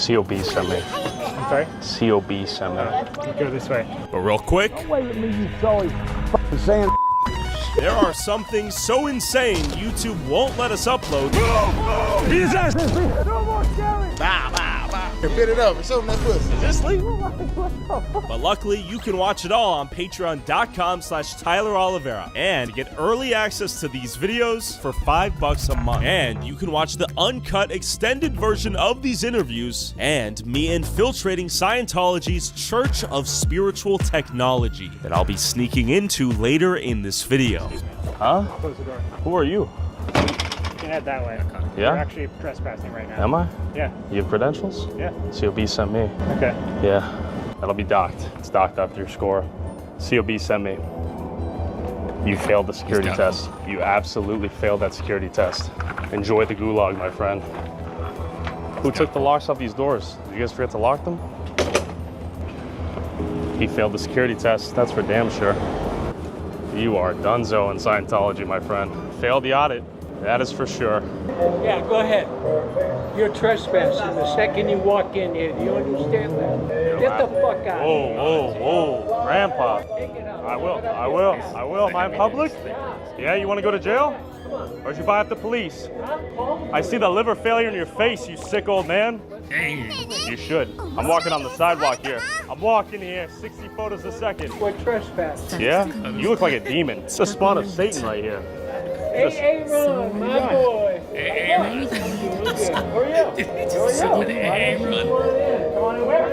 COB sent me. I'm sorry? COB sent me. Go this way. But real quick, Wait a minute, you always f***ing saying. there are some things so insane YouTube won't let us upload. Jesus! No more scary. Fit it up. Show them that pussy. Is this legal? But luckily, you can watch it all on patreon.com/Tyler Oliveira and get early access to these videos for $5 a month. And you can watch the uncut extended version of these interviews and me infiltrating Scientology's Church of Spiritual Technology that I'll be sneaking into later in this video. Huh? Close the door. Who are you? You can head that way. Yeah? You're actually trespassing right now. Am I? Yeah. You have credentials? Yeah. COB sent me. Okay. Yeah. That'll be docked. It's docked after your score. COB sent me. You failed the security test. You absolutely failed that security test. Enjoy the gulag, my friend. Who took the locks off these doors? Did you guys forget to lock them? He failed the security test. That's for damn sure. You are donezo in Scientology, my friend. Failed the audit. That is for sure. Yeah, go ahead. You're trespassing. The second you walk in here, do you understand that? Get the fuck out. Whoa, Grandpa. I will. Am I in public? Yeah, you want to go to jail? Or should you buy up the police? I see the liver failure in your face, you sick old man. You should. I'm walking on the sidewalk here. I'm walking here, 60 photos a second. What trespass? Yeah? You look like a demon. It's the spawn of Satan right here. Hey, Aaron, my boy. Hey, Aaron. Where are you? Hey, Aaron. Come on in where?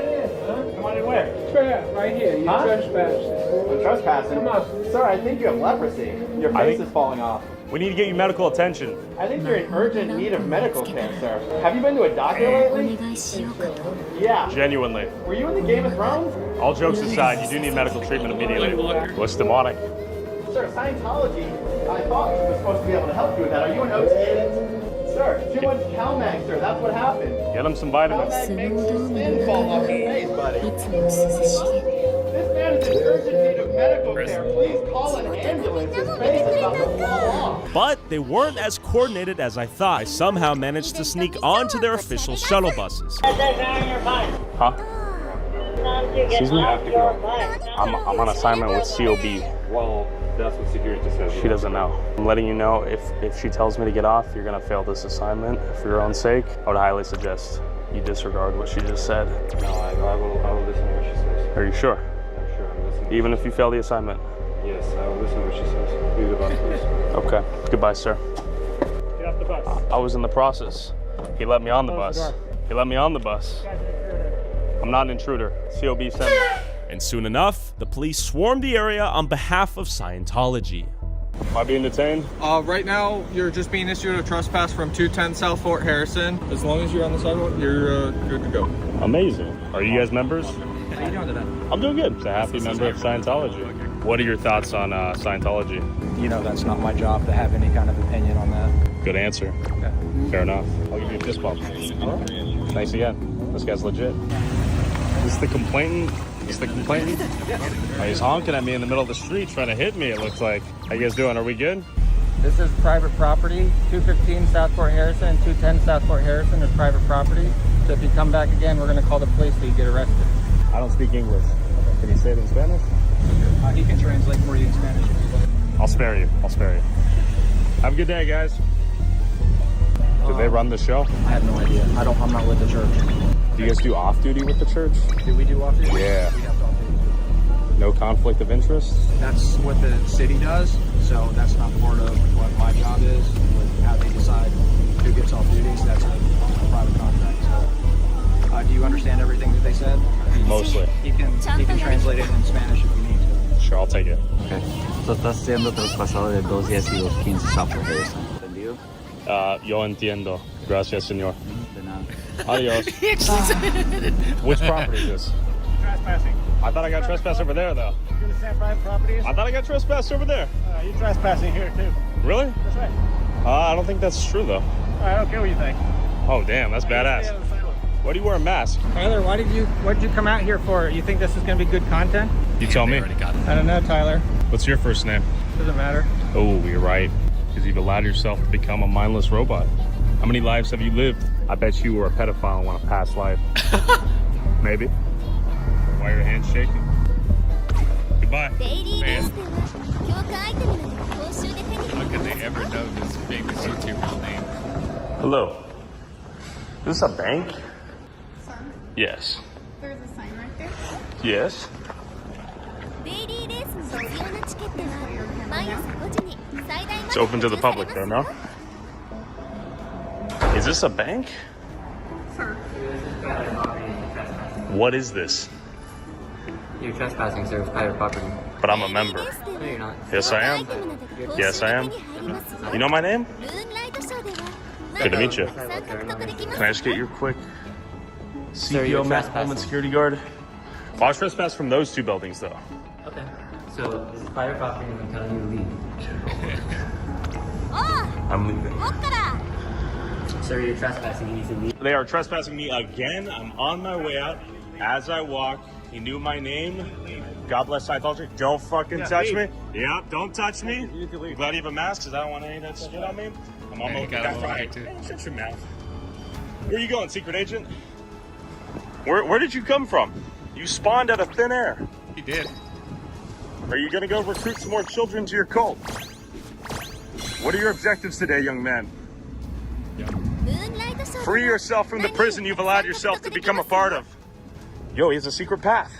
Come on in where? Trap, right here. You trespassing. I'm trespassing? Come on. Sir, I think you have leprosy. Your face is falling off. We need to get you medical attention. I think you're in urgent need of medical care, sir. Have you been to a doctor lately? Yeah. Genuinely. Were you in the Game of Thrones? All jokes aside, you do need medical treatment immediately. What's demonic? Sir, Scientology, I thought was supposed to be able to help you with that. Are you an OT? Sir, too much CalMag, sir. That's what happened. Get him some vitamins. CalMag makes your skin fall off your face, buddy. This man is in urgent need of medical care. Please call an ambulance. His face is about to fall off. But they weren't as coordinated as I thought. I somehow managed to sneak onto their official shuttle buses. Huh? Excuse me? I'm on assignment with COB. Well, that's what security says. She doesn't know. I'm letting you know if she tells me to get off, you're gonna fail this assignment. For your own sake, I would highly suggest you disregard what she just said. No, I will listen to what she says. Are you sure? I'm sure I'm listening. Even if you fail the assignment? Yes, I will listen to what she says. Leave the bus, please. Okay. Goodbye, sir. Get off the bus. I was in the process. He let me on the bus. He let me on the bus. I'm not an intruder. COB sent me. And soon enough, the police swarmed the area on behalf of Scientology. Am I being detained? Right now, you're just being issued a trespass from 210 South Fort Harrison. As long as you're on the sidewalk, you're good to go. Amazing. Are you guys members? How you doing today? I'm doing good. It's a happy member of Scientology. What are your thoughts on Scientology? You know that's not my job to have any kind of opinion on that. Good answer. Okay. Fair enough. I'll give you a fist bump. Thanks again. This guy's legit. Is this the complainant? Is the complainant? Oh, he's honking at me in the middle of the street trying to hit me, it looks like. How you guys doing? Are we good? This is private property. 215 South Fort Harrison and 210 South Fort Harrison is private property. So if you come back again, we're going to call the police so you get arrested. I don't speak English. Can you say it in Spanish? He can translate for you in Spanish. I'll spare you. I'll spare you. Have a good day, guys. Do they run the show? I have no idea. I'm not with the church. Do you guys do off-duty with the church? Do we do off-duty? Yeah. We have off-duty. No conflict of interest? That's what the city does, so that's not part of what my job is, with how they decide who gets off duties. That's a private contract. So, do you understand everything that they said? Mostly. He can translate it in Spanish if you need to. Sure, I'll take it. Okay. So estás siendo traspasado de 210 y 215 South Fort Harrison. ¿Entendido? Yo entiendo. Gracias, señor. De nada. Adios. He actually submitted. Which property is this? Trespassing. I thought I got trespassed over there, though. You understand private property is? I thought I got trespassed over there. You're trespassing here too. Really? That's right. I don't think that's true, though. I don't care what you think. Oh, damn, that's badass. Why do you wear a mask? Tyler, what did you come out here for? You think this is going to be good content? You tell me. I don't know, Tyler. What's your first name? Doesn't matter. Oh, you're right. Because you've allowed yourself to become a mindless robot. How many lives have you lived? I bet you were a pedophile in a past life. Maybe. Why are your hands shaking? Goodbye. Man. How could they ever know this famous YouTuber's name? Hello. Is this a bank? Yes. There's a sign right there. Yes. It's open to the public though, no? Is this a bank? Sir. What is this? You're trespassing, sir. It's private property. But I'm a member. No, you're not. Yes, I am. Yes, I am. You know my name? Good to meet you. Can I just get your quick Sir, you're CPO Met Homeland Security Guard? Well, I was trespassed from those two buildings, though. Okay. So this is private property and I'm telling you to leave. I'm leaving. Sir, you're trespassing. You need to leave. They are trespassing me again. I'm on my way out. As I walk, he knew my name. God bless Scientology. Don't fucking touch me. Yeah, don't touch me. I'm glad you have a mask because I don't want any of that shit on me. I'm on my way. Shut your mouth. Where are you going, secret agent? Where did you come from? You spawned out of thin air. He did. Are you gonna go recruit some more children to your cult? What are your objectives today, young man? Free yourself from the prison you've allowed yourself to become a part of. Yo, he has a secret path.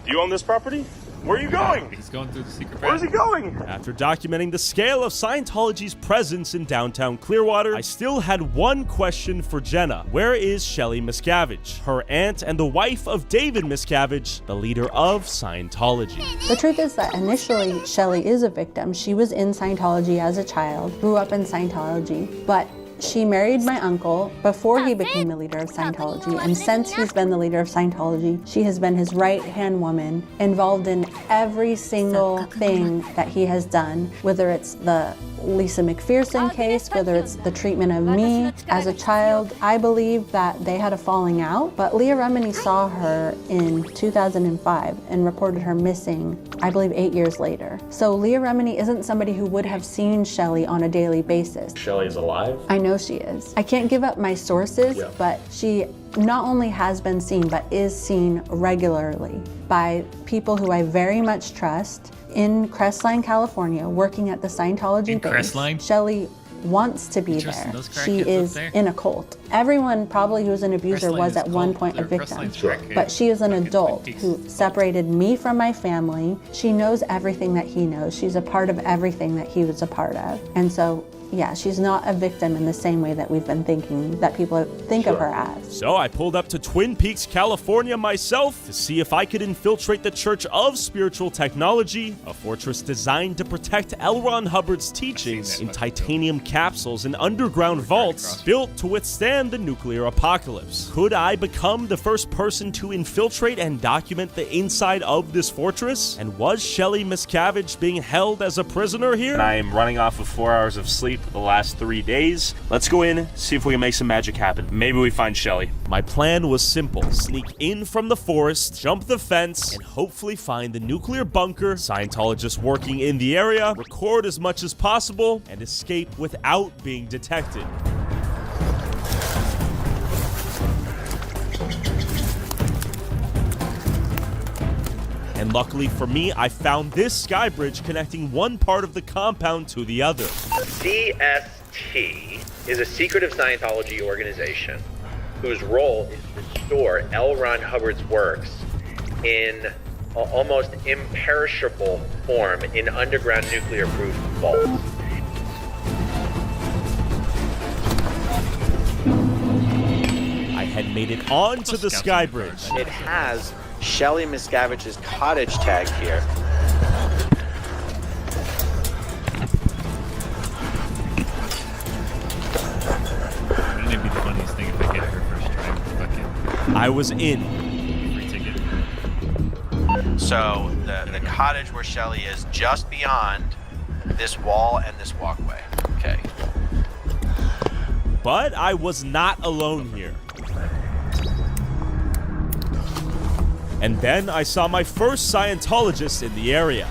Do you own this property? Where are you going? He's going through the secret path. Where's he going? After documenting the scale of Scientology's presence in downtown Clearwater, I still had one question for Jenna. Where is Shelley Miscavige, her aunt and the wife of David Miscavige, the leader of Scientology? The truth is that initially Shelley is a victim. She was in Scientology as a child, grew up in Scientology, but she married my uncle before he became the leader of Scientology, and since he's been the leader of Scientology, she has been his right-hand woman, involved in every single thing that he has done, whether it's the Lisa McPherson case, whether it's the treatment of me as a child. I believe that they had a falling out, but Leah Remini saw her in 2005 and reported her missing, I believe, 8 years later. So Leah Remini isn't somebody who would have seen Shelley on a daily basis. Shelley is alive? I know she is. I can't give up my sources, but she not only has been seen, but is seen regularly by people who I very much trust in Crestline, California, working at the Scientology base. Crestline? Shelley wants to be Interesting, there. those crack She kids is up there? in a cult. Everyone probably who's an abuser Crestline was is at one cult. point a They're victim. Crestline's crack kids. But she is an Fucking adult Twin Peaks. who separated me from my family. She knows everything that he knows. She's a part of everything that he was a part of. And so, yeah, she's not a victim in the same way that we've been thinking, that people think of her as. So I pulled up to Twin Peaks, California myself to see if I could infiltrate the Church of Spiritual Technology, a fortress designed to protect L. Ron Hubbard's teachings in titanium capsules and underground vaults built to withstand the nuclear apocalypse. Could I become the first person to infiltrate and document the inside of this fortress? And was Shelley Miscavige being held as a prisoner here? And I am running off of 4 hours of sleep for the last 3 days. Let's go in, see if we can make some magic happen. Maybe we find Shelley. My plan was simple. Sneak in from the forest, jump the fence, and hopefully find the nuclear bunker, Scientologists working in the area, record as much as possible, and escape without being detected. And luckily for me, I found this sky bridge connecting one part of the compound to the other. CST is a secretive Scientology organization whose role is to store L. Ron Hubbard's works in almost imperishable form in underground nuclear-proof vaults. I had made it onto the sky bridge. It has Shelley Miscavige's cottage tag here. Wouldn't it be the funniest thing if I get her first try with fucking I was in. free ticket? So the cottage where Shelley is just beyond this wall and this walkway. Okay. But I was not alone here. And then I saw my first Scientologist in the area.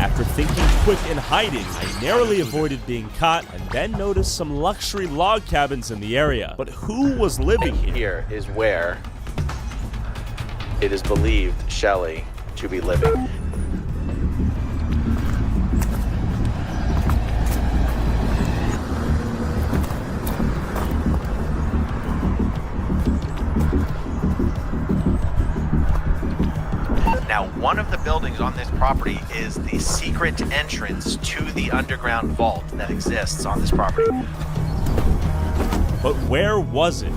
After thinking quick and hiding, I narrowly avoided being caught and then noticed some luxury log cabins in the area. But who was living here? Here is where it is believed Shelley to be living. Now, one of the buildings on this property is the secret entrance to the underground vault that exists on this property. But where was it?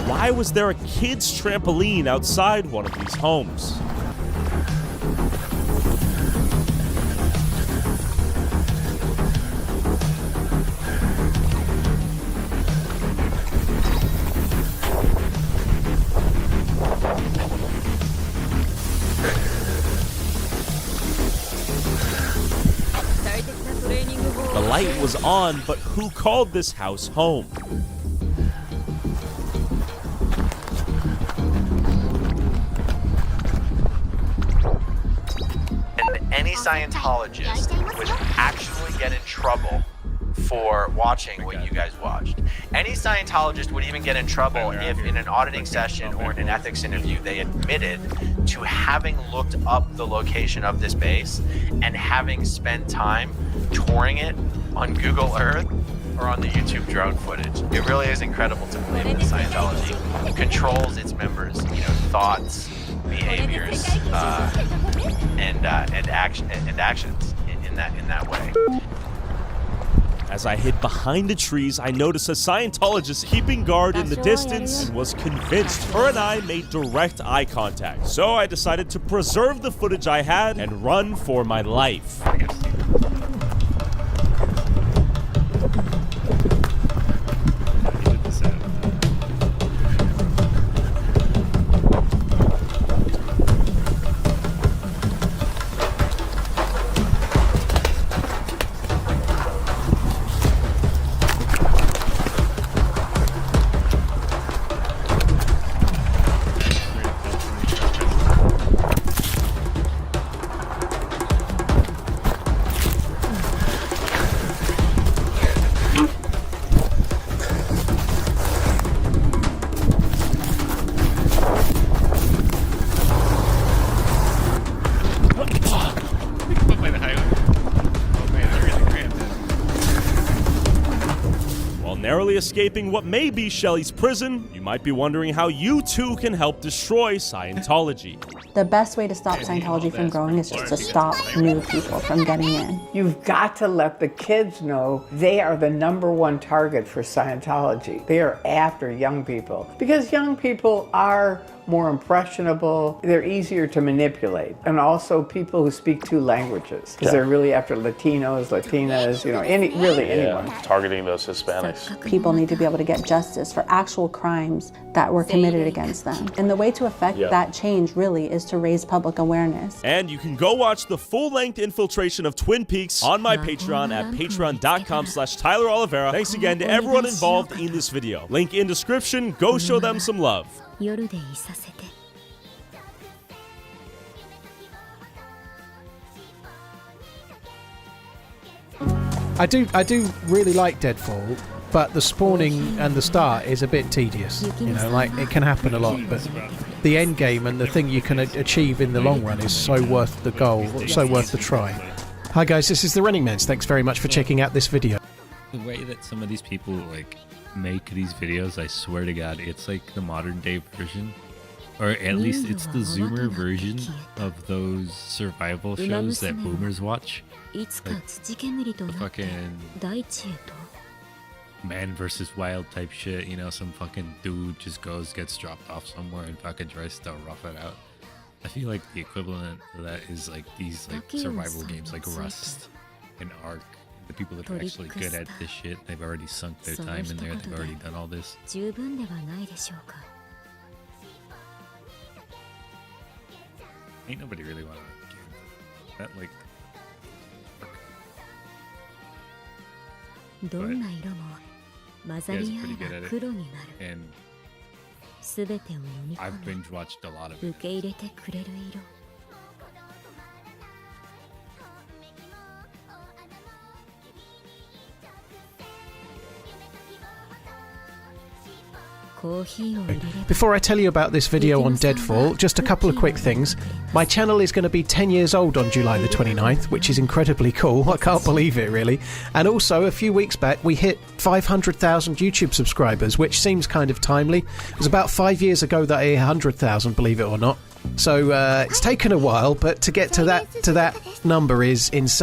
Why was there a kid's trampoline outside one of these homes? light was on, but who called this house home? And any Scientologist would actually get in trouble for watching what you guys watched. Any Scientologist would even get in trouble if in an auditing session or in an ethics interview they admitted to having looked up the location of this base and having spent time touring it on Google Earth or on the YouTube drone footage. It really is incredible to believe that Scientology controls its members, thoughts, behaviors, and actions in that way. As I hid behind the trees, I noticed a Scientologist keeping guard in the distance and was convinced her and I made direct eye contact. So I decided to preserve the footage I had and run for my life. Narrowly escaping what may be Shelley's prison, you might be wondering how you too can help destroy Scientology. The best way to stop Scientology from growing is just to stop new people from getting in. You've got to let the kids know they are the #1 target for Scientology. They are after young people because young people are more impressionable, they're easier to manipulate, and also people who speak 2 languages because they're really after Latinos, Latinas, anyone. Targeting those Hispanics. People need to be able to get justice for actual crimes that were committed against them. And the way to affect that change really is to raise public awareness. And you can go watch the full-length infiltration of Twin Peaks on my Patreon at patreon.com/Tyler Oliveira. Thanks again to everyone involved in this video. Link in description. Go show them some love. I do really like Deadfall, but the spawning and the start is a bit tedious. It can happen a lot, but the end game and the thing you can achieve in the long run is so worth the goal, so worth the try. Hi guys, this is the Running Mans. Thanks very much for checking out this video. The way that some of these people make these videos, I swear to God, it's like the modern day version, or at least it's the Zoomer version of those survival shows that boomers watch. Like the fucking Man vs. Wild type shit, some fucking dude just gets dropped off somewhere and fucking tries to rough it out. I feel like the equivalent of that is like these survival games like Rust and Ark. The people that are actually good at this shit, they've already sunk their time in there, they've already done all this. Ain't nobody really want to get that, but yeah, it's pretty good at it, and I've binge watched a lot of it. Before I tell you about this video on Deadfall, just a couple of quick things. My channel is going to be 10 years old on July the 29th, which is incredibly cool. I can't believe it, really. And also, a few weeks back, we hit 500,000 YouTube subscribers, which seems kind of timely. It was about 5 years ago that I hit 100,000, believe it or not. So it's taken a while, but to get to that number is insane.